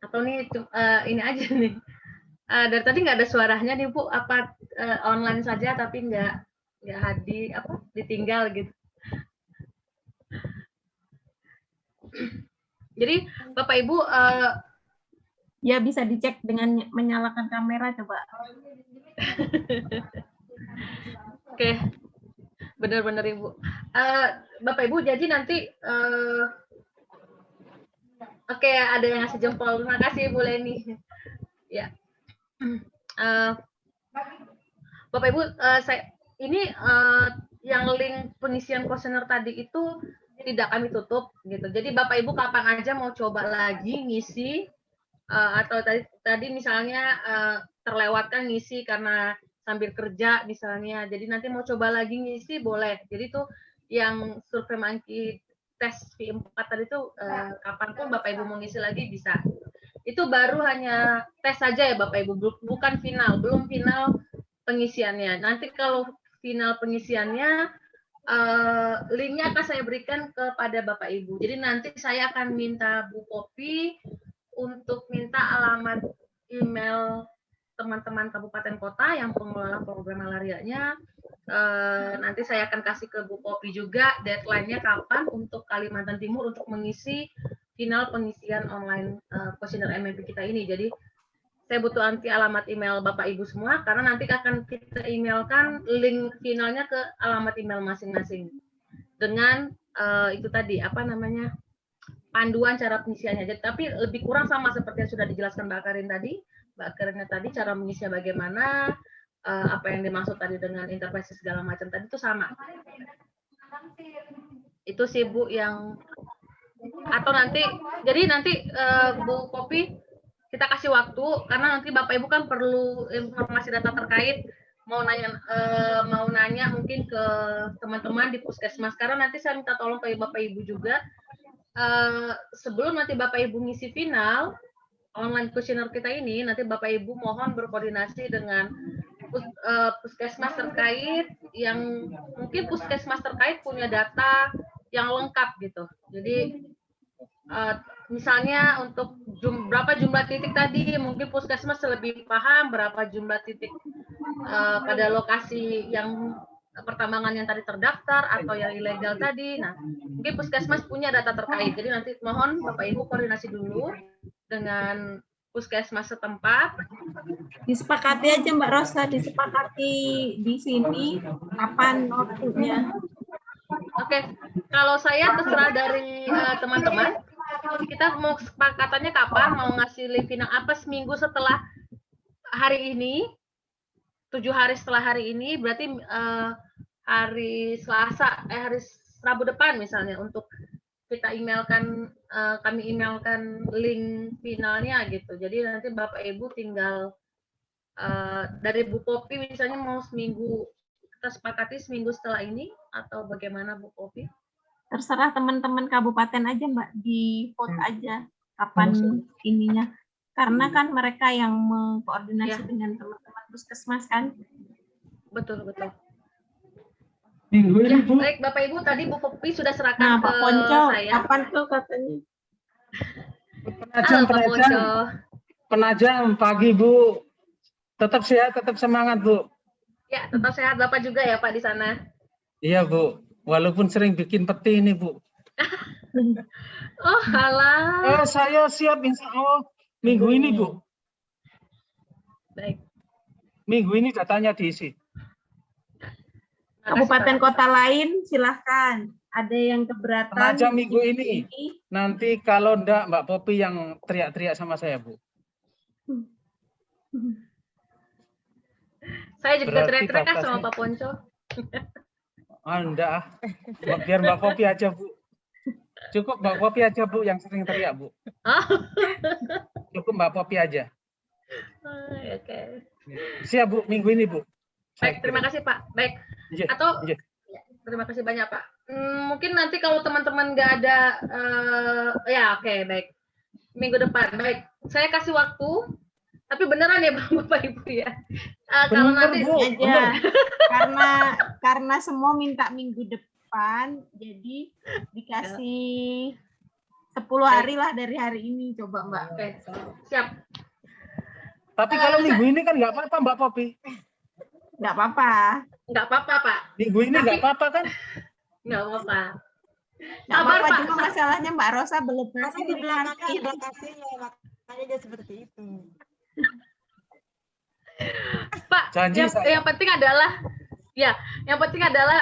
Atau nih ini aja nih. Dari tadi nggak ada suaranya nih Bu, apa online saja tapi nggak hadir, apa ditinggal gitu. Jadi Bapak Ibu Ya bisa dicek dengan menyalakan kamera coba. Oke, benar-benar Ibu. Bapak Ibu, jadi nanti oke, ada yang ngasih jempol. Terima kasih Bu Leni. Ya, Bapak Ibu, saya ini yang link pengisian kuesioner tadi itu tidak kami tutup gitu. Jadi Bapak Ibu kapan aja mau coba lagi ngisi atau tadi misalnya terlewatkan ngisi karena sambil kerja misalnya. Jadi nanti mau coba lagi ngisi boleh. Jadi itu yang survei monkey tes V4 tadi itu kapanpun Bapak Ibu mau ngisi lagi bisa. Itu baru hanya tes saja ya Bapak Ibu, bukan final, belum final pengisiannya. Nanti kalau final pengisiannya linknya akan saya berikan kepada Bapak Ibu. Jadi nanti saya akan minta Bu Popi untuk minta alamat email teman-teman kabupaten kota yang pengelola program malarianya. Nanti saya akan kasih ke Bu Popi juga deadline-nya kapan untuk Kalimantan Timur untuk mengisi final pengisian online kuesioner MMP kita ini. Jadi saya butuh nanti alamat email Bapak Ibu semua karena nanti akan kita emailkan link finalnya ke alamat email masing-masing dengan itu tadi apa namanya panduan cara pengisiannya. Jadi, tapi lebih kurang sama seperti yang sudah dijelaskan Mbak Karin tadi cara mengisinya bagaimana, apa yang dimaksud tadi dengan intervensi segala macam tadi itu sama. Itu sih Bu yang atau nanti jadi nanti Bu Popi kita kasih waktu karena nanti Bapak Ibu kan perlu informasi data terkait mau nanya mungkin ke teman-teman di puskesmas karena nanti saya minta tolong ke Bapak Ibu juga sebelum nanti Bapak Ibu ngisi final online kuesioner kita ini nanti Bapak Ibu mohon berkoordinasi dengan puskesmas terkait yang mungkin puskesmas terkait punya data yang lengkap gitu. Jadi misalnya untuk berapa jumlah titik tadi mungkin puskesmas lebih paham berapa jumlah titik pada lokasi yang pertambangan yang tadi terdaftar atau yang ilegal tadi. Nah, mungkin puskesmas punya data terkait. Jadi nanti mohon Bapak Ibu koordinasi dulu dengan puskesmas setempat. Disepakati aja Mbak Rosa, disepakati di sini kapan waktunya. Oke, kalau saya terserah dari teman-teman. Kita mau kesepakatannya kapan mau ngasih link final apa seminggu setelah hari ini 7 hari setelah hari ini berarti hari Selasa hari Rabu depan misalnya untuk kita emailkan kami emailkan link finalnya gitu. Jadi nanti Bapak Ibu tinggal dari Bu Popi misalnya mau seminggu kita sepakati seminggu setelah ini atau bagaimana Bu Popi? Terserah teman-teman kabupaten aja Mbak, di vote aja kapan ininya. Karena kan mereka yang mengkoordinasi dengan teman-teman puskesmas kan. Betul. Minggu ini, Ya, Bu. baik Bapak Ibu tadi Bu Popi sudah serahkan Nah, ke Pak Ponco, saya. kapan tuh katanya? Halo Pak Ponco. Penajam pagi, Bu. Tetap sehat, tetap semangat, Bu. Ya, tetap sehat Bapak juga ya Pak di sana. Iya, Bu. Walaupun sering bikin peti ini, Bu. Oh, halah. Saya siap insya Allah minggu ini, Bu. Baik. Minggu ini datanya diisi. Makasih, Kabupaten Pak. kota lain silahkan. Ada yang keberatan Sengaja minggu ini. Nanti kalau enggak Mbak Popi yang teriak-teriak sama saya, Bu. Saya juga Berarti teriak-teriak kan sama batasnya- Pak Ponco. Enggak. Biar Mbak Popi aja, Bu. Cukup Mbak Popi aja, Bu, yang sering teriak, Bu. Oh. Cukup Mbak Popi aja. Oke. Siap, Bu, minggu ini, Bu. Baik, terima kasih Pak. Baik. Iya, Atau iya. ya, terima kasih banyak Pak. Mungkin nanti kalau teman-teman nggak ada, ya oke, baik. Minggu depan, baik. Saya kasih waktu, tapi beneran ya Bapak Ibu ya. Kalau Bener, nanti Bu. aja. karena semua minta minggu depan, jadi dikasih 10 hari lah dari hari ini, coba Mbak. Oke, siap. Tapi kalau minggu ini kan nggak apa-apa, Mbak Popi. Nggak apa-apa. Nggak apa-apa Pak. Minggu ini nggak apa-apa kan? Nggak apa-apa. Nggak Sabar, apa-apa, Pak. cuma masalahnya Mbak Rosa belum Karena ngasih di nih belakangnya nanti. ada kasihnya, makanya dia seperti itu. Pak, Janji saya. yang penting adalah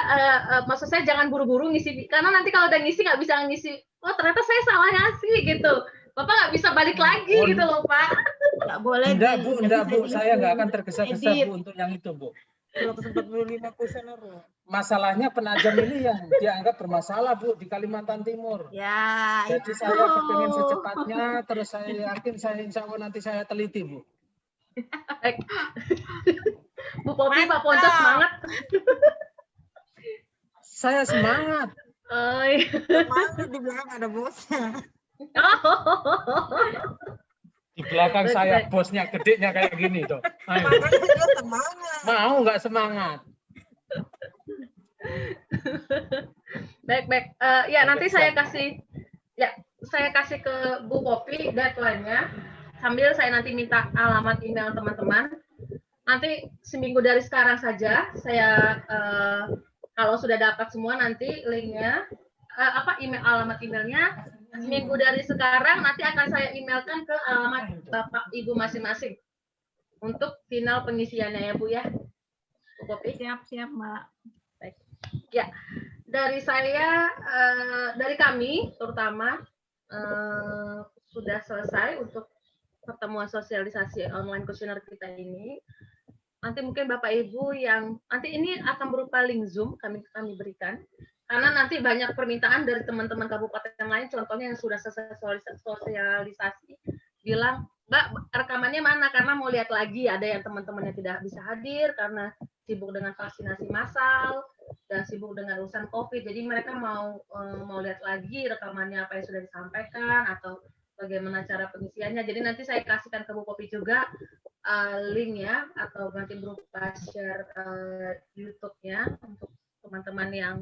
maksud saya jangan buru-buru ngisi, karena nanti kalau udah ngisi nggak bisa ngisi. Oh ternyata saya salah ngasih gitu. Bapak nggak bisa balik lagi Oh, gitu loh Pak. Nggak boleh. Enggak, Bu, enggak, Bu. Edit. Saya nggak akan tergesa-gesa, Edit. Bu, untuk yang itu, Bu. 145 kuesioner loh. Masalahnya penajam ini yang dianggap bermasalah, Bu, di Kalimantan Timur. Ya, Jadi itu. saya kepengen secepatnya, terus saya yakin saya insya Allah nanti saya teliti, Bu. Baik. Bu Popi, Pak Ponco semangat. Saya semangat. Oh, iya. Semangat di belakang ada bosnya. Di belakang Baik, saya baik. bosnya gedenya kayak gini tuh. Ayo. Makanya dia semangat. Mau nggak semangat? Baik. Ya nanti saya kasih ke Bu Popi deadline-nya. Sambil saya nanti minta alamat email teman-teman. Nanti seminggu dari sekarang saja saya kalau sudah dapat semua nanti linknya alamat emailnya. Seminggu dari sekarang nanti akan saya emailkan ke alamat Bapak Ibu masing-masing untuk final pengisiannya ya Bu ya. Bu Popi. Siap-siap Mbak. Baik. Ya, dari saya, dari kami terutama sudah selesai untuk pertemuan sosialisasi online kuesioner kita ini. Nanti mungkin Bapak Ibu yang nanti ini akan berupa link Zoom kami berikan. Karena nanti banyak permintaan dari teman-teman kabupaten lain, contohnya yang sudah selesai sosialisasi, bilang, Mbak, rekamannya mana? Karena mau lihat lagi, ada yang teman-temannya tidak bisa hadir karena sibuk dengan vaksinasi massal dan sibuk dengan urusan COVID. Jadi mereka mau lihat lagi rekamannya apa yang sudah disampaikan atau bagaimana cara pengisiannya. Jadi nanti saya kasihkan ke Bu Popi juga linknya atau nanti berupa share YouTube-nya untuk teman-teman yang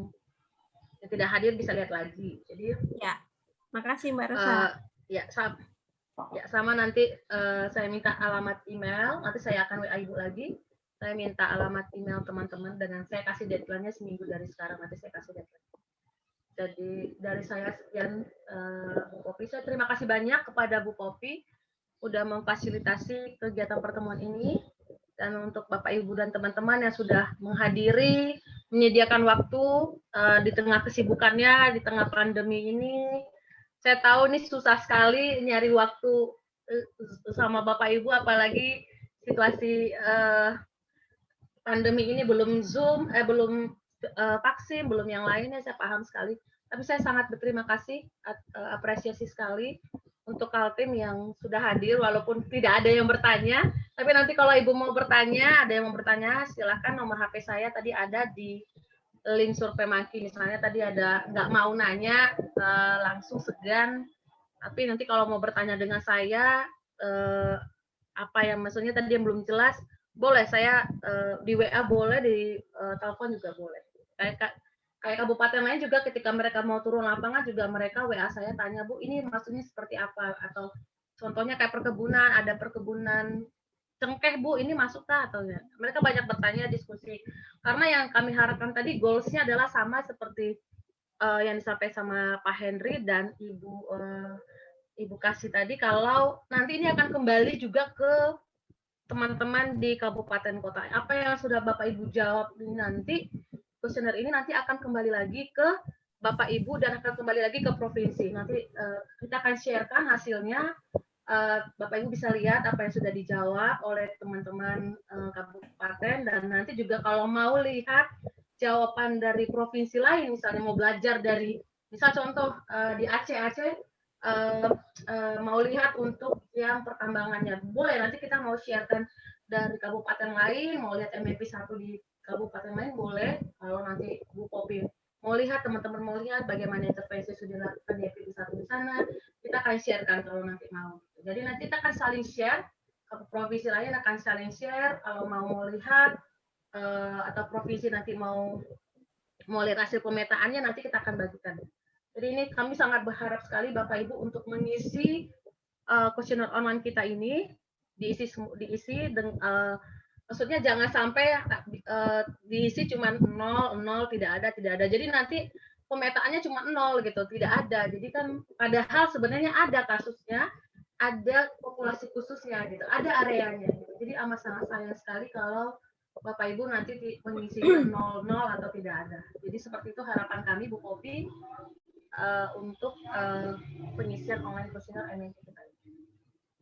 tidak hadir bisa lihat lagi. Jadi Ya, makasih Mbak Rosa. sama nanti saya minta alamat email, nanti saya akan WA Ibu lagi. Saya minta alamat email teman-teman dengan saya kasih deadline-nya seminggu dari sekarang, nanti saya kasih deadline. Jadi dari saya sekian Bu Popi, saya terima kasih banyak kepada Bu Popi udah memfasilitasi kegiatan pertemuan ini, dan untuk Bapak Ibu dan teman-teman yang sudah menghadiri, menyediakan waktu di tengah kesibukannya, di tengah pandemi ini. Saya tahu ini susah sekali nyari waktu sama Bapak Ibu, apalagi situasi pandemi ini belum Zoom, belum vaksin, belum yang lainnya, saya paham sekali. Tapi saya sangat berterima kasih, apresiasi sekali untuk Kaltim yang sudah hadir, walaupun tidak ada yang bertanya. Tapi nanti kalau Ibu mau bertanya, ada yang mau bertanya, silahkan nomor HP saya tadi ada di link survei Maki. Misalnya tadi ada nggak mau nanya, langsung segan. Tapi nanti kalau mau bertanya dengan saya, apa yang maksudnya tadi yang belum jelas, boleh saya di WA boleh, di telepon juga boleh. Kayak kabupaten lain juga ketika mereka mau turun lapangan juga mereka WA saya tanya, Bu, ini maksudnya seperti apa? Atau contohnya kayak perkebunan, ada perkebunan cengkeh Bu, ini masuk kah atau enggak? Mereka banyak bertanya, diskusi. Karena yang kami harapkan tadi goals-nya adalah sama seperti yang disampaikan sama Pak Henry dan Ibu Kasih tadi, kalau nanti ini akan kembali juga ke teman-teman di kabupaten kota. Apa yang sudah Bapak Ibu jawab ini nanti, kuesioner ini nanti akan kembali lagi ke Bapak Ibu dan akan kembali lagi ke provinsi. Nanti kita akan sharekan hasilnya. Bapak Ibu bisa lihat apa yang sudah dijawab oleh teman-teman kabupaten, dan nanti juga kalau mau lihat jawaban dari provinsi lain, misalnya mau belajar dari, misal contoh di Aceh mau lihat untuk yang pertambangannya, boleh nanti kita mau sharekan dari kabupaten lain, mau lihat MMP 1 di kabupaten lain boleh. Kalau nanti Bu Popi mau lihat, teman-teman mau lihat bagaimana intervensi sudah dilakukan di MMP 1 di sana, kita akan sharekan kalau nanti mau. Jadi nanti kita akan saling share, provinsi lain akan saling share kalau mau lihat, atau provinsi nanti mau lihat hasil pemetaannya, nanti kita akan bagikan. Jadi ini kami sangat berharap sekali Bapak Ibu untuk mengisi kuesioner online kita ini, diisi dengan maksudnya jangan sampai diisi cuma 0, tidak ada. Jadi nanti pemetaannya cuma 0 gitu, tidak ada. Jadi kan padahal sebenarnya ada kasusnya, ada populasi khususnya gitu, ada areanya gitu. Jadi amat sangat sayang sekali kalau Bapak Ibu nanti mengisi 0 atau tidak ada. Jadi seperti itu harapan kami Bu Popi untuk pengisian online kuesioner MMP kita.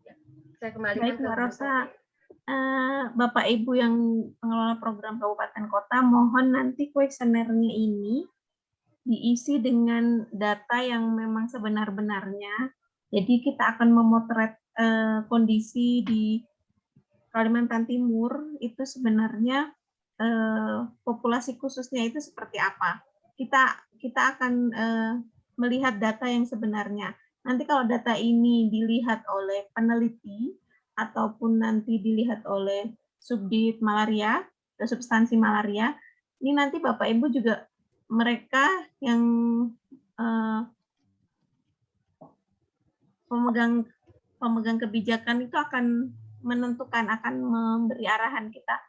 Ya, saya kembalikan Baik, ke Mbak Bu Rosa. Popi. Bapak Ibu yang pengelola program kabupaten kota, mohon nanti kuesionernya ini diisi dengan data yang memang sebenar-benarnya. Jadi kita akan memotret kondisi di Kalimantan Timur itu sebenarnya populasi khususnya itu seperti apa. Kita akan melihat data yang sebenarnya. Nanti kalau data ini dilihat oleh peneliti ataupun nanti dilihat oleh subdit malaria atau substansi malaria, ini nanti Bapak Ibu juga mereka yang pemegang kebijakan itu akan menentukan, akan memberi arahan kita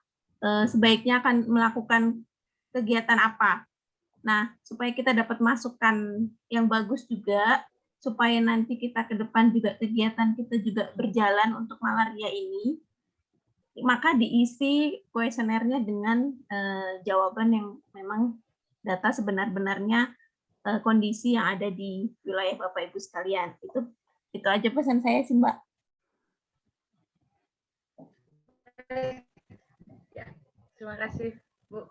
sebaiknya akan melakukan kegiatan apa. Nah, supaya kita dapat masukan yang bagus juga, supaya nanti kita ke depan juga kegiatan kita juga berjalan untuk malaria ini, maka diisi kuesionernya dengan jawaban yang memang data sebenar-benarnya kondisi yang ada di wilayah Bapak Ibu sekalian. Itu aja pesan saya sih, Mbak. Ya, terima kasih Bu.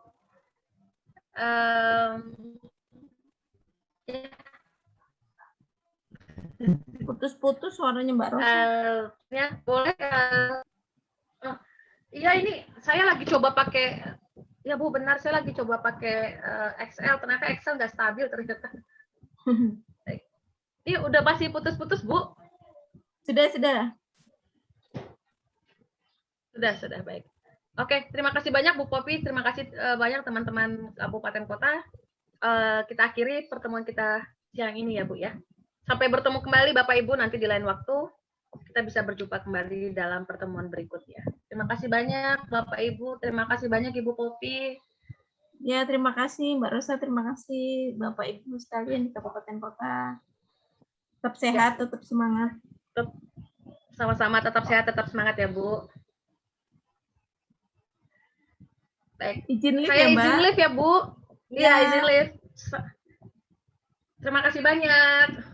Putus-putus suaranya Mbak Rosa. Ya, boleh. Iya, ini saya lagi coba pakai, ya Bu, benar, saya lagi coba pakai Excel, ternyata Excel nggak stabil ternyata. Ini udah pasti putus-putus Bu? Sudah. Sudah, baik. Oke, terima kasih banyak Bu Popi, terima kasih banyak teman-teman kabupaten kota. Kita akhiri pertemuan kita siang ini ya Bu ya. Sampai bertemu kembali Bapak Ibu nanti di lain waktu. Kita bisa berjumpa kembali dalam pertemuan berikutnya. Terima kasih banyak Bapak Ibu, terima kasih banyak Ibu Popi. Ya, terima kasih Mbak Rosa, terima kasih Bapak Ibu sekalian di kabupaten kota. Tetap sehat, tetap semangat. Sama-sama, tetap sehat, tetap semangat ya Bu. Baik. Izin live Saya ya, Mbak. izin live ya Bu. Iya, izin live. Terima kasih banyak.